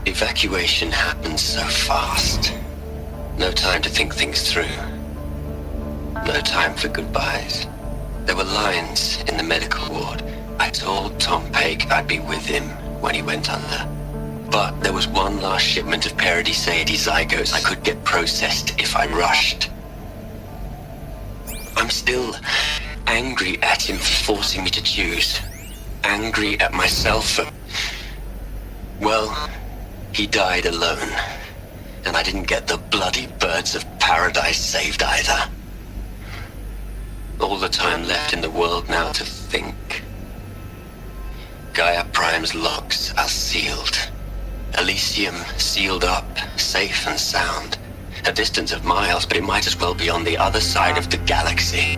Evacuation happened so fast. No time to think things through. No time for goodbyes. There were lines in the medical ward. I told Tom Pake I'd be with him when he went under. But there was one last shipment of Paradiseidae zygotes I could get processed if I rushed. I'm still angry at him for forcing me to choose. Angry at myself for... well... he died alone, and I didn't get the bloody birds of paradise saved either. All the time left in the world now to think. Gaia Prime's locks are sealed. Elysium sealed up, safe and sound. A distance of miles, but it might as well be on the other side of the galaxy.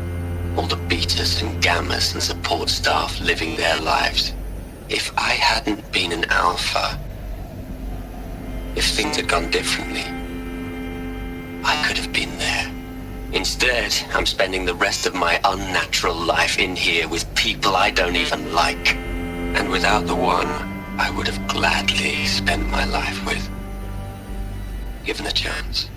All the betas and gammas and support staff living their lives. If I hadn't been an alpha... if things had gone differently, I could have been there. Instead, I'm spending the rest of my unnatural life in here with people I don't even like. And without the one I would have gladly spent my life with. Given a chance.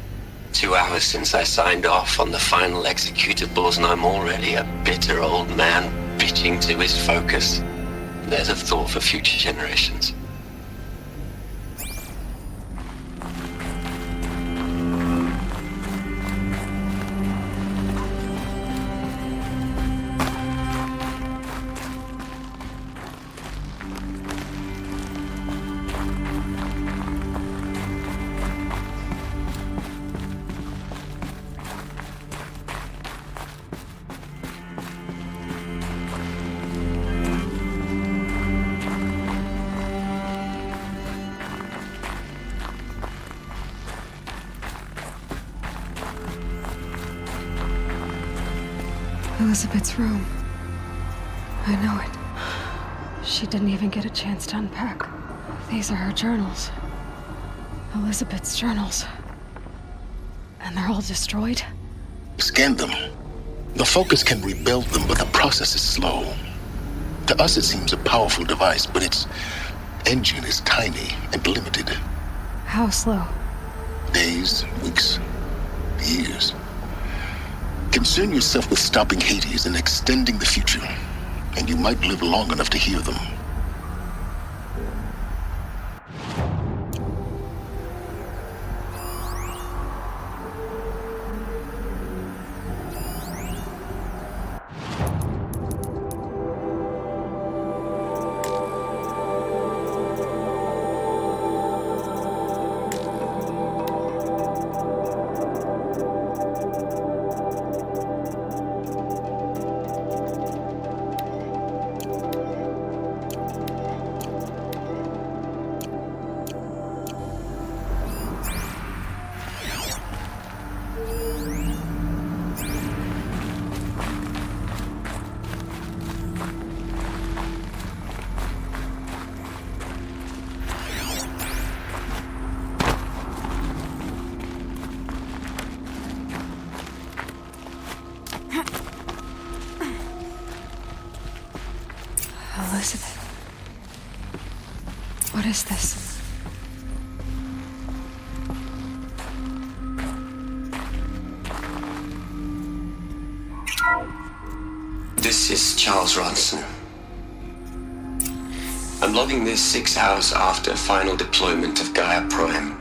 2 hours since I signed off on the final executables, and I'm already a bitter old man bitching to his focus. There's a thought for future generations. Elizabeth's room. I know it. She didn't even get a chance to unpack. These are her journals. Elizabeth's journals. And they're all destroyed? Scan them. The Focus can rebuild them, but the process is slow. To us, it seems a powerful device, but its engine is tiny and limited. How slow? Days, weeks, years. Concern yourself with stopping Hades and extending the future, and you might live long enough to hear them. Elizabeth. What is this? This is Charles Ronson. I'm logging this 6 hours after final deployment of Gaia Prime.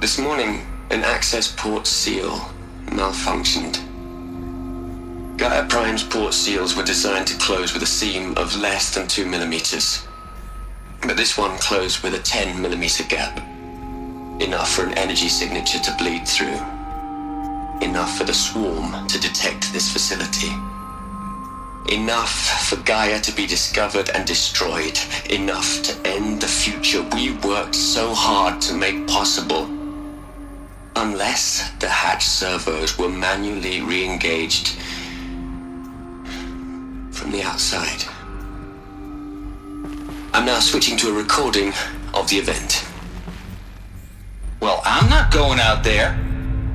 This morning, an access port seal malfunctioned. Gaia Prime's port seals were designed to close with a seam of less than 2 millimeters. But this one closed with a 10 millimeter gap. Enough for an energy signature to bleed through. Enough for the swarm to detect this facility. Enough for Gaia to be discovered and destroyed. Enough to end the future we worked so hard to make possible. Unless the hatch servos were manually re-engaged from the outside. I'm now switching to a recording of the event. Well, I'm not going out there.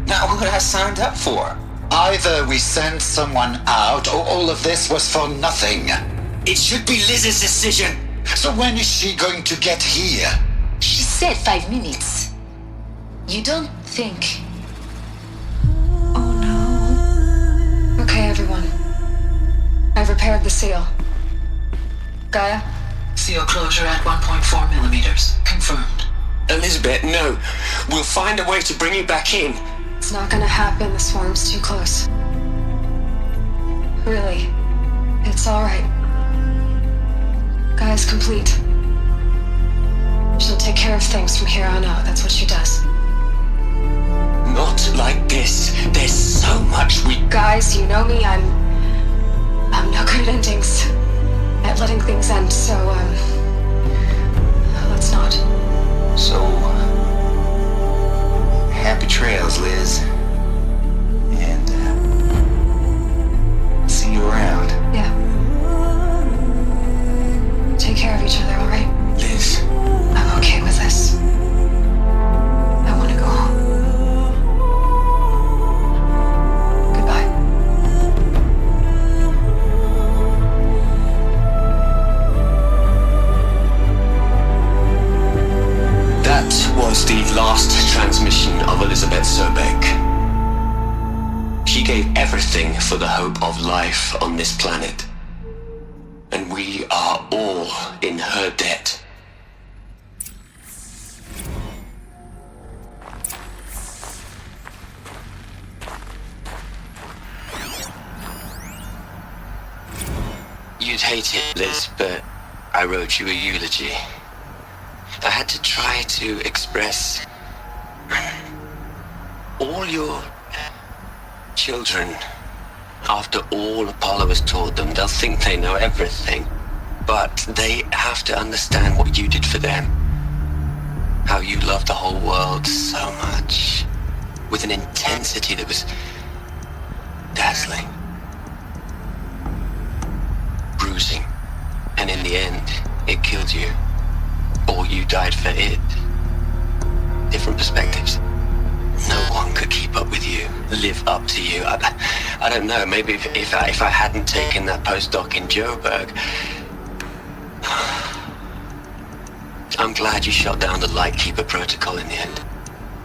Not what I signed up for. Either we send someone out, or all of this was for nothing. It should be Liz's decision. So when is she going to get here? She said 5 minutes. You don't think... Okay, everyone. I've repaired the seal. Gaia? Seal closure at 1.4 millimeters. Confirmed. Elizabeth, no. We'll find a way to bring you back in. It's not gonna happen. The swarm's too close. Really. It's alright. Gaia's complete. She'll take care of things from here on out. That's what she does. Not like this. There's so much we... Guys, you know me. I'm no good at endings. At letting things end, so, let's not. So, happy trails, Liz. And, see you around. Yeah. Take care of each other, alright? Liz. I'm okay with this. I want to go home. Goodbye. That was the last transmission of Elizabeth Sobek. She gave everything for the hope of life on this planet. And we are all in her debt. You'd hate it, Liz, but I wrote you a eulogy. I had to try to express all your children. After all Apollo has taught them, they'll think they know everything. But they have to understand what you did for them. How you loved the whole world so much. With an intensity that was dazzling. Bruising. And in the end, it killed you. or you died for it. Different perspectives. No one could keep up with you, live up to you. I don't know, maybe if I hadn't taken that postdoc in Joburg. I'm glad you shot down the Lightkeeper protocol in the end.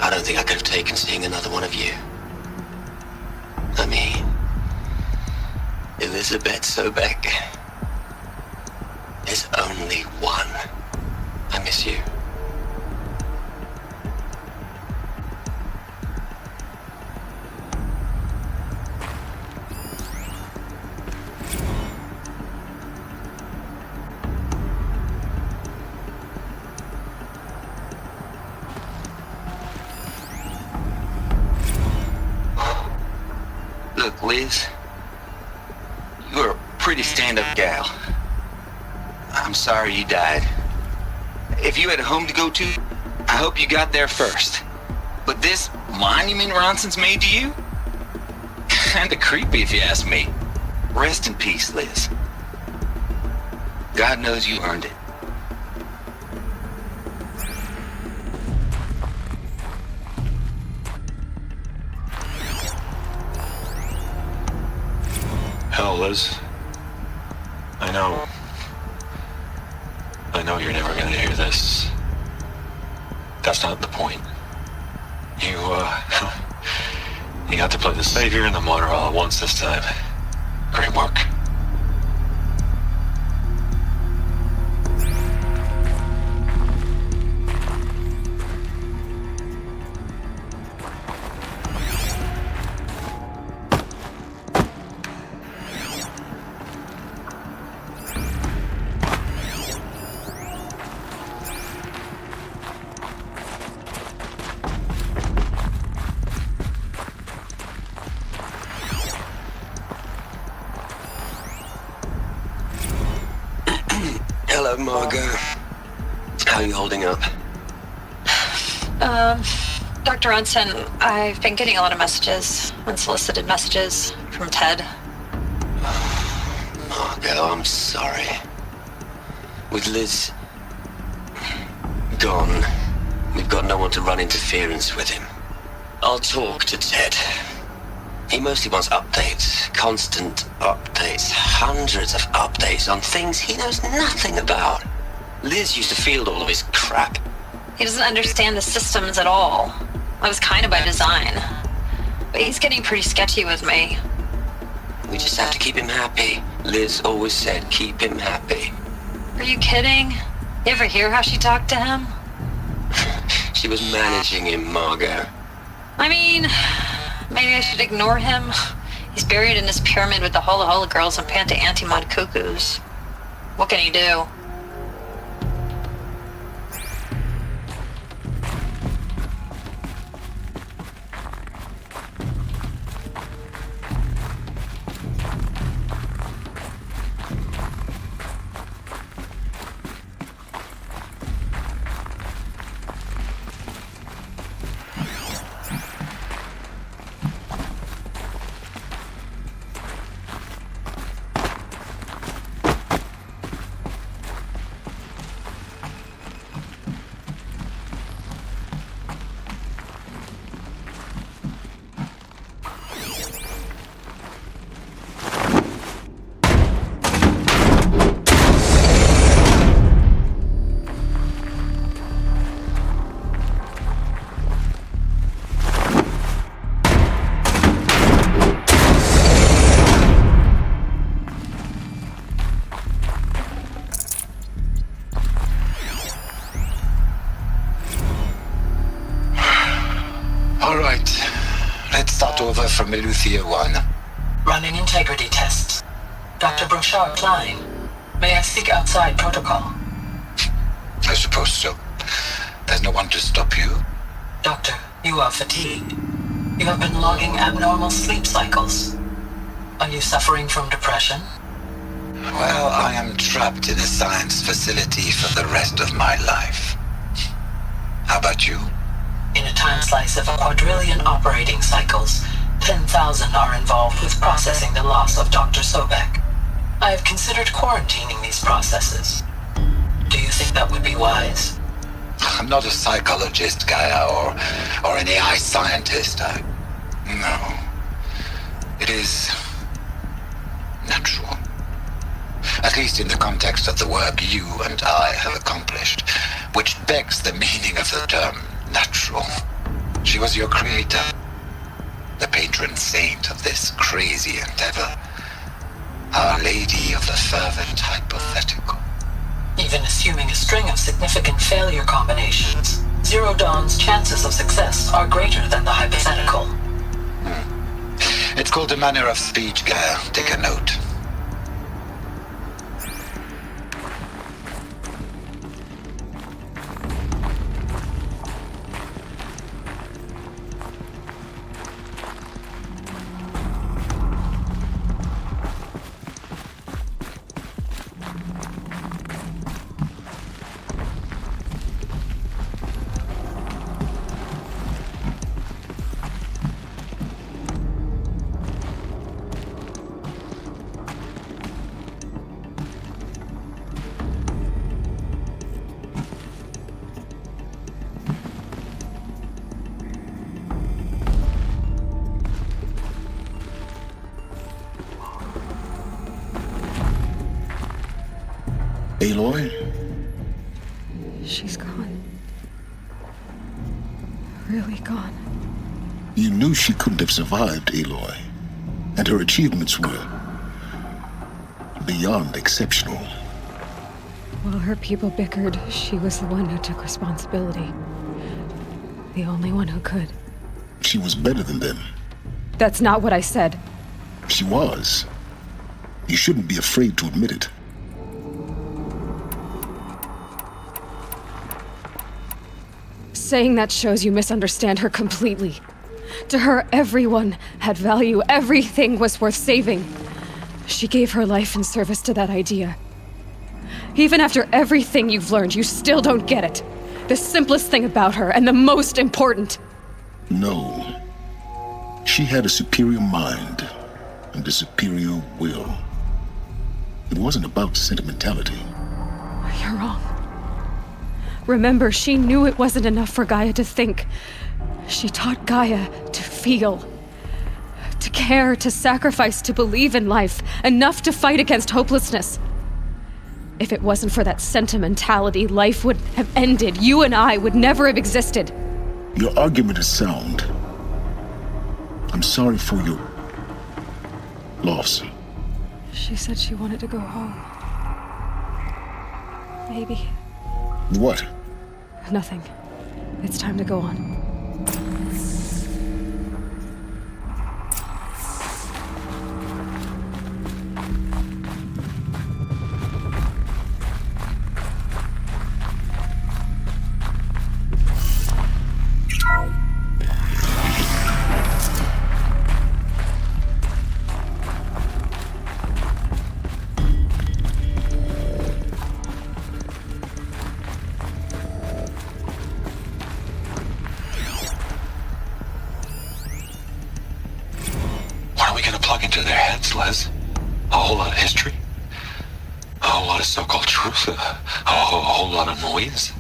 I don't think I could have taken seeing another one of you. I mean, Elizabeth Sobek. There's only one. I miss you. Look, Liz, you're a pretty stand-up gal. I'm sorry you died. If you had a home to go to, I hope you got there first. But this monument Ronson's made to you? Kinda creepy if you ask me. Rest in peace, Liz. God knows you earned it. Hell, Liz. I know you're never gonna hear this. That's not the point. You got to play the savior and the martyr all at once this time. Great work. Hello, Margot. How are you holding up? Dr. Ronson, I've been getting a lot of messages, unsolicited messages from Ted. Margot, I'm sorry. With Liz gone, we've got no one to run interference with him. I'll talk to Ted. He mostly wants updates, constant updates, hundreds of updates on things he knows nothing about. Liz used to field all of his crap. He doesn't understand the systems at all. That was kind of by design. But he's getting pretty sketchy with me. We just have to keep him happy. Liz always said keep him happy. Are you kidding? You ever hear how she talked to him? She was managing him, Margot. I mean, maybe I should ignore him. He's buried in this pyramid with the Hola Hola girls and Panta Antimod cuckoos. What can he do? Over from Eleuthia 1. Running integrity tests. Dr. Brochard Klein, may I speak outside protocol? I suppose so. There's no one to stop you. Doctor, you are fatigued. You have been logging abnormal sleep cycles. Are you suffering from depression? Well, I am trapped in a science facility for the rest of my life. How about you? In a time slice of a quadrillion operating cycles, 10,000 are involved with processing the loss of Dr. Sobek. I have considered quarantining these processes. Do you think that would be wise? I'm not a psychologist, Gaia, or an AI scientist. No. It is natural. At least in the context of the work you and I have accomplished, which begs the meaning of the term natural. She was your creator, the patron saint of this crazy endeavor, Our Lady of the Fervent Hypothetical. Even assuming a string of significant failure combinations, Zero Dawn's chances of success are greater than the hypothetical. It's called a manner of speech, Gaia. Take a note. Aloy? She's gone. Really gone. You knew she couldn't have survived, Aloy. And her achievements were beyond exceptional. While her people bickered, she was the one who took responsibility. The only one who could. She was better than them. That's not what I said. She was. You shouldn't be afraid to admit it. Saying that shows you misunderstand her completely. To her, everyone had value. Everything was worth saving. She gave her life in service to that idea. Even after everything you've learned, you still don't get it. The simplest thing about her, and the most important. No. She had a superior mind and a superior will. It wasn't about sentimentality. You're wrong. Remember, she knew it wasn't enough for Gaia to think. She taught Gaia to feel. To care, to sacrifice, to believe in life. Enough to fight against hopelessness. If it wasn't for that sentimentality, life would have ended. You and I would never have existed. Your argument is sound. I'm sorry for your loss. She said she wanted to go home. Maybe. What? Nothing. It's time to go on. A whole lot of history? A whole lot of so-called truth? A whole lot of noise?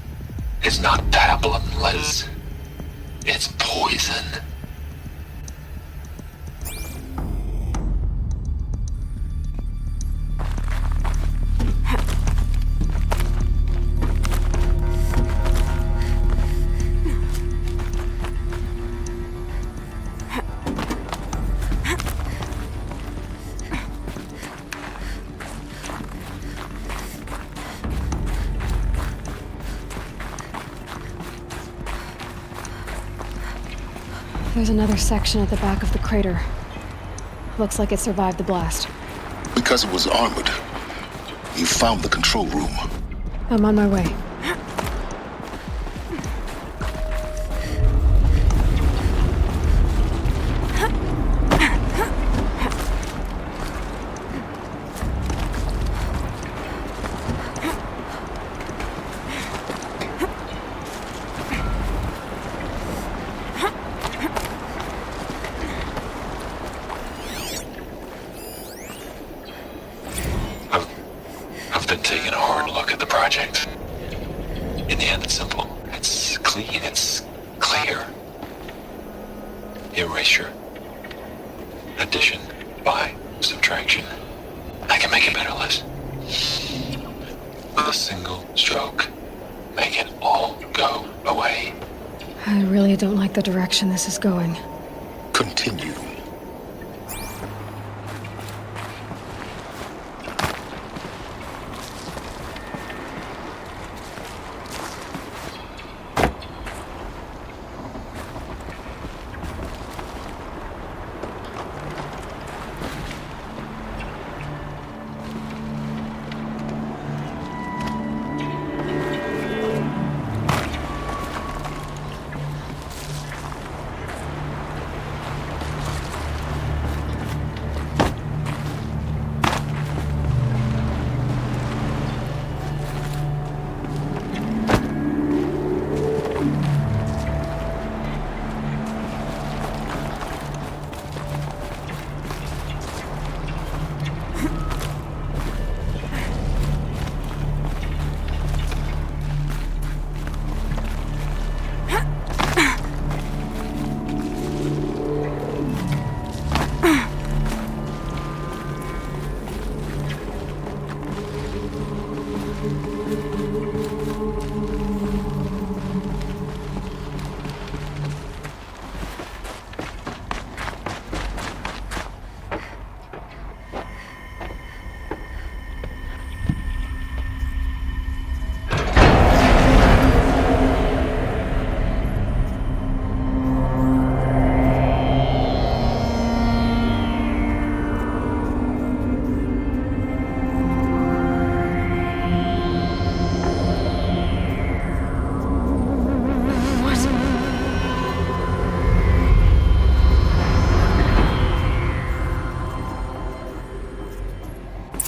It's not pablum, Les. It's poison. There's another section at the back of the crater. Looks like it survived the blast. Because it was armored. You found the control room. I'm on my way. I've been taking a hard look at the project. In the end, it's simple. It's clean. It's clear. Erasure. Addition. By subtraction. I can make it better, Liz. With a single stroke. Make it all go away. I really don't like the direction this is going. Continue.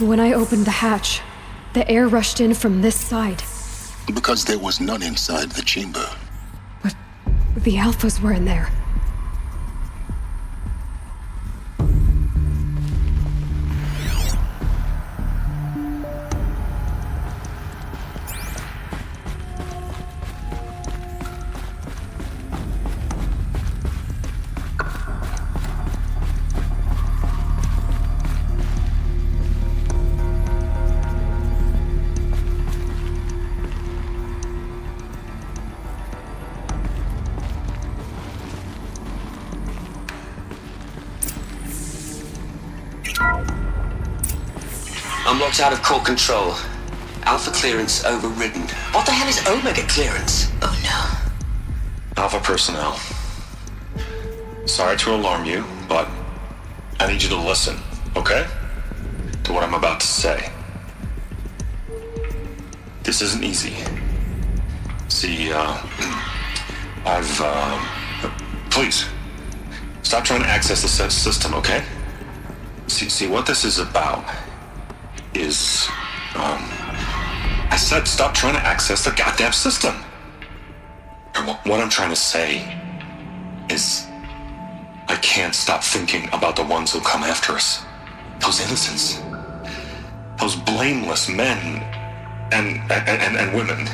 When I opened the hatch, the air rushed in from this side. Because there was none inside the chamber. But the alphas were in there. I'm locked out of core control. Alpha clearance overridden. What the hell is Omega clearance? Oh no. Alpha personnel. Sorry to alarm you, but I need you to listen, okay? To what I'm about to say. This isn't easy. See, please, stop trying to access the system, okay? See, what this is about is, I said stop trying to access the goddamn system. What I'm trying to say is, I can't stop thinking about the ones who come after us. Those innocents. Those blameless men and women.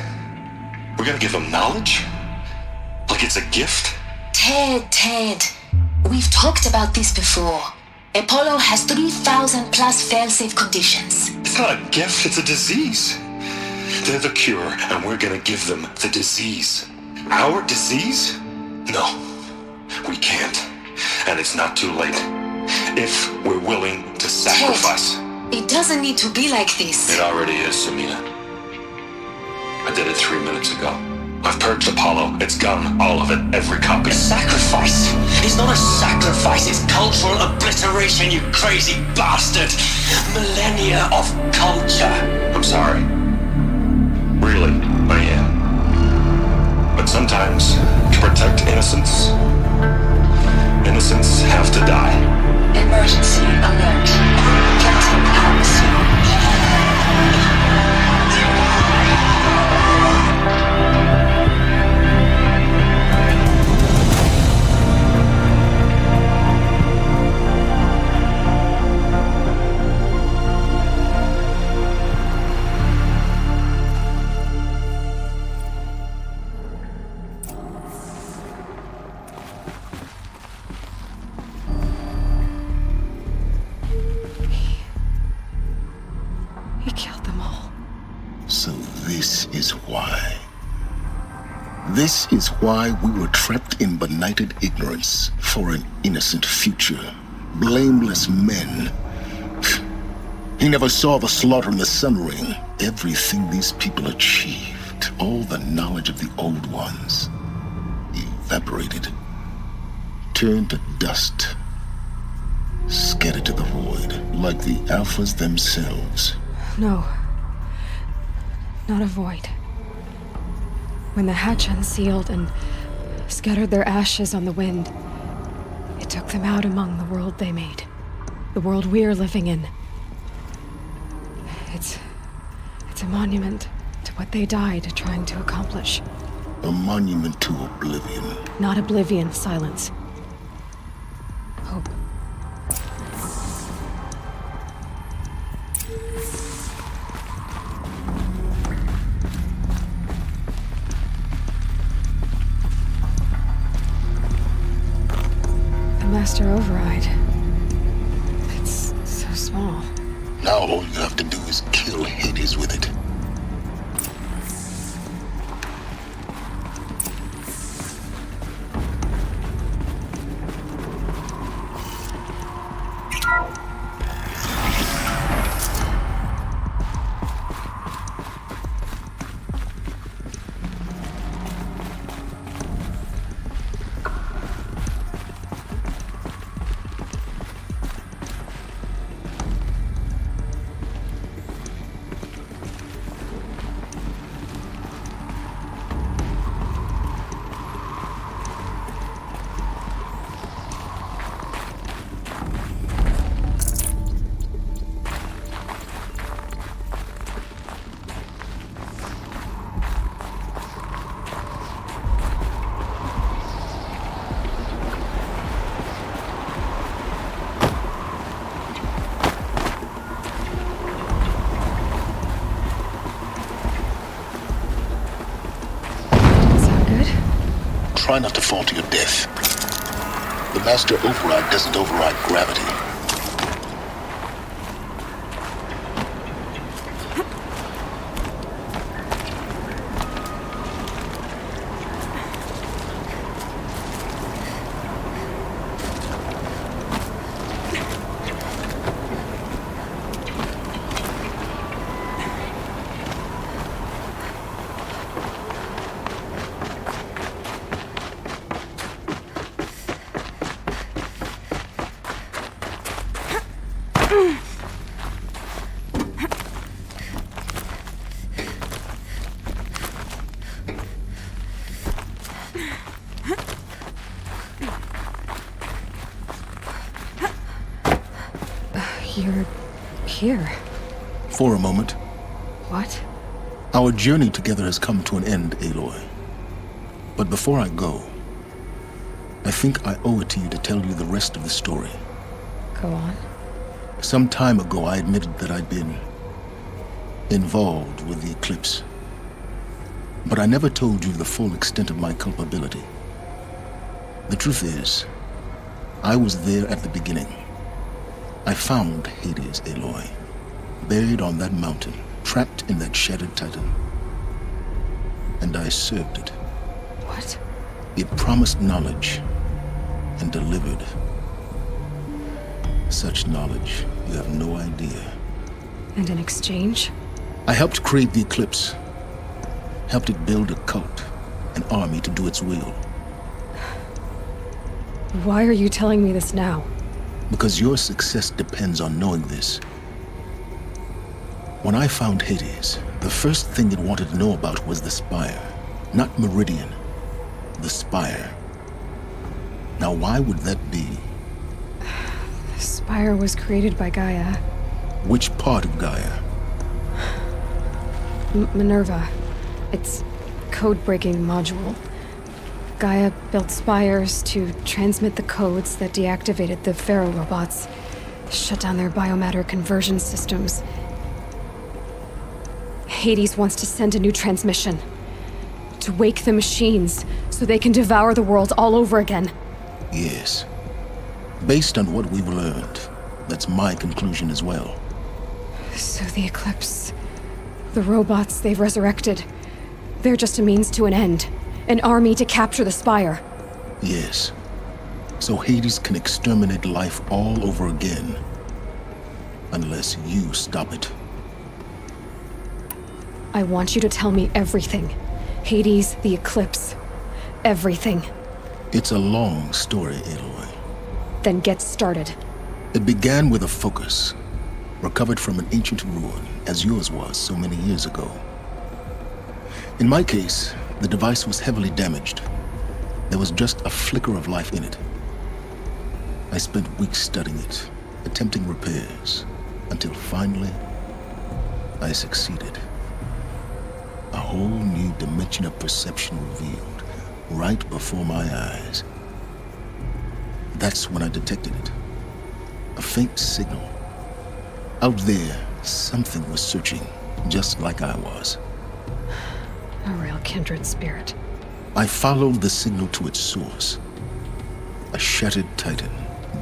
We're gonna give them knowledge? Like it's a gift? Ted. We've talked about this before. Apollo has 3,000 plus fail-safe conditions. It's not a gift, it's a disease. They're the cure, and we're gonna give them the disease. Our disease? No, we can't. And it's not too late. If we're willing to sacrifice. Ted, it doesn't need to be like this. It already is, Samina. I did it 3 minutes ago. I've purged Apollo. It's gone. All of it. Every copy. A sacrifice? It's not a sacrifice. It's cultural obliteration, you crazy bastard. Millennia of culture. I'm sorry. Really, I am. But sometimes, to protect innocence, innocents have to die. Emergency alert. Captain Alice. is why. This is why we were trapped in benighted ignorance for an innocent future. Blameless men. He never saw the slaughter in the Sun Ring. Everything these people achieved, all the knowledge of the old ones, evaporated, turned to dust, scattered to the void, like the Alphas themselves. No. Not a void. When the hatch unsealed and scattered their ashes on the wind, it took them out among the world they made. The world we're living in. It's a monument to what they died trying to accomplish. A monument to oblivion. Not oblivion, silence. Hope. The Master Override. It's so small. Now all you have to do is kill Hades with it. Try not to fall to your death. The Master Override doesn't override gravity. You're here. For a moment. What? Our journey together has come to an end, Aloy. But before I go, I think I owe it to you to tell you the rest of the story. Go on. Some time ago, I admitted that I'd been involved with the eclipse. But I never told you the full extent of my culpability. The truth is, I was there at the beginning. I found Hades, Aloy, buried on that mountain, trapped in that shattered titan. And I served it. What? It promised knowledge and delivered. Such knowledge, you have no idea. And in exchange? I helped create the eclipse. Helped it build a cult, an army to do its will. Why are you telling me this now? Because your success depends on knowing this. When I found Hades, the first thing it wanted to know about was the Spire. Not Meridian. The Spire. Now why would that be? The Spire was created by Gaia. Which part of Gaia? Minerva. It's code-breaking module. Gaia built spires to transmit the codes that deactivated the Pharaoh robots, shut down their biomatter conversion systems. Hades wants to send a new transmission. To wake the machines, so they can devour the world all over again. Yes. Based on what we've learned, that's my conclusion as well. So the Eclipse, the robots they've resurrected, they're just a means to an end. An army to capture the Spire. Yes. So Hades can exterminate life all over again. Unless you stop it. I want you to tell me everything. Hades, the Eclipse. Everything. It's a long story, Aloy. Then get started. It began with a focus, recovered from an ancient ruin, as yours was so many years ago. In my case, the device was heavily damaged. There was just a flicker of life in it. I spent weeks studying it, attempting repairs, until finally, I succeeded. A whole new dimension of perception revealed, right before my eyes. That's when I detected it. A faint signal. Out there, something was searching, just like I was. A real kindred spirit. I followed the signal to its source. A shattered titan,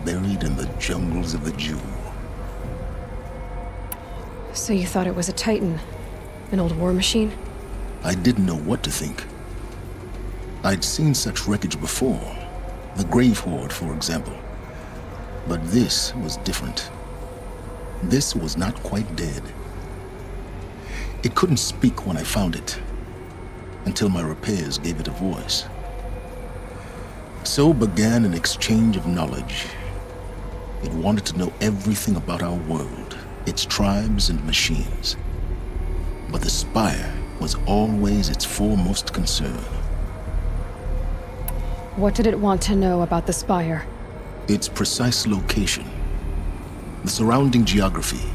buried in the jungles of the Jewel. So you thought it was a Titan? An old war machine? I didn't know what to think. I'd seen such wreckage before. The Grave Horde, for example. But this was different. This was not quite dead. It couldn't speak when I found it, until my repairs gave it a voice. So began an exchange of knowledge. It wanted to know everything about our world, its tribes and machines. But the Spire was always its foremost concern. What did it want to know about the Spire? Its precise location, the surrounding geography,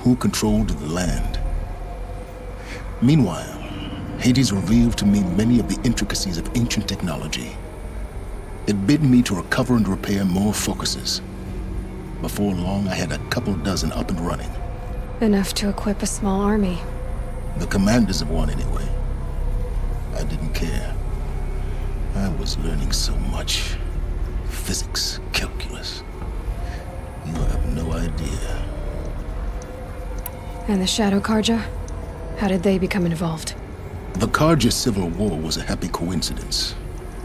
who controlled the land. Meanwhile, Hades revealed to me many of the intricacies of ancient technology. It bid me to recover and repair more focuses. Before long, I had a couple dozen up and running. Enough to equip a small army. The commanders of one, anyway. I didn't care. I was learning so much. Physics, calculus. You have no idea. And the Shadow Karja? How did they become involved? The Karja Civil War was a happy coincidence.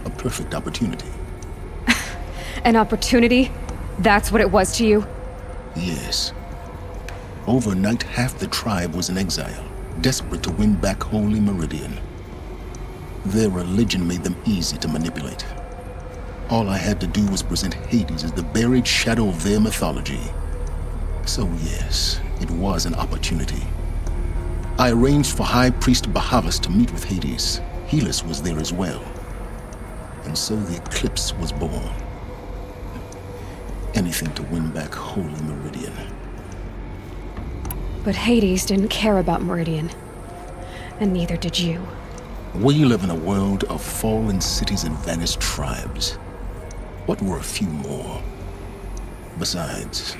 A perfect opportunity. An opportunity? That's what it was to you? Yes. Overnight, half the tribe was in exile, desperate to win back Holy Meridian. Their religion made them easy to manipulate. All I had to do was present Hades as the buried shadow of their mythology. So yes, it was an opportunity. I arranged for High Priest Bahavas to meet with Hades. Helis was there as well. And so the Eclipse was born. Anything to win back Holy Meridian. But Hades didn't care about Meridian. And neither did you. We live in a world of fallen cities and vanished tribes. What were a few more? Besides,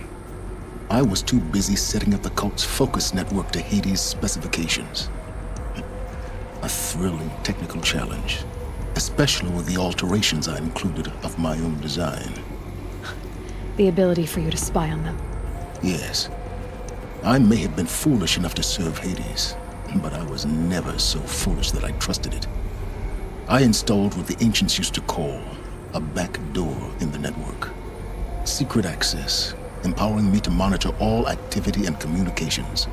I was too busy setting up the cult's focus network to Hades' specifications. A thrilling technical challenge, especially with the alterations I included of my own design. The ability for you to spy on them. Yes. I may have been foolish enough to serve Hades, but I was never so foolish that I trusted it. I installed what the ancients used to call a back door in the network. Secret access, empowering me to monitor all activity and communications.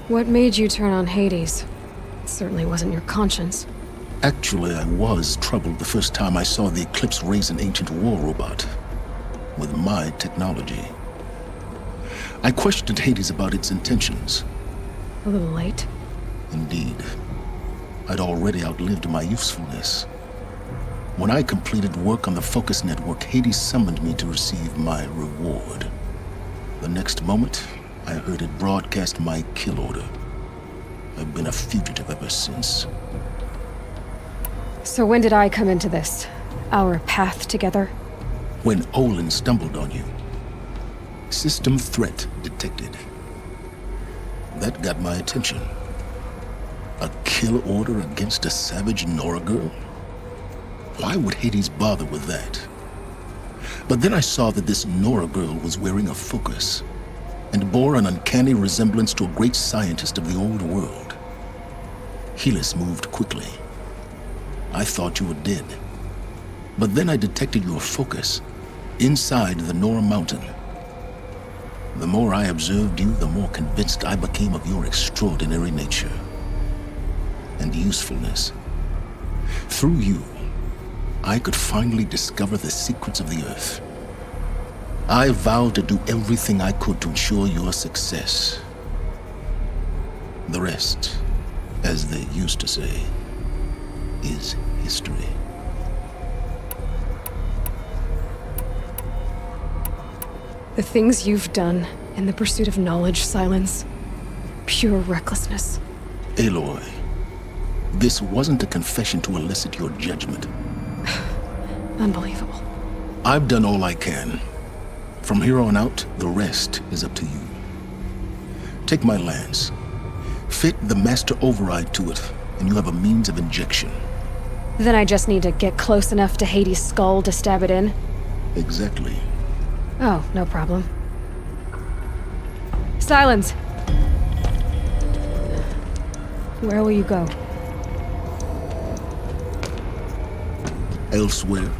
What made you turn on Hades? It certainly wasn't your conscience. Actually, I was troubled the first time I saw the Eclipse raise an ancient war robot. With my technology. I questioned Hades about its intentions. A little late? Indeed. I'd already outlived my usefulness. When I completed work on the Focus Network, Hades summoned me to receive my reward. The next moment, I heard it broadcast my kill order. I've been a fugitive ever since. So when did I come into this? Our path together? When Olin stumbled on you. System threat detected. That got my attention. A kill order against a savage Nora girl? Why would Hades bother with that? But then I saw that this Nora girl was wearing a focus and bore an uncanny resemblance to a great scientist of the old world. Helis moved quickly. I thought you were dead. But then I detected your focus inside the Nora mountain. The more I observed you, the more convinced I became of your extraordinary nature and usefulness. Through you, I could finally discover the secrets of the Earth. I vowed to do everything I could to ensure your success. The rest, as they used to say, is history. The things you've done in the pursuit of knowledge, Silence. Pure recklessness. Aloy, this wasn't a confession to elicit your judgment. Unbelievable. I've done all I can. From here on out, the rest is up to you. Take my lance. Fit the master override to it, and you have a means of injection. Then I just need to get close enough to Hades' skull to stab it in? Exactly. Oh, no problem. Silence! Where will you go? Elsewhere.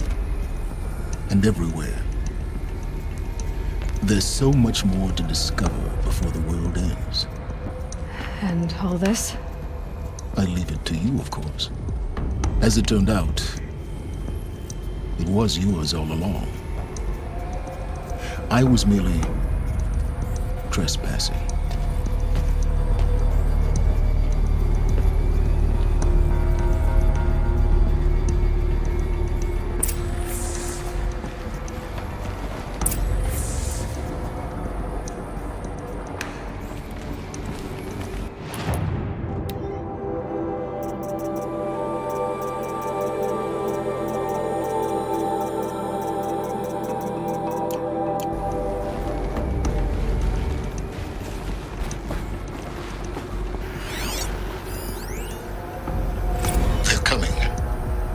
And everywhere. There's so much more to discover before the world ends. And all this? I leave it to you, of course. As it turned out, it was yours all along. I was merely trespassing.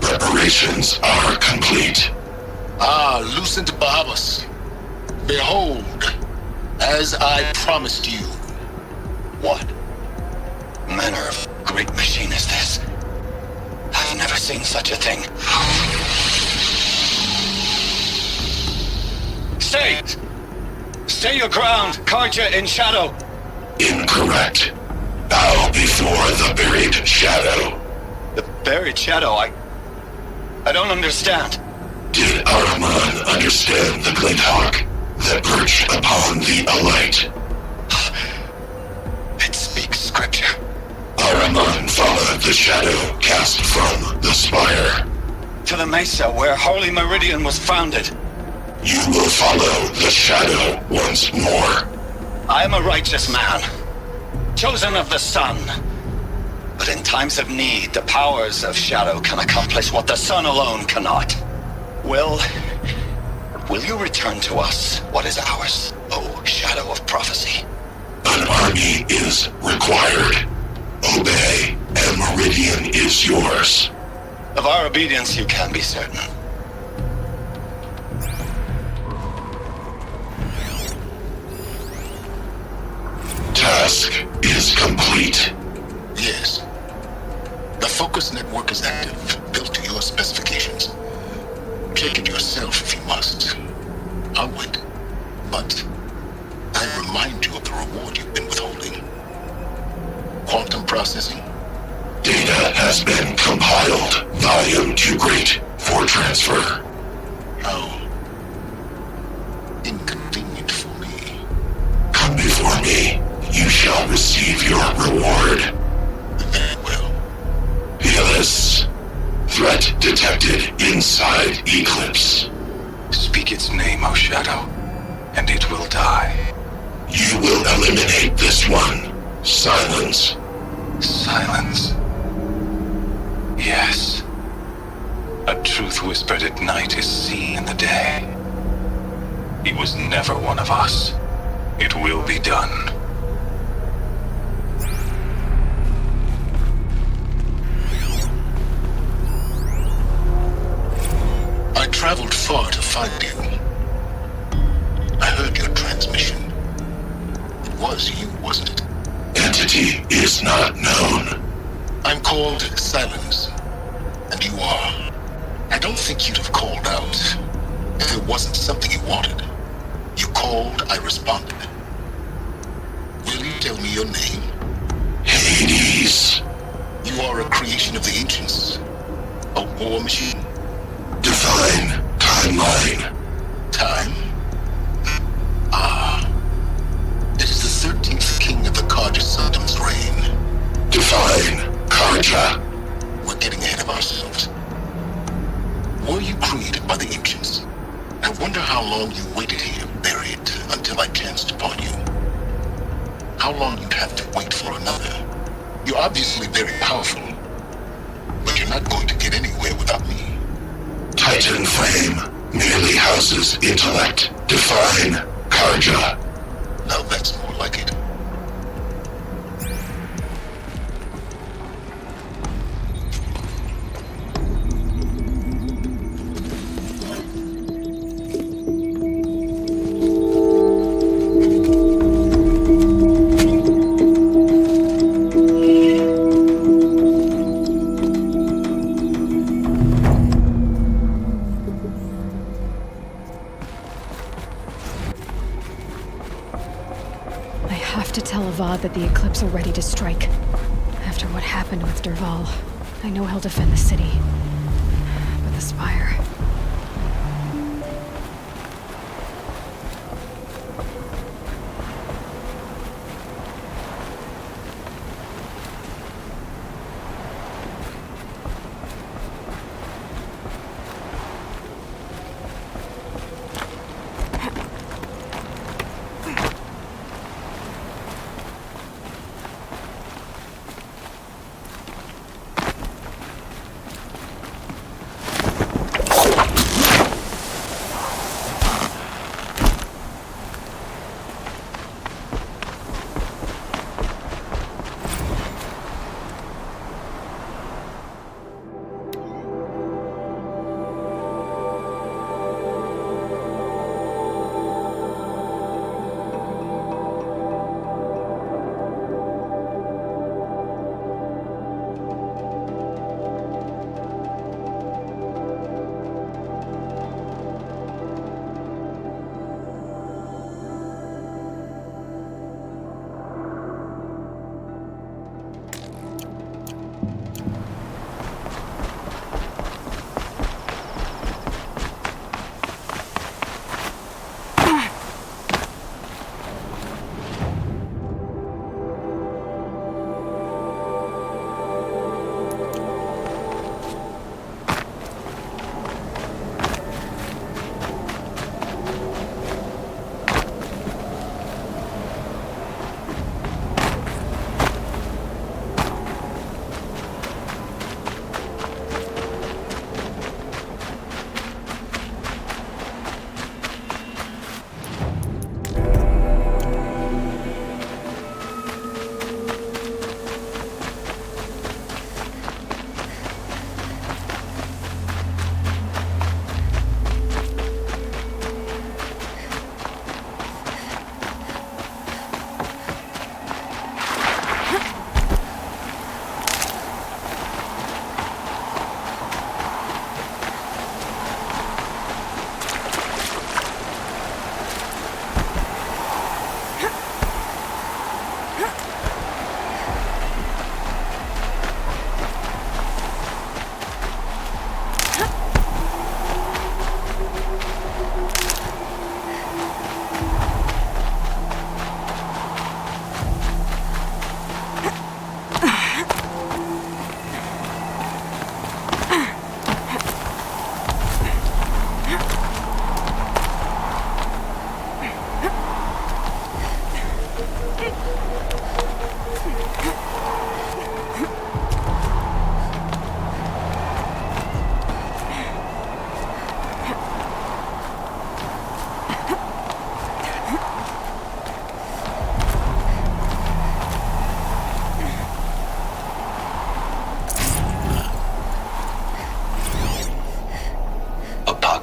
Preparations are complete. Lucent Bahabas. Behold, as I promised you. What manner of great machine is this? I've never seen such a thing. Stay! Stay your ground, Karja in Shadow! Incorrect. Bow before the buried shadow. The buried shadow? I don't understand. Did Ahriman understand the glint hawk that perched upon the alight? It speaks scripture. Ahriman followed the shadow cast from the spire. To the mesa where Holy Meridian was founded. You will follow the shadow once more. I am a righteous man, chosen of the sun. But in times of need, the powers of shadow can accomplish what the sun alone cannot. Will you return to us what is ours, O Shadow of Prophecy? An army is required. Obey, and Meridian is yours. Of our obedience you can be certain. Task is complete. Yes. The focus network is active, built to your specifications. Check it yourself if you must. I'll wait. But I remind you of the reward you've been withholding. Quantum processing. Data has been compiled. Volume too great for transfer. How inconvenient for me. Come before me. You shall receive your reward. Very well. Helis. Threat detected inside Eclipse. Speak its name, O Shadow, and it will die. You will eliminate this one. Silence. Silence. Yes. A truth whispered at night is seen in the day. He was never one of us. It will be done. I traveled far to find you. I heard your transmission. It was you, wasn't it? Entity is not known. I'm called Silence, and you are. I don't think you'd have called out if it wasn't something you wanted. You called, I responded. Will you tell me your name? Hades. You are a creation of the ancients. A war machine. Define timeline. Time? Ah. It is the 13th king of the Karja Sundom's reign. Define Karja. We're getting ahead of ourselves. Were you created by the ancients? I wonder how long you waited here, buried, until I chanced upon you. How long you'd have to wait for another. You're obviously very powerful, but you're not going to get anywhere without me. Titan flame merely houses intellect. Define Karja. Now that's more like it. That the Eclipse are ready to strike. After what happened with Derval, I know he'll defend the city. But the Spire...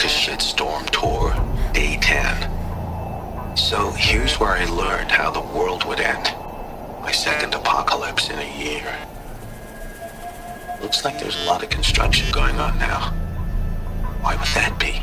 Shitstorm Tour, Day 10. So here's where I learned how the world would end. My second apocalypse in a year. Looks like there's a lot of construction going on now. Why would that be?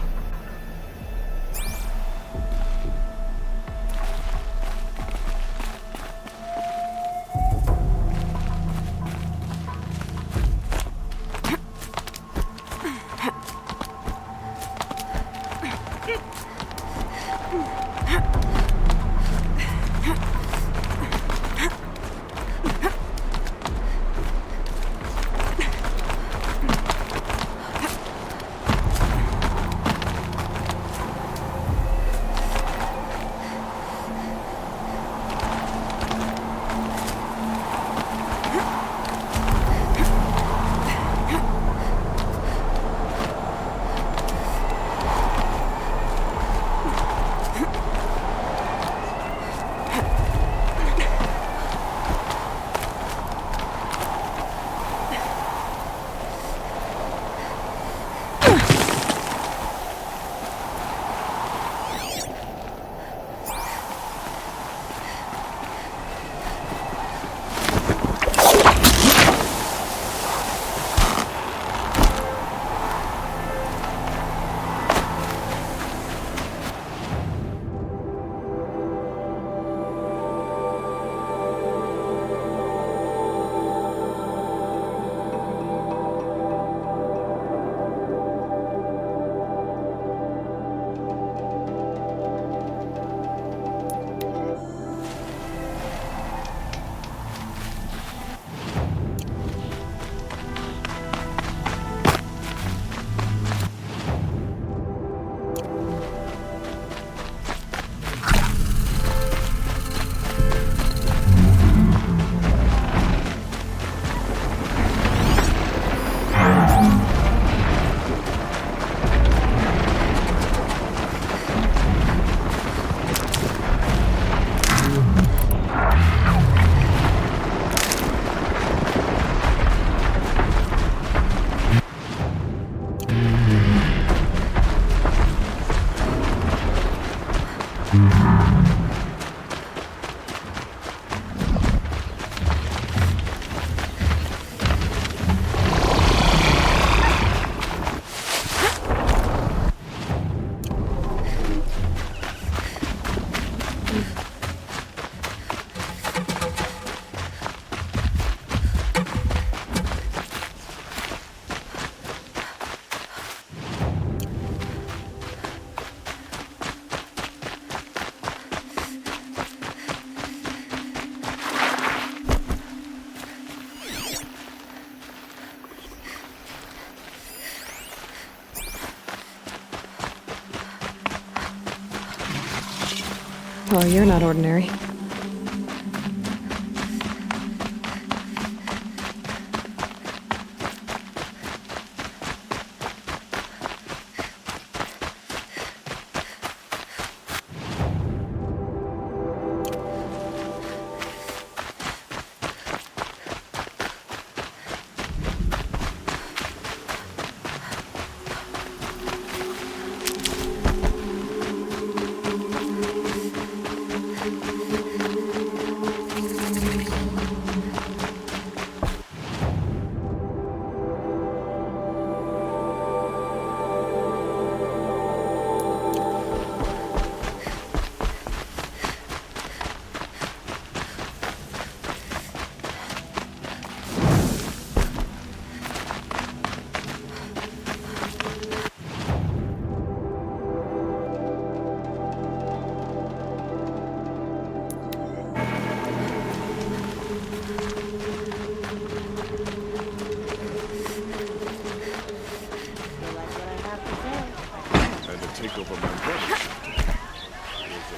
Well, you're not ordinary.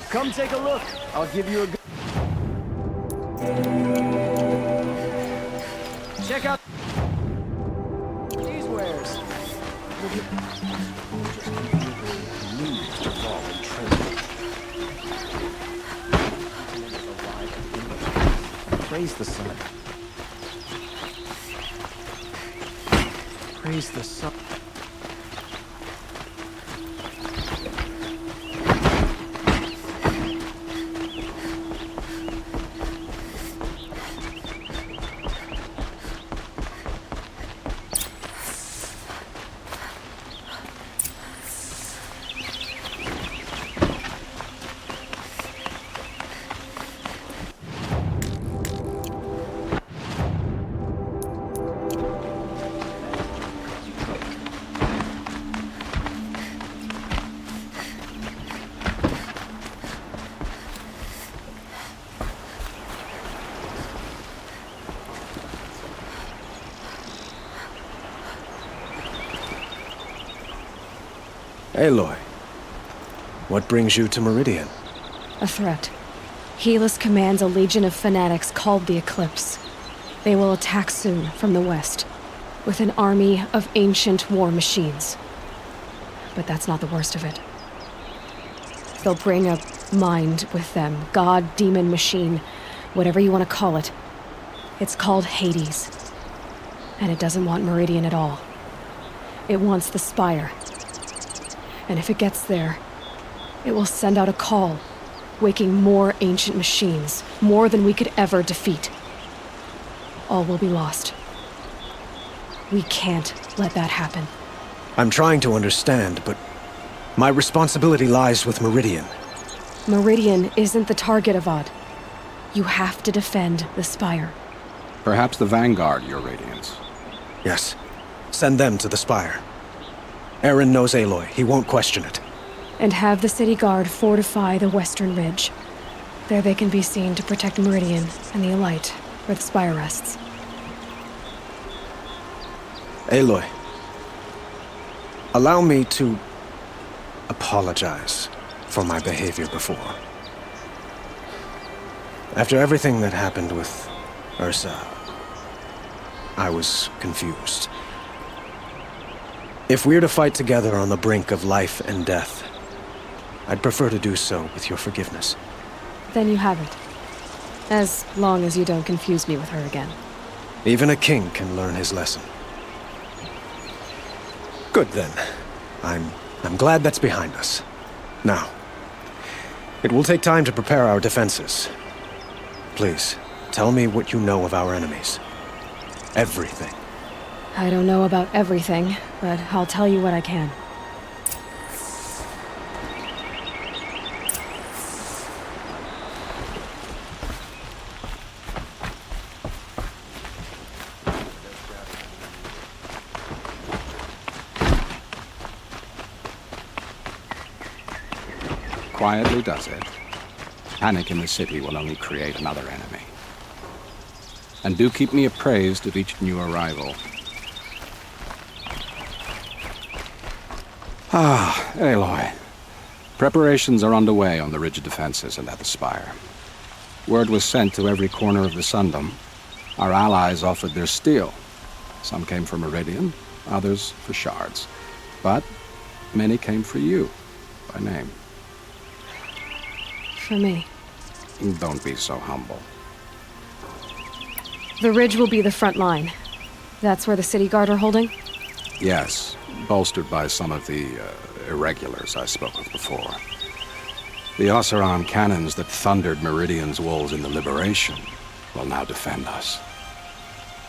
Come take a look. I'll give you a good... Check out these wares. Praise the sun. Praise the sun. Aloy, what brings you to Meridian? A threat. Helis commands a legion of fanatics called the Eclipse. They will attack soon from the west, with an army of ancient war machines. But that's not the worst of it. They'll bring a mind with them, god, demon, machine, whatever you want to call it. It's called Hades. And it doesn't want Meridian at all. It wants the Spire. And if it gets there, it will send out a call, waking more ancient machines, more than we could ever defeat. All will be lost. We can't let that happen. I'm trying to understand, but my responsibility lies with Meridian. Meridian isn't the target, Avad. You have to defend the Spire. Perhaps the Vanguard, Your Radiance. Yes. Send them to the Spire. Errand knows Aloy. He won't question it. And have the city guard fortify the western ridge. There they can be seen to protect Meridian and the Elite, where the Spire rests. Aloy, allow me to apologize for my behavior before. After everything that happened with Ursa, I was confused. If we're to fight together on the brink of life and death, I'd prefer to do so with your forgiveness. Then you have it. As long as you don't confuse me with her again. Even a king can learn his lesson. Good then. I'm glad that's behind us. Now, it will take time to prepare our defenses. Please, tell me what you know of our enemies. Everything. I don't know about everything, but I'll tell you what I can. Quietly does it. Panic in the city will only create another enemy. And do keep me appraised of each new arrival. Ah, Aloy. Preparations are underway on the ridge of defenses and at the Spire. Word was sent to every corner of the Sundom. Our allies offered their steel. Some came for Meridian, others for shards. But many came for you, by name. For me. Don't be so humble. The ridge will be the front line. That's where the city guard are holding? Yes, bolstered by some of the irregulars I spoke of before. The Oseram cannons that thundered Meridian's walls in the Liberation will now defend us.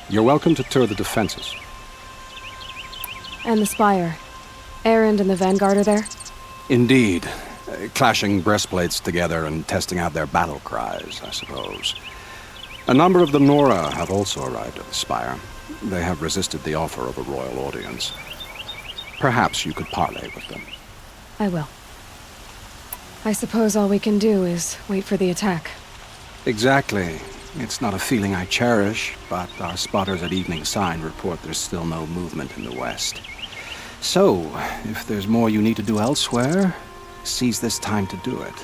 You're welcome to tour the defenses. And the Spire. Errand and the Vanguard are there? Indeed. Clashing breastplates together and testing out their battle cries, I suppose. A number of the Nora have also arrived at the Spire. They have resisted the offer of a royal audience. Perhaps you could parley with them. I will. I suppose all we can do is wait for the attack. Exactly. It's not a feeling I cherish, but our spotters at Evening Sign report there's still no movement in the west. So, if there's more you need to do elsewhere, seize this time to do it.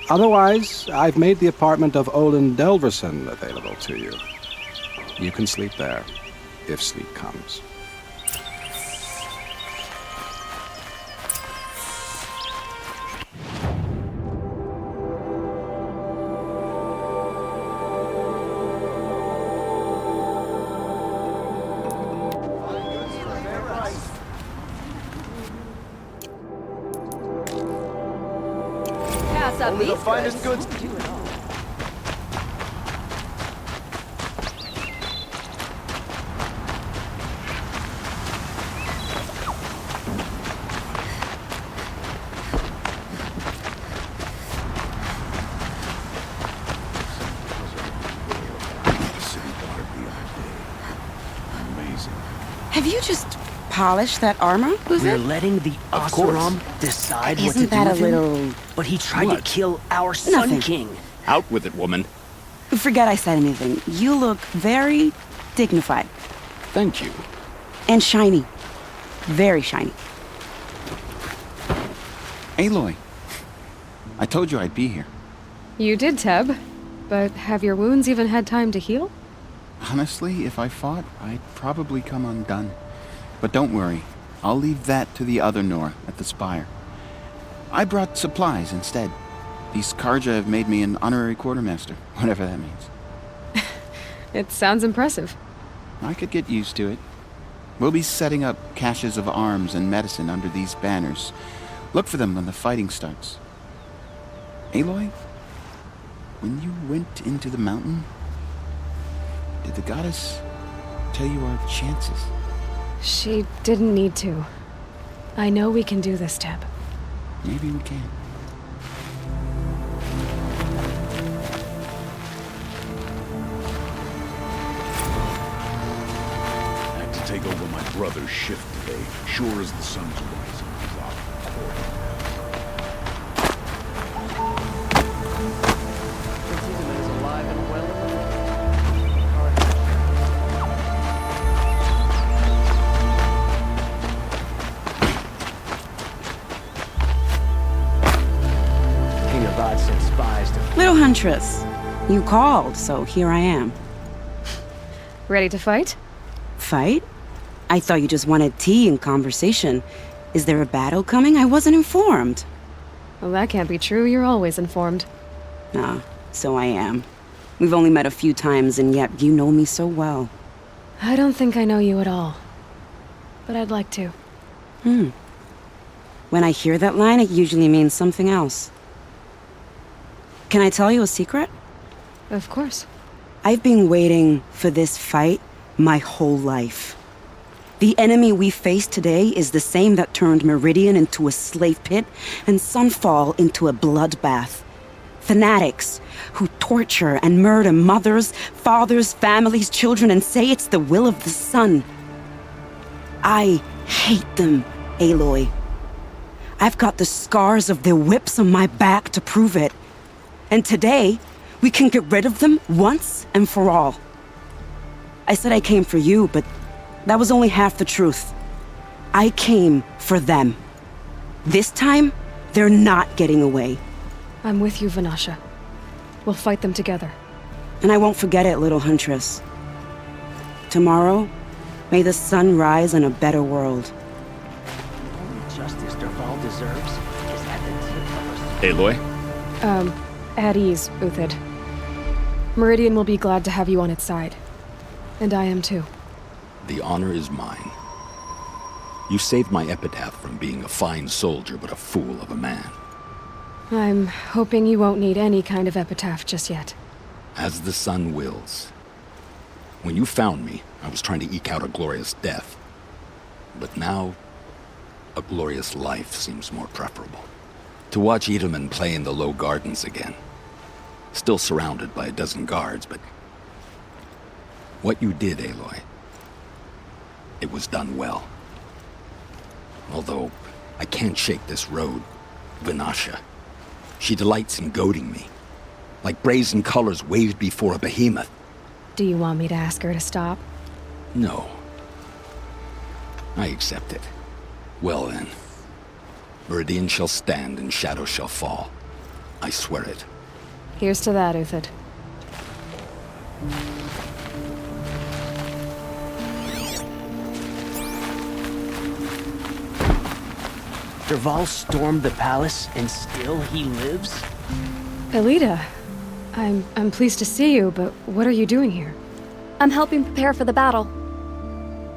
Otherwise, I've made the apartment of Olin Delverson available to you. You can sleep there, if sleep comes. Only the finest goods. Have you just polished that armor? We're letting the Oseram decide what to do Isn't that a with him? little... But he tried to kill our Sun Nothing. King. Out with it, woman. Forget I said anything. You look very dignified. Thank you. And shiny. Very shiny. Aloy, I told you I'd be here. You did, Teb. But have your wounds even had time to heal? Honestly, if I fought, I'd probably come undone. But don't worry, I'll leave that to the other Nora at the Spire. I brought supplies instead. These Karja have made me an honorary quartermaster, whatever that means. It sounds impressive. I could get used to it. We'll be setting up caches of arms and medicine under these banners. Look for them when the fighting starts. Aloy, when you went into the mountain, did the goddess tell you our chances? She didn't need to. I know we can do this, Teb. Maybe we can. I had to take over my brother's shift today, sure as the sun's rising. Little Huntress, you called, so here I am. Ready to fight? Fight? I thought you just wanted tea and conversation. Is there a battle coming? I wasn't informed. Well, that can't be true. You're always informed. Ah, so I am. We've only met a few times, and yet you know me so well. I don't think I know you at all. But I'd like to. When I hear that line, it usually means something else. Can I tell you a secret? Of course. I've been waiting for this fight my whole life. The enemy we face today is the same that turned Meridian into a slave pit and Sunfall into a bloodbath. Fanatics who torture and murder mothers, fathers, families, children, and say it's the will of the sun. I hate them, Aloy. I've got the scars of their whips on my back to prove it. And today, we can get rid of them once and for all. I said I came for you, but that was only half the truth. I came for them. This time, they're not getting away. I'm with you, Vanasha. We'll fight them together. And I won't forget it, Little Huntress. Tomorrow, may the sun rise in a better world. Justice Derval deserves is at the tip of Aloy? At ease, Uthid. Meridian will be glad to have you on its side. And I am too. The honor is mine. You saved my epitaph from being a fine soldier but a fool of a man. I'm hoping you won't need any kind of epitaph just yet. As the sun wills. When you found me, I was trying to eke out a glorious death. But now, a glorious life seems more preferable. To watch Edelman play in the low gardens again. Still surrounded by a dozen guards, but... what you did, Aloy, it was done well. Although, I can't shake this road, Vanasha. She delights in goading me. Like brazen colors waved before a behemoth. Do you want me to ask her to stop? No. I accept it. Well then. Meridian shall stand and shadow shall fall. I swear it. Here's to that, Uthid. Derval stormed the palace, and still he lives? Elita, I'm pleased to see you, but what are you doing here? I'm helping prepare for the battle.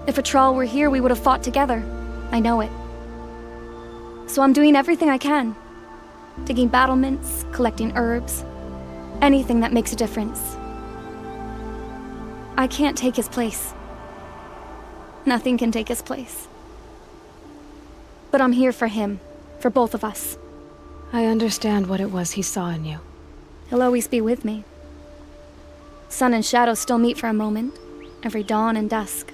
If a Thrall were here, we would have fought together. I know it. So I'm doing everything I can. Digging battlements, collecting herbs. Anything that makes a difference. I can't take his place. Nothing can take his place. But I'm here for him. For both of us. I understand what it was he saw in you. He'll always be with me. Sun and shadow still meet for a moment. Every dawn and dusk.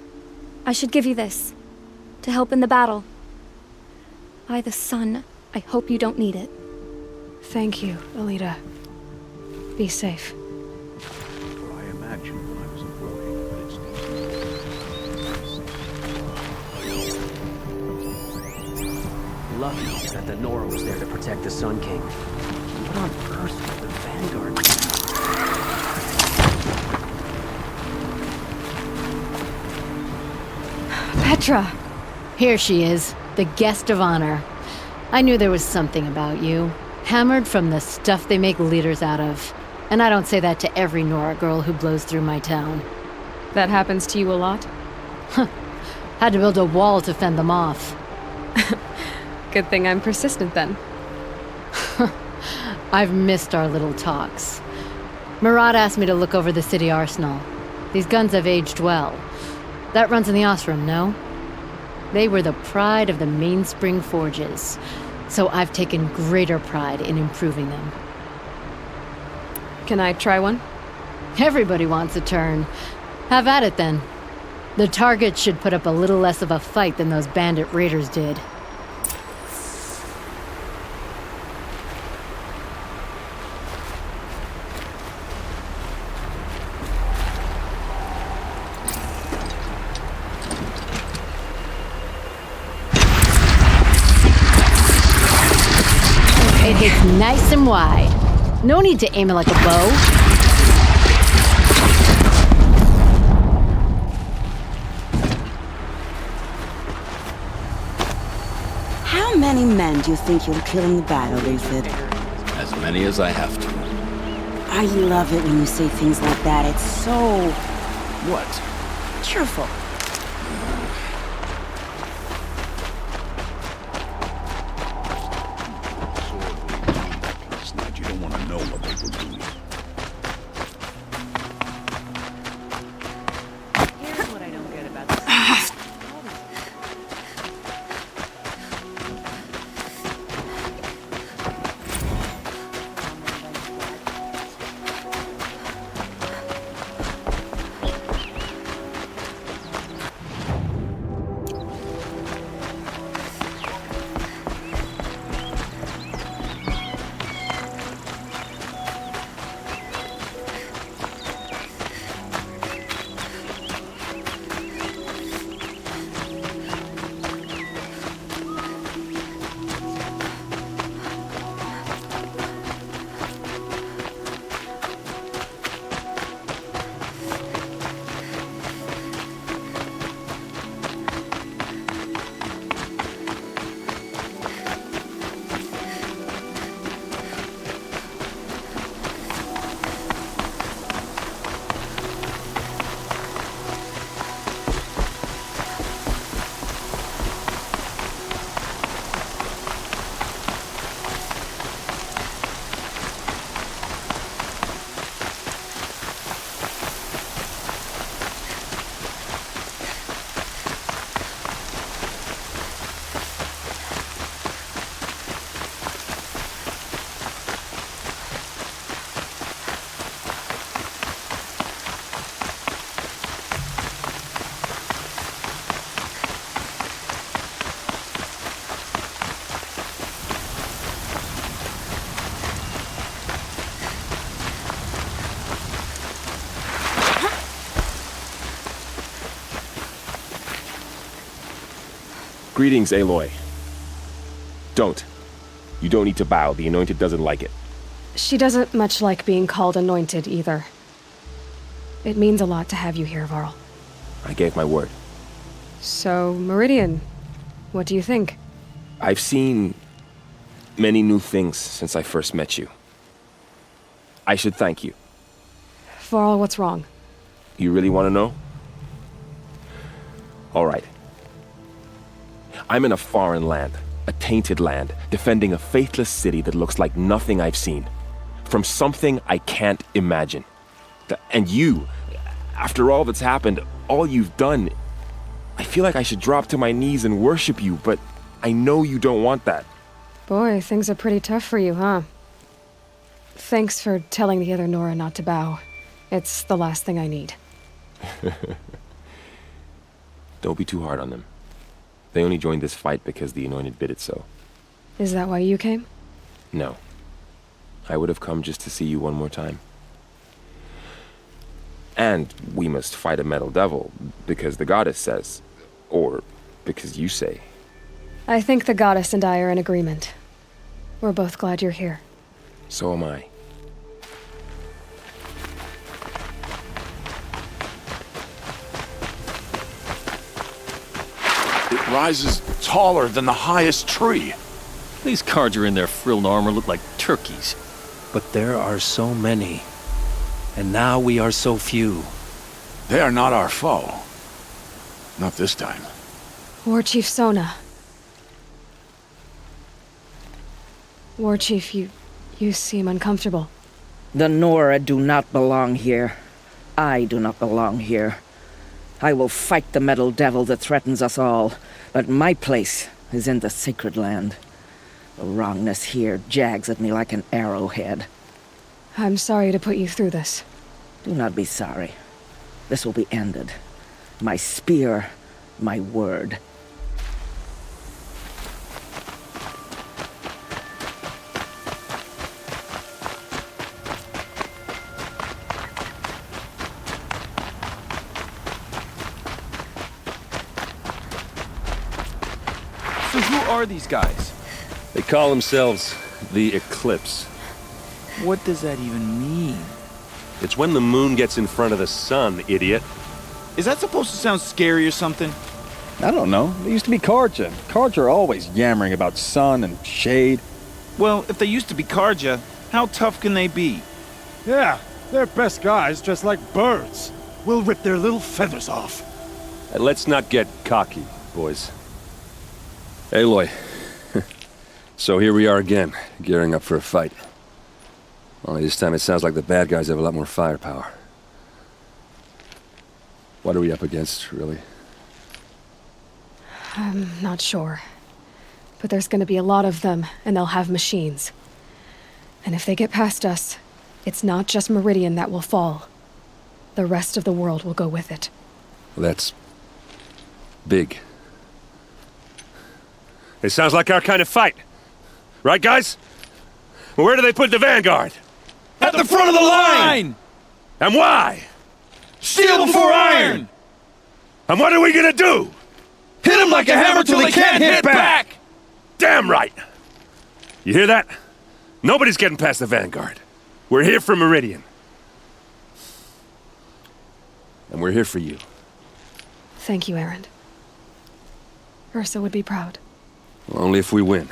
I should give you this. To help in the battle. By the sun, I hope you don't need it. Thank you, Alita. Be safe. I imagined when I was employed, but it's lucky that the Nora was there to protect the Sun King. What on earth was the Vanguard? Petra! Here she is, the guest of honor. I knew there was something about you. Hammered from the stuff they make leaders out of. And I don't say that to every Nora girl who blows through my town. That happens to you a lot? Had to build a wall to fend them off. Good thing I'm persistent then. I've missed our little talks. Murad asked me to look over the city arsenal. These guns have aged well. That runs in the Osram, no? They were the pride of the Mainspring Forges, so I've taken greater pride in improving them. Can I try one? Everybody wants a turn. Have at it then. The target should put up a little less of a fight than those bandit raiders did. It hits nice and wide. No need to aim it like a bow. How many men do you think you'll kill in the battle, David? As many as I have to. I love it when you say things like that. It's so... What? cheerful. You don't want to know what they were doing. Here's what I don't get about this. Greetings, Aloy. Don't. You don't need to bow. The Anointed doesn't like it. She doesn't much like being called Anointed either. It means a lot to have you here, Varl. I gave my word. So, Meridian, what do you think? I've seen many new things since I first met you. I should thank you. Varl, what's wrong? You really want to know? All right. I'm in a foreign land, a tainted land, defending a faithless city that looks like nothing I've seen. From something I can't imagine. And you, after all that's happened, all you've done, I feel like I should drop to my knees and worship you, but I know you don't want that. Boy, things are pretty tough for you, huh? Thanks for telling the other Nora not to bow. It's the last thing I need. Don't be too hard on them. They only joined this fight because the Anointed bid it so. Is that why you came? No. I would have come just to see you one more time. And we must fight a metal devil, because the goddess says. Or because you say. I think the goddess and I are in agreement. We're both glad you're here. So am I. It rises taller than the highest tree. These Carja in their frilled armor look like turkeys. But there are so many. And now we are so few. They are not our foe. Not this time. War Chief Sona. War Chief, you seem uncomfortable. The Nora do not belong here. I do not belong here. I will fight the metal devil that threatens us all, but my place is in the sacred land. The wrongness here jags at me like an arrowhead. I'm sorry to put you through this. Do not be sorry. This will be ended. My spear, my word. So who are these guys? They call themselves the Eclipse. What does that even mean? It's when the moon gets in front of the sun, idiot. Is that supposed to sound scary or something? I don't know. They used to be Carja. Carja are always yammering about sun and shade. Well, if they used to be Carja, how tough can they be? Yeah, they're best guys dressed like birds. We'll rip their little feathers off. Let's not get cocky, boys. Aloy. So here we are again, gearing up for a fight. Only this time it sounds like the bad guys have a lot more firepower. What are we up against, really? I'm not sure. But there's gonna be a lot of them, and they'll have machines. And if they get past us, it's not just Meridian that will fall. The rest of the world will go with it. Well, that's big. It sounds like our kind of fight. Right, guys? Well, where do they put the Vanguard? At the front of the line! And why? Steel before iron! And what are we gonna do? Hit them like a hammer till they can't hit back! Damn right! You hear that? Nobody's getting past the Vanguard. We're here for Meridian. And we're here for you. Thank you, Errand. Ursa would be proud. Well, only if we win.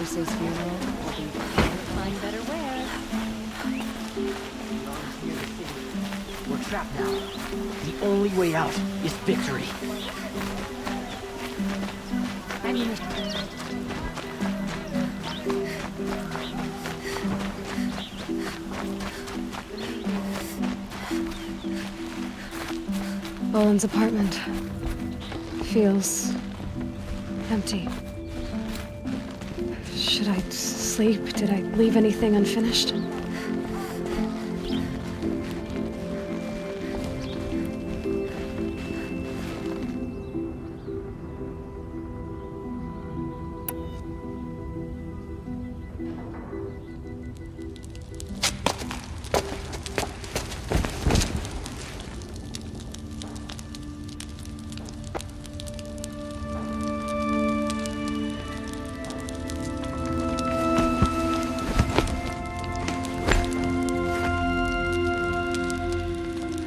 Ursa's funeral will be find better wear. trapped now. The only way out is victory. Boland's apartment feels empty. Should I sleep? Did I leave anything unfinished?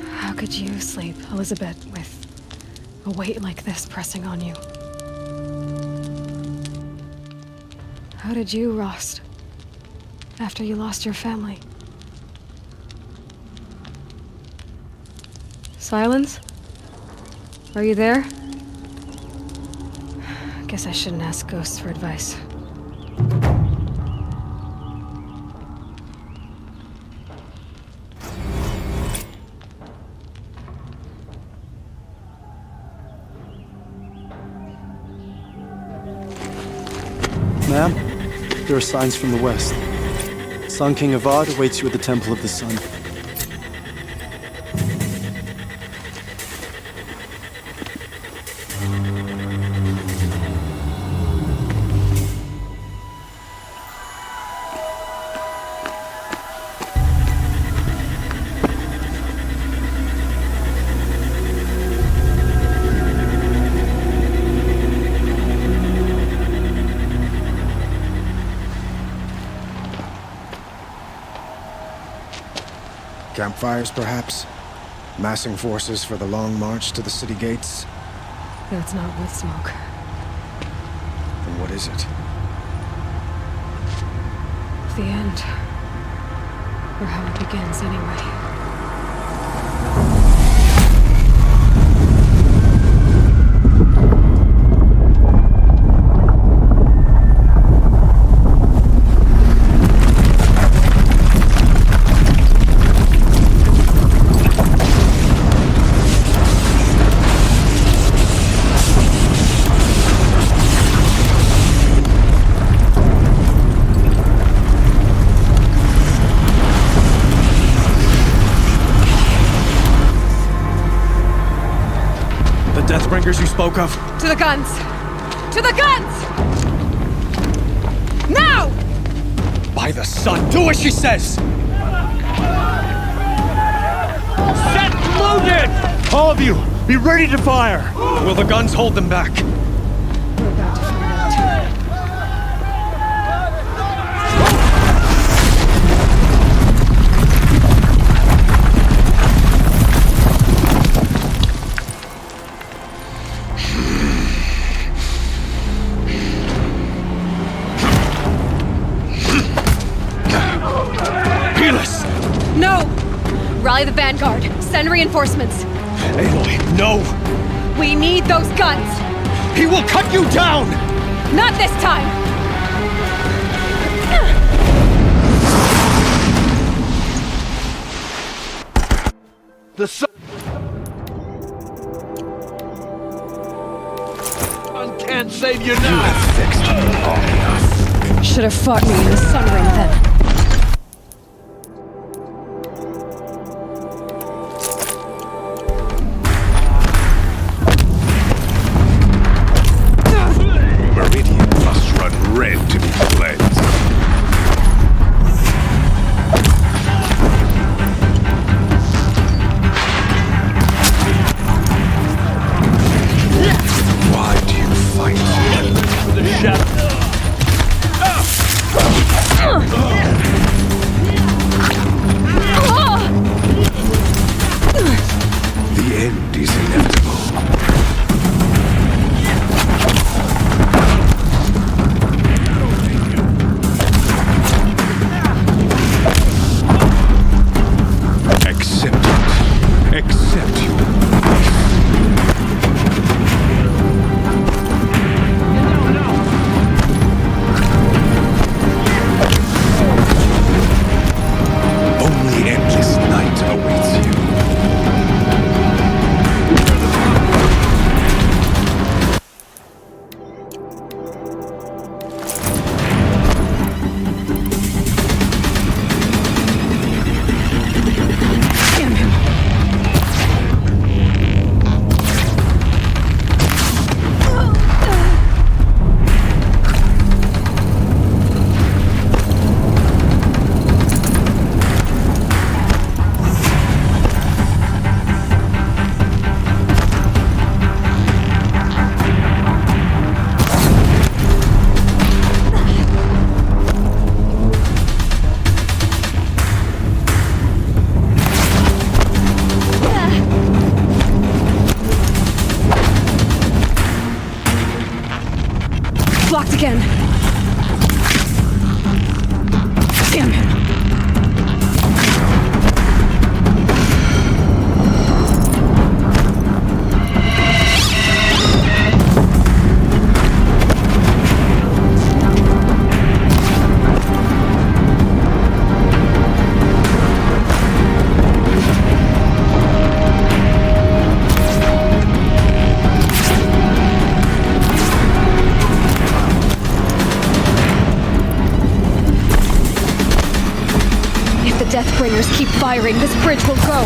How could you sleep, Elizabeth, with a weight like this pressing on you? How did you rest after you lost your family? Silence? Are you there? Guess I shouldn't ask ghosts for advice. Ma'am, there are signs from the west. Sun King Avad awaits you at the Temple of the Sun. Campfires, perhaps? Massing forces for the long march to the city gates? That's not wood smoke. Then what is it? The end. Or how it begins, anyway. Deathbringers you spoke of? To the guns! To the guns! Now! By the sun, do as she says! Set loaded! All of you, be ready to fire! Will the guns hold them back? We're about to find out. No! Rally the vanguard. Send reinforcements. Aloy, no! We need those guns! He will cut you down! Not this time! The sun can't save you now! You have fixed all. Should have fought me in the sun ring then. Red to be cleansed. Why do you fight? The shadow. Blocked again. Damn him. Deathbringers keep firing, this bridge will go!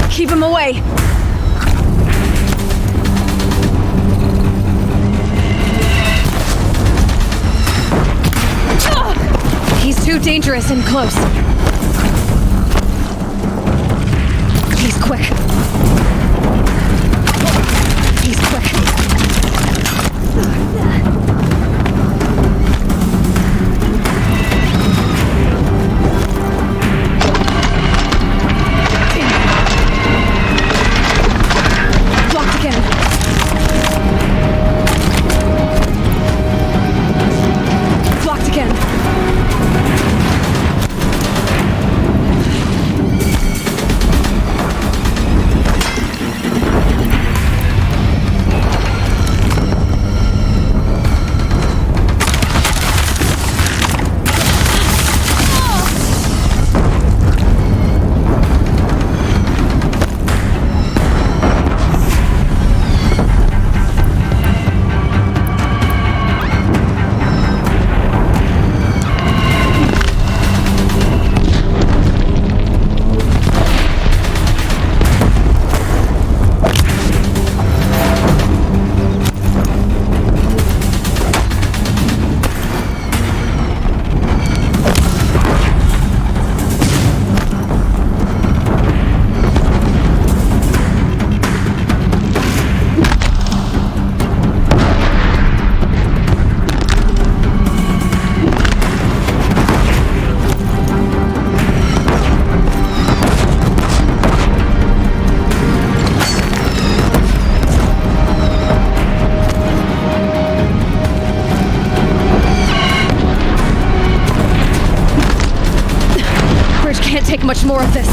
Keep him away! He's too dangerous and close. He's quick. He's quick. Take much more of this.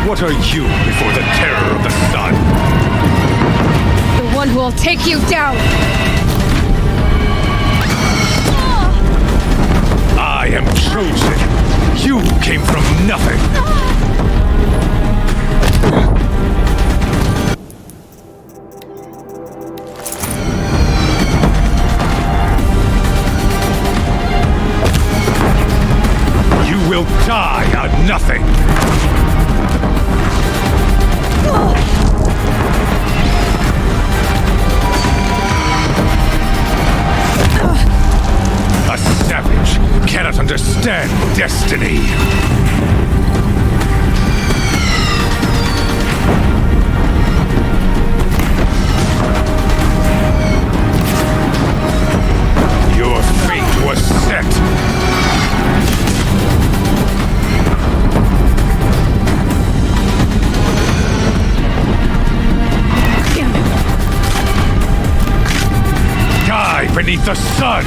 What are you before the terror of the sun? The one who will take you down! I am chosen. You came from nothing. Will die on nothing! A savage cannot understand destiny! Your fate was set! Beneath the sun!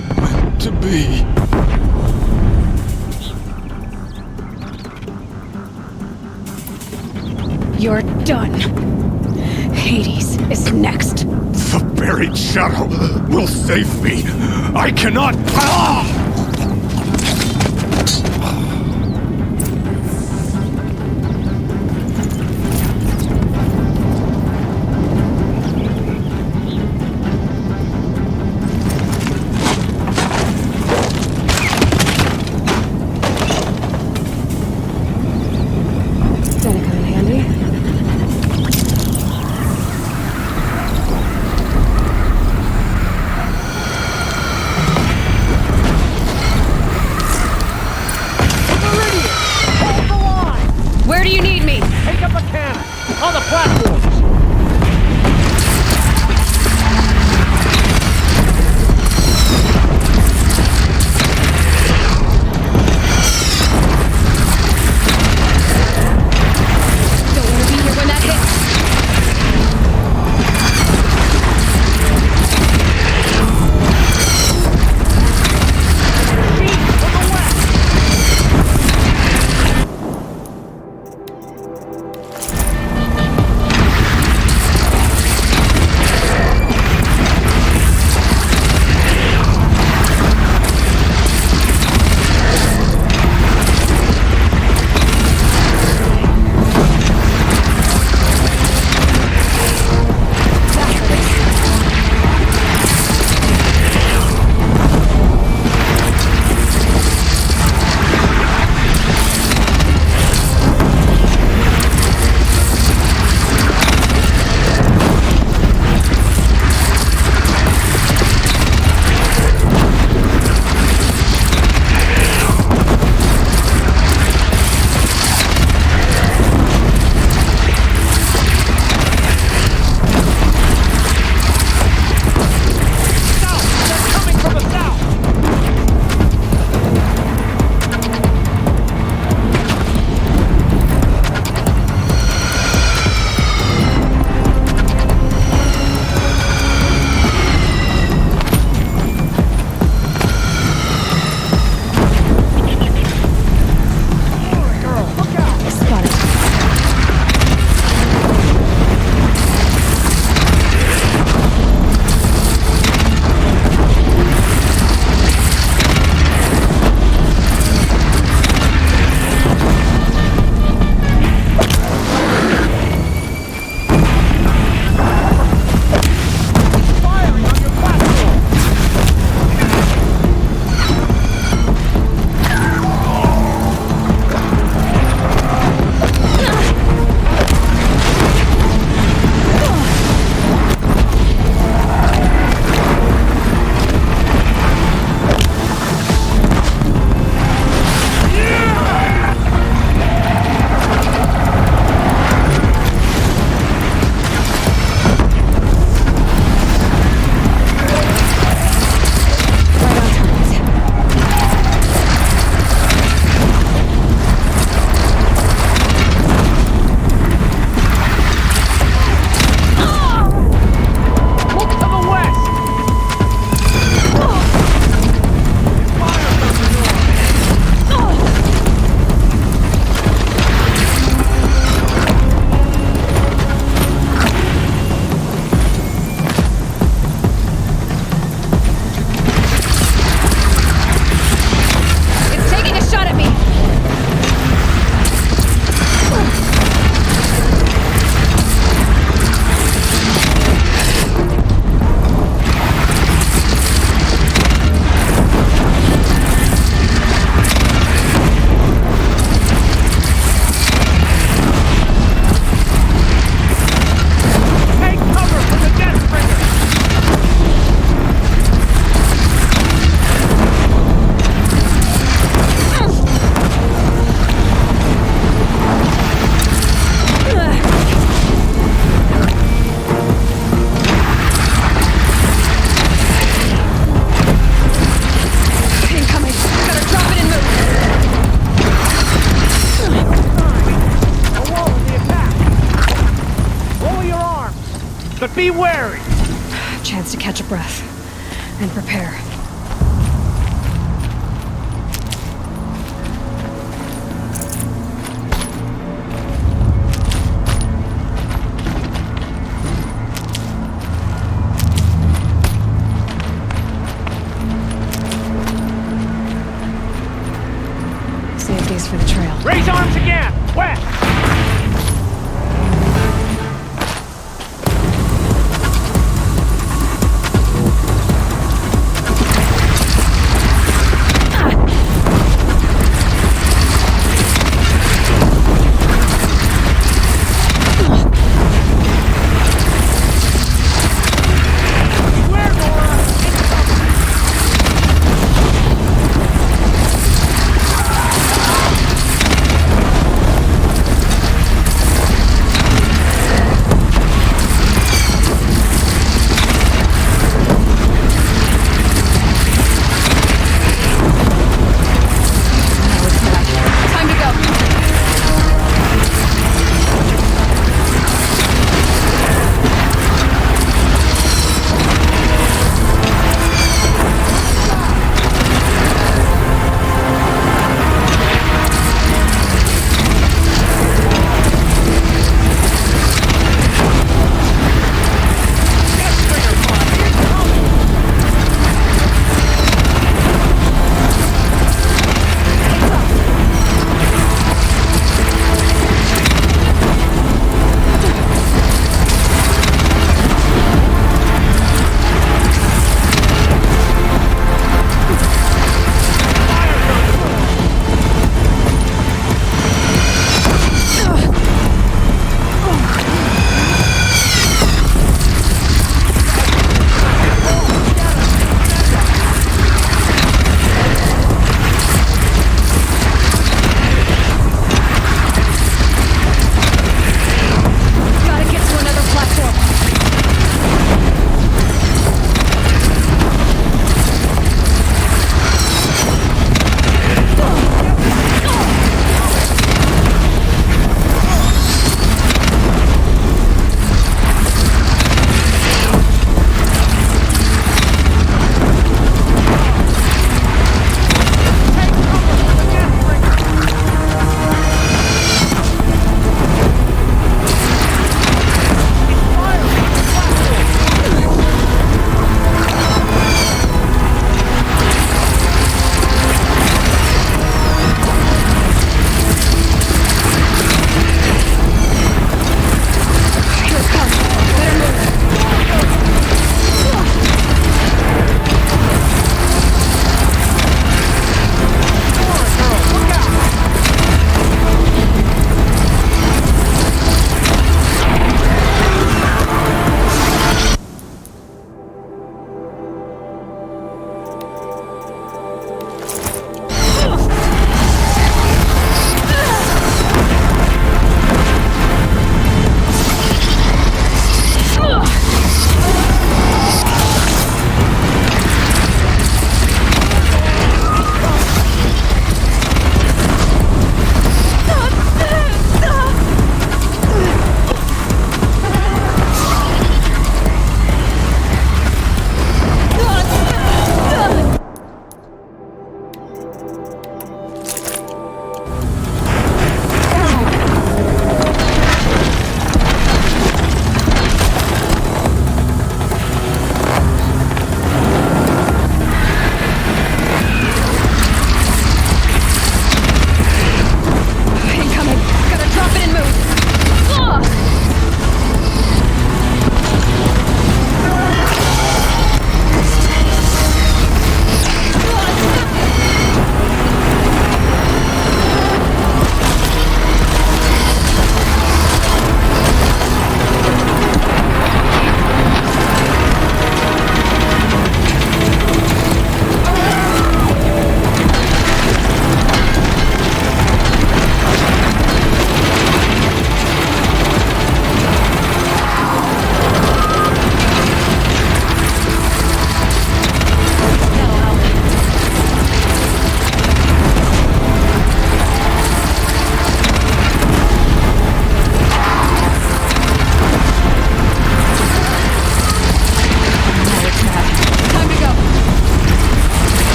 not meant to be. You're done. Hades is next. The buried shadow will save me. I cannot. Gonna come in handy. Where do you need me? Take up a cannon! On the platforms! Don't want to be here when that hits. But be wary! Chance to catch a breath and prepare.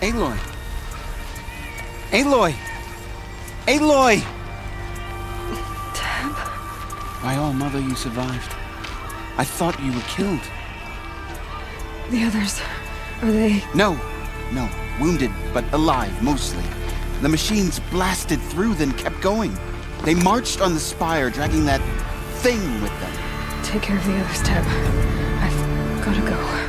Aloy! Aloy! Aloy! Tab? By all, Mother, you survived. I thought you were killed. The others, are they... No. Wounded, but alive, mostly. The machines blasted through, then kept going. They marched on the spire, dragging that thing with them. Take care of the others, Tab. I've gotta go.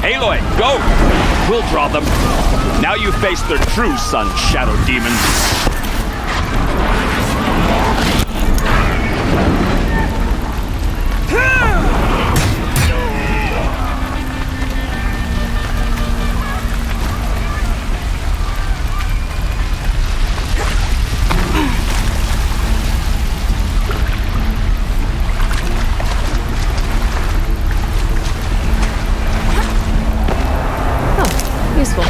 Aloy, go! We'll draw them. Now you face their true sun, Shadow Demon. Useful.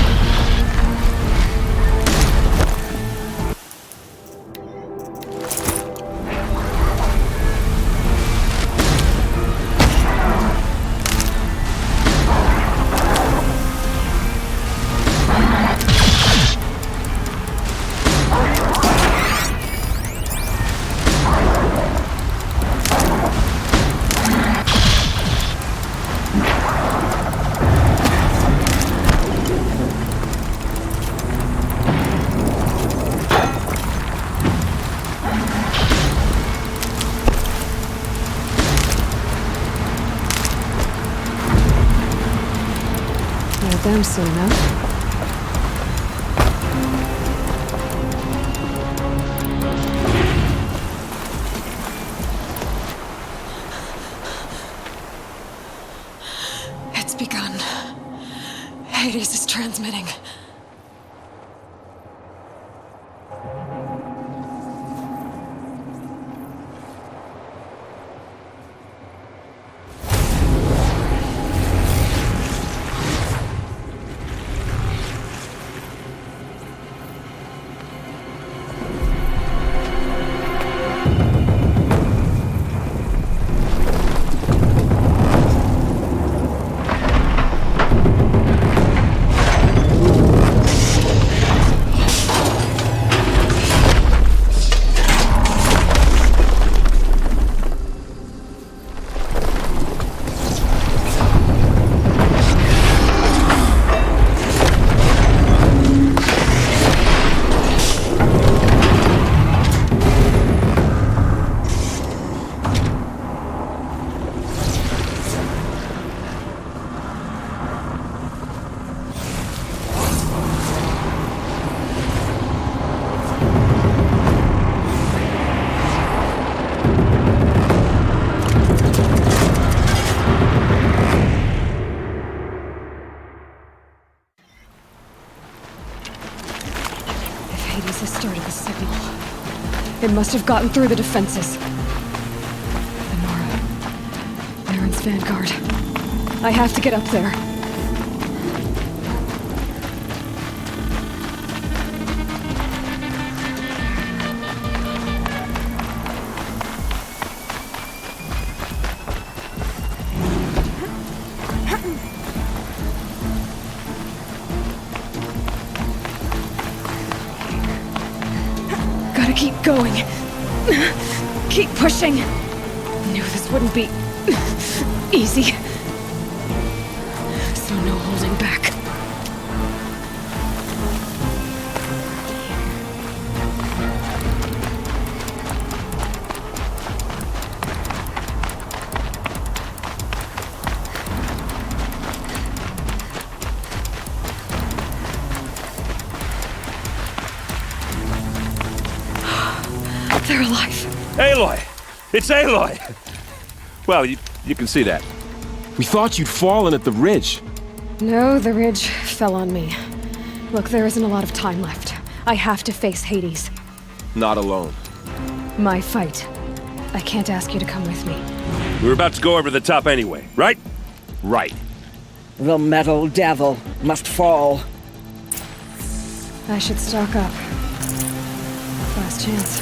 Them soon enough. It's begun. Hades is transmitting. Hades has started the signal. It must have gotten through the defenses. The Nora. Errand's vanguard. I have to get up there. Gotta keep going. Keep pushing. Knew this wouldn't be easy. So no holding back. They're alive. Aloy! It's Aloy! Well, you can see that. We thought you'd fallen at the ridge. No, the ridge fell on me. Look, there isn't a lot of time left. I have to face Hades. Not alone. My fight. I can't ask you to come with me. We were about to go over the top anyway, right? Right. The metal devil must fall. I should stock up. Last chance.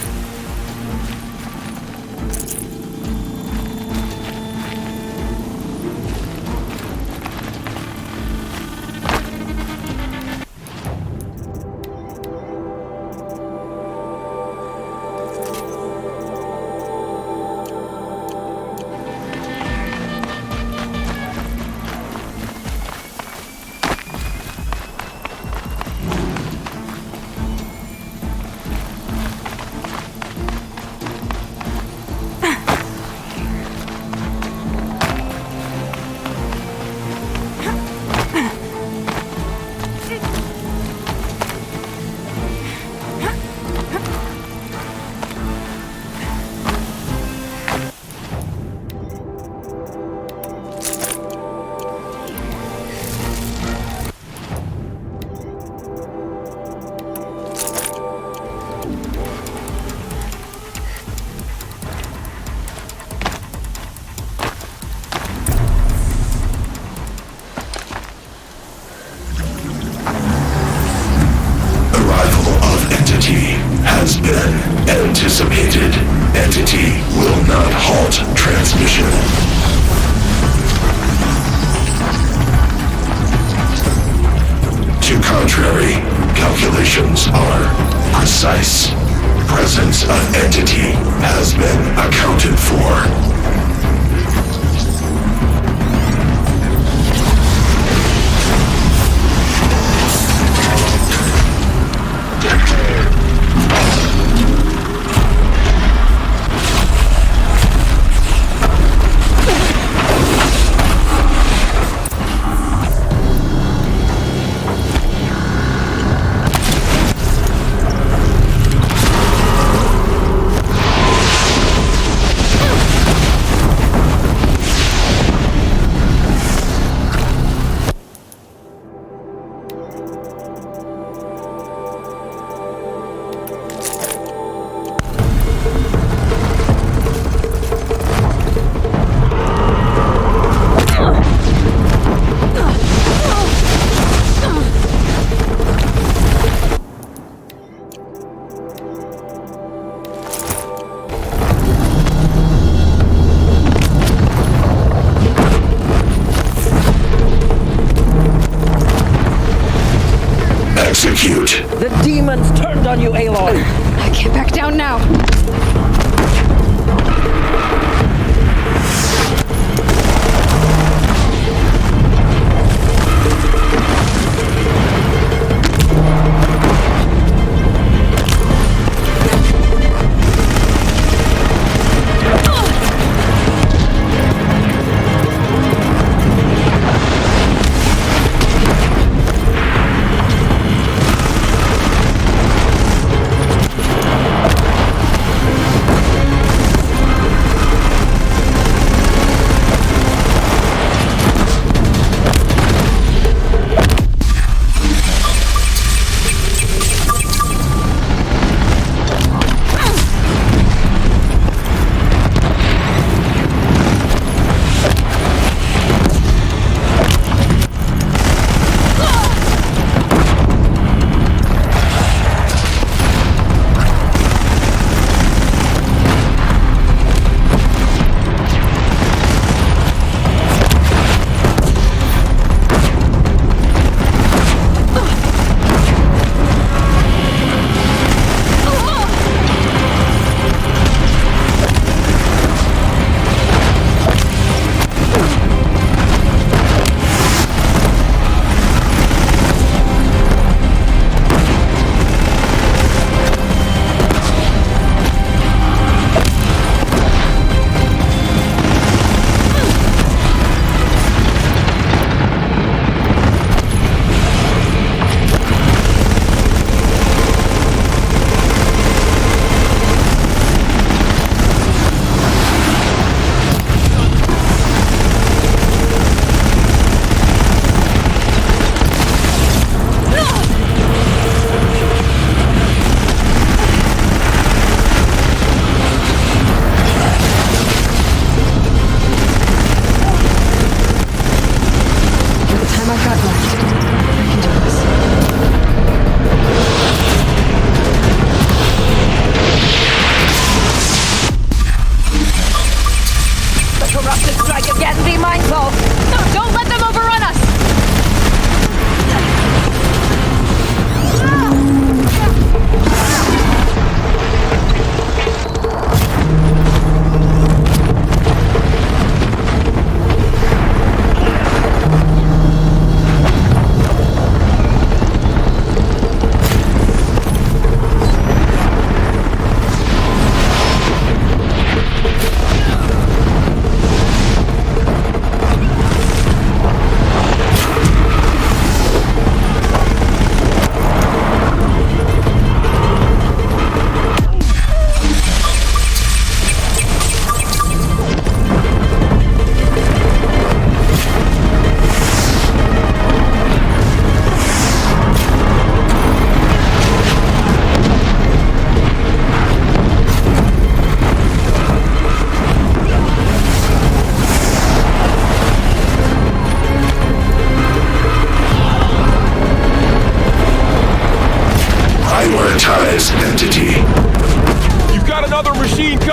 Has been anticipated. Entity will not halt transmission. To contrary, calculations are precise. Presence of entity has been accounted for. Execute. The demons turned on you, Aloy. I can't back down now.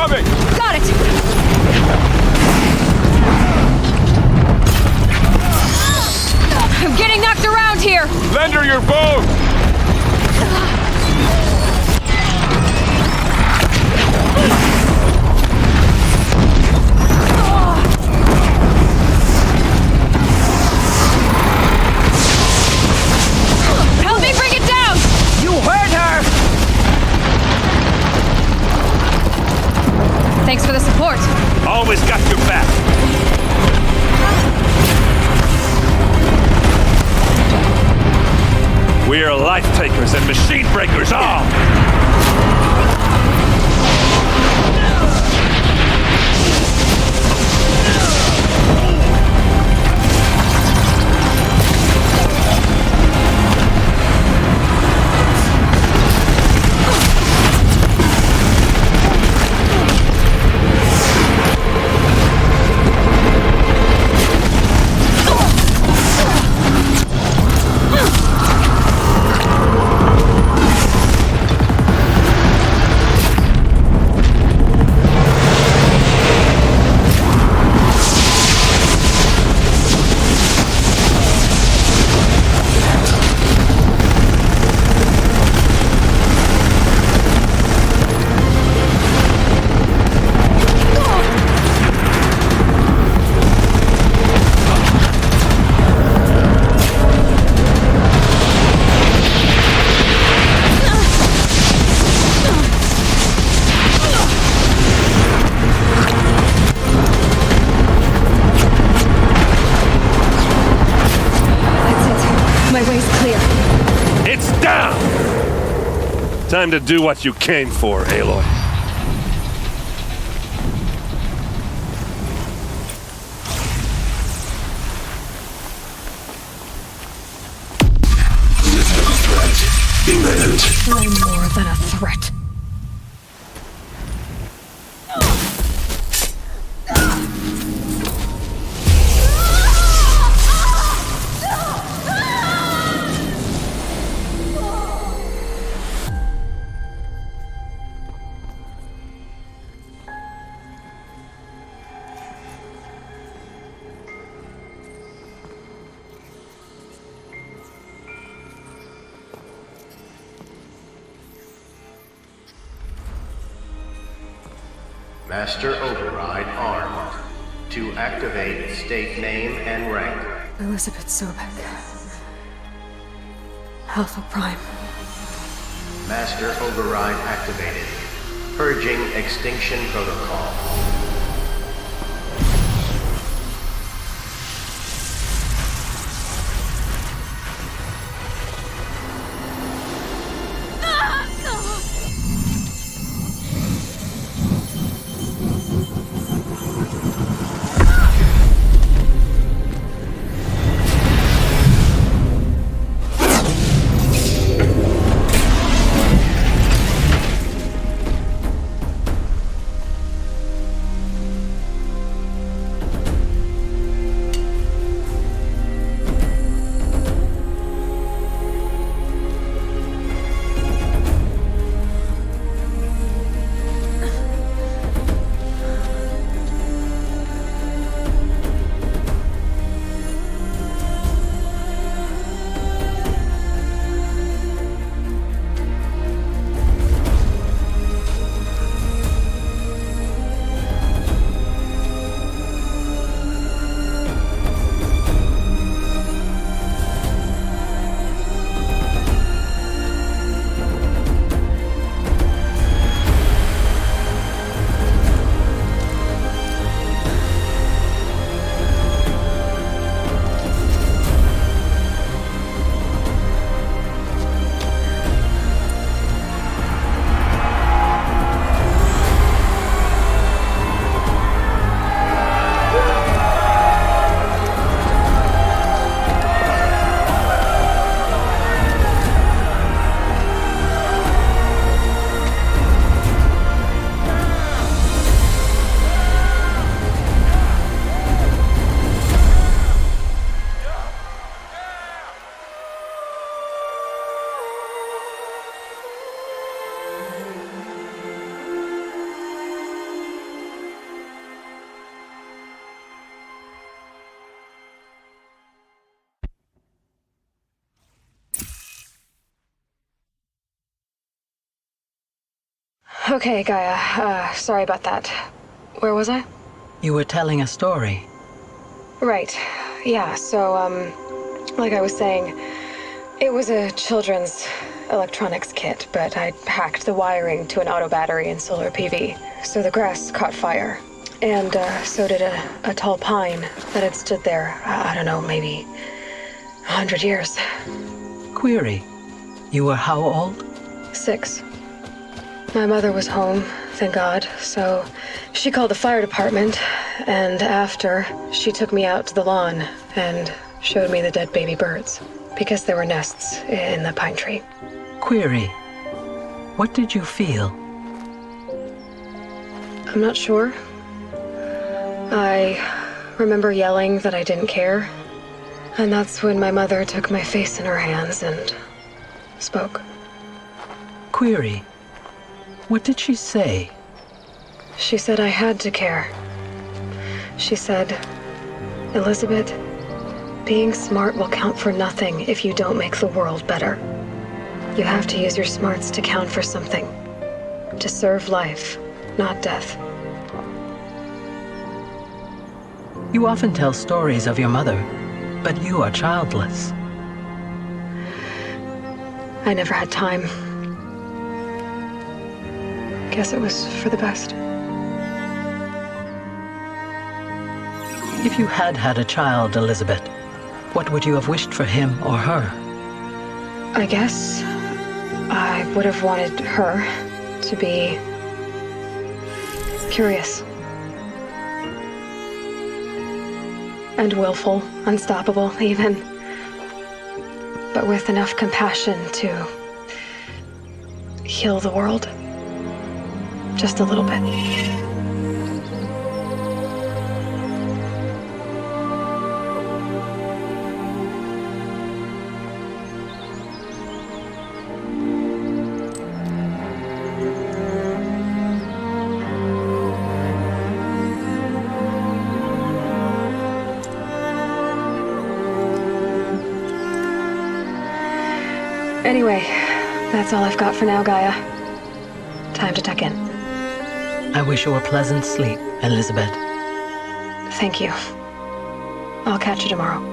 Incoming! Got it! I'm getting knocked around here! Lend her your bow! Help me bring it down! You heard her! Thanks for the support. Always got your back. We're life takers and machine breakers all! Time to do what you came for, Aloy. No more than a threat. Master Override armed. To activate, state name and rank. Elizabeth Sobek. Alpha Prime. Master Override activated. Purging Extinction Protocol. Okay, Gaia. Sorry about that. Where was I? You were telling a story. Right. Yeah, so, like I was saying, it was a children's electronics kit, but I hacked the wiring to an auto battery and solar PV, so the grass caught fire. And, so did a tall pine that had stood there, I don't know, maybe 100 years. Query. You were how old? 6. My mother was home, thank God, so she called the fire department, and after, she took me out to the lawn and showed me the dead baby birds, because there were nests in the pine tree. Query. What did you feel? I'm not sure. I remember yelling that I didn't care, and that's when my mother took my face in her hands and spoke. Query. What did she say? She said I had to care. She said, Elizabeth, being smart will count for nothing if you don't make the world better. You have to use your smarts to count for something. To serve life, not death. You often tell stories of your mother, but you are childless. I never had time. Guess it was for the best. If you had had a child, Elizabeth, what would you have wished for him or her? I guess I would have wanted her to be curious. And willful, unstoppable, even. But with enough compassion to heal the world. Just a little bit. Anyway, that's all I've got for now, Gaia. Time to tuck in. I wish you a pleasant sleep, Elizabeth. Thank you. I'll catch you tomorrow.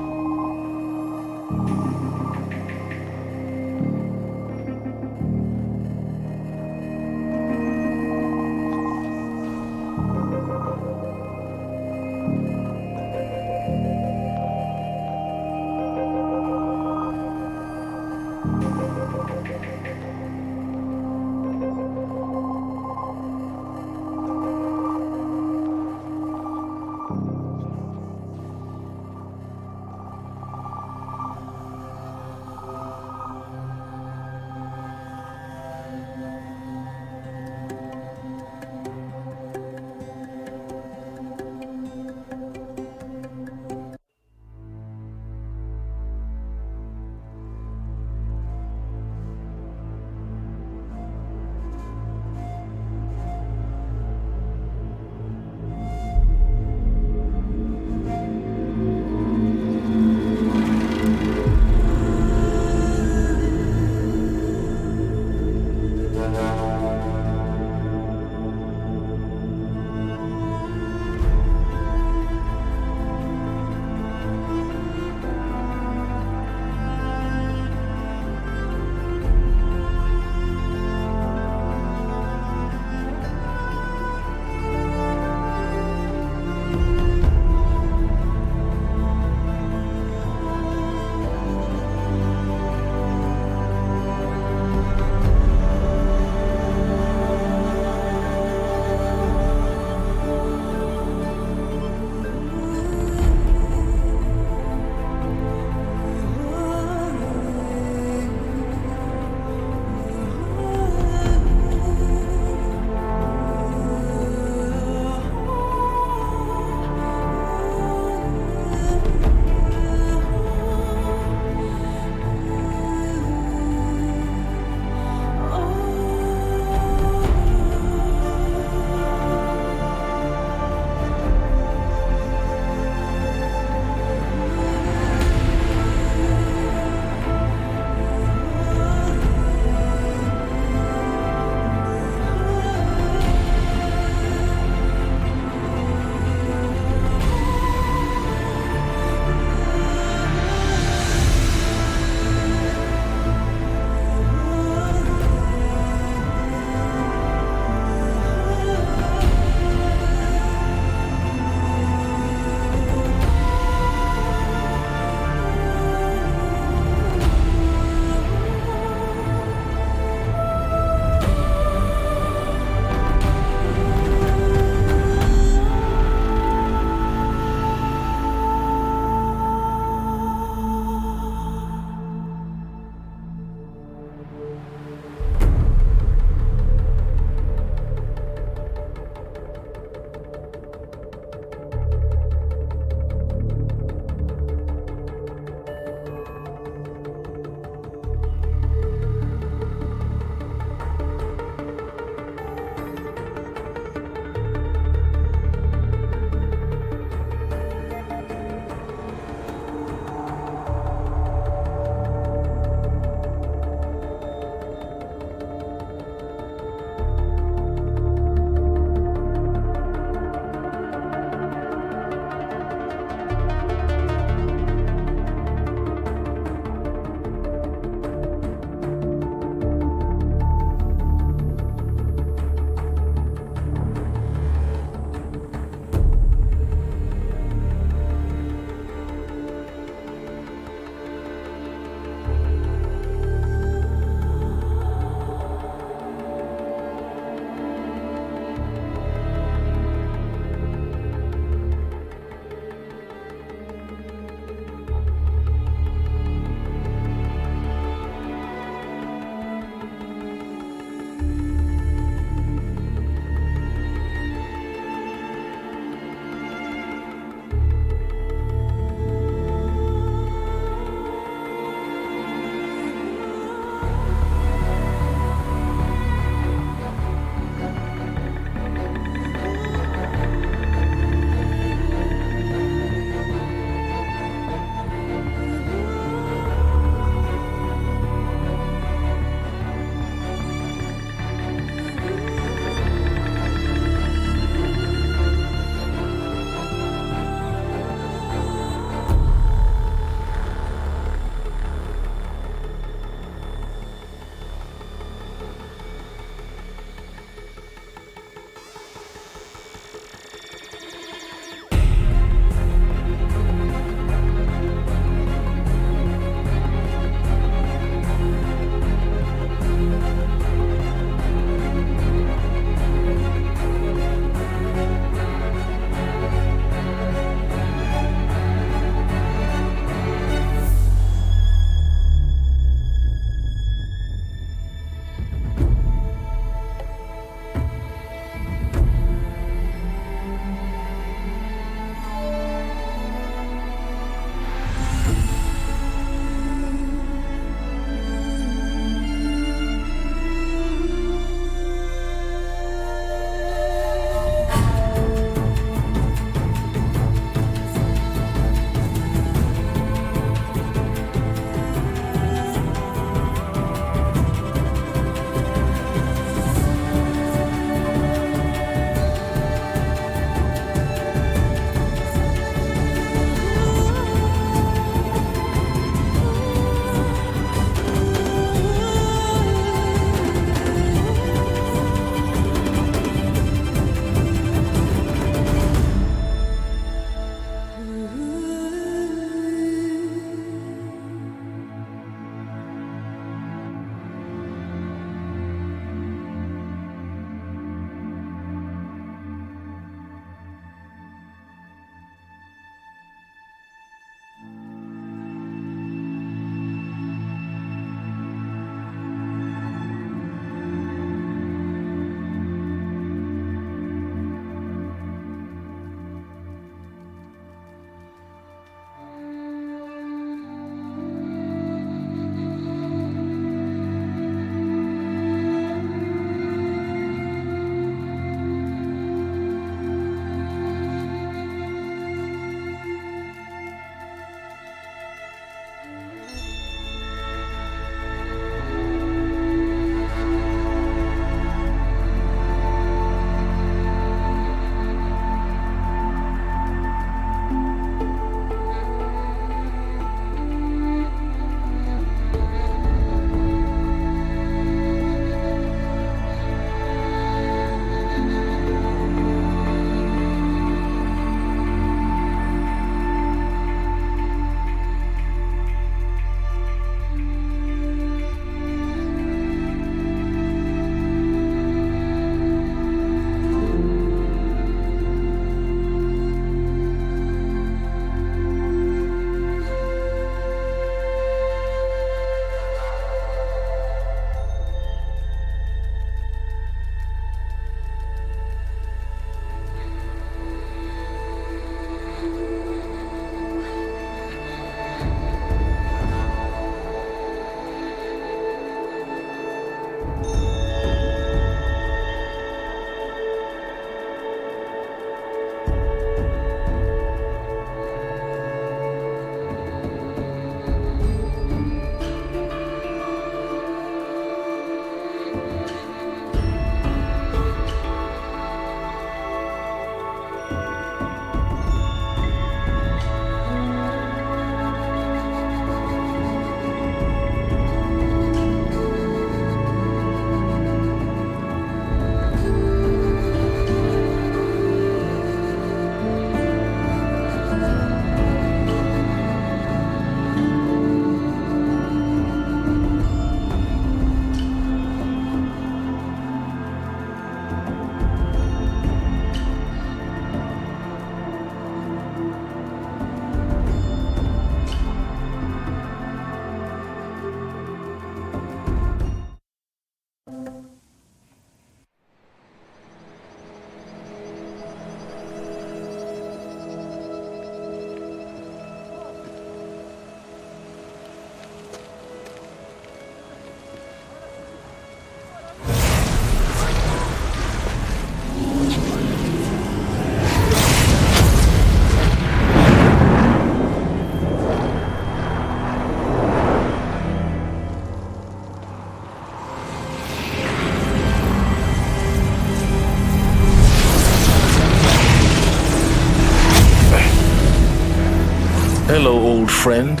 Hello, old friend.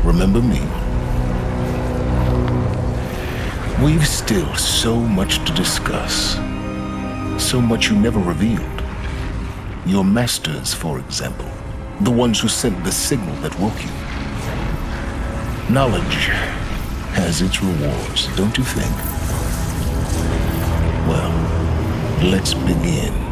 Remember me? We've still so much to discuss. So much you never revealed. Your masters, for example. The ones who sent the signal that woke you. Knowledge has its rewards, don't you think? Well, let's begin.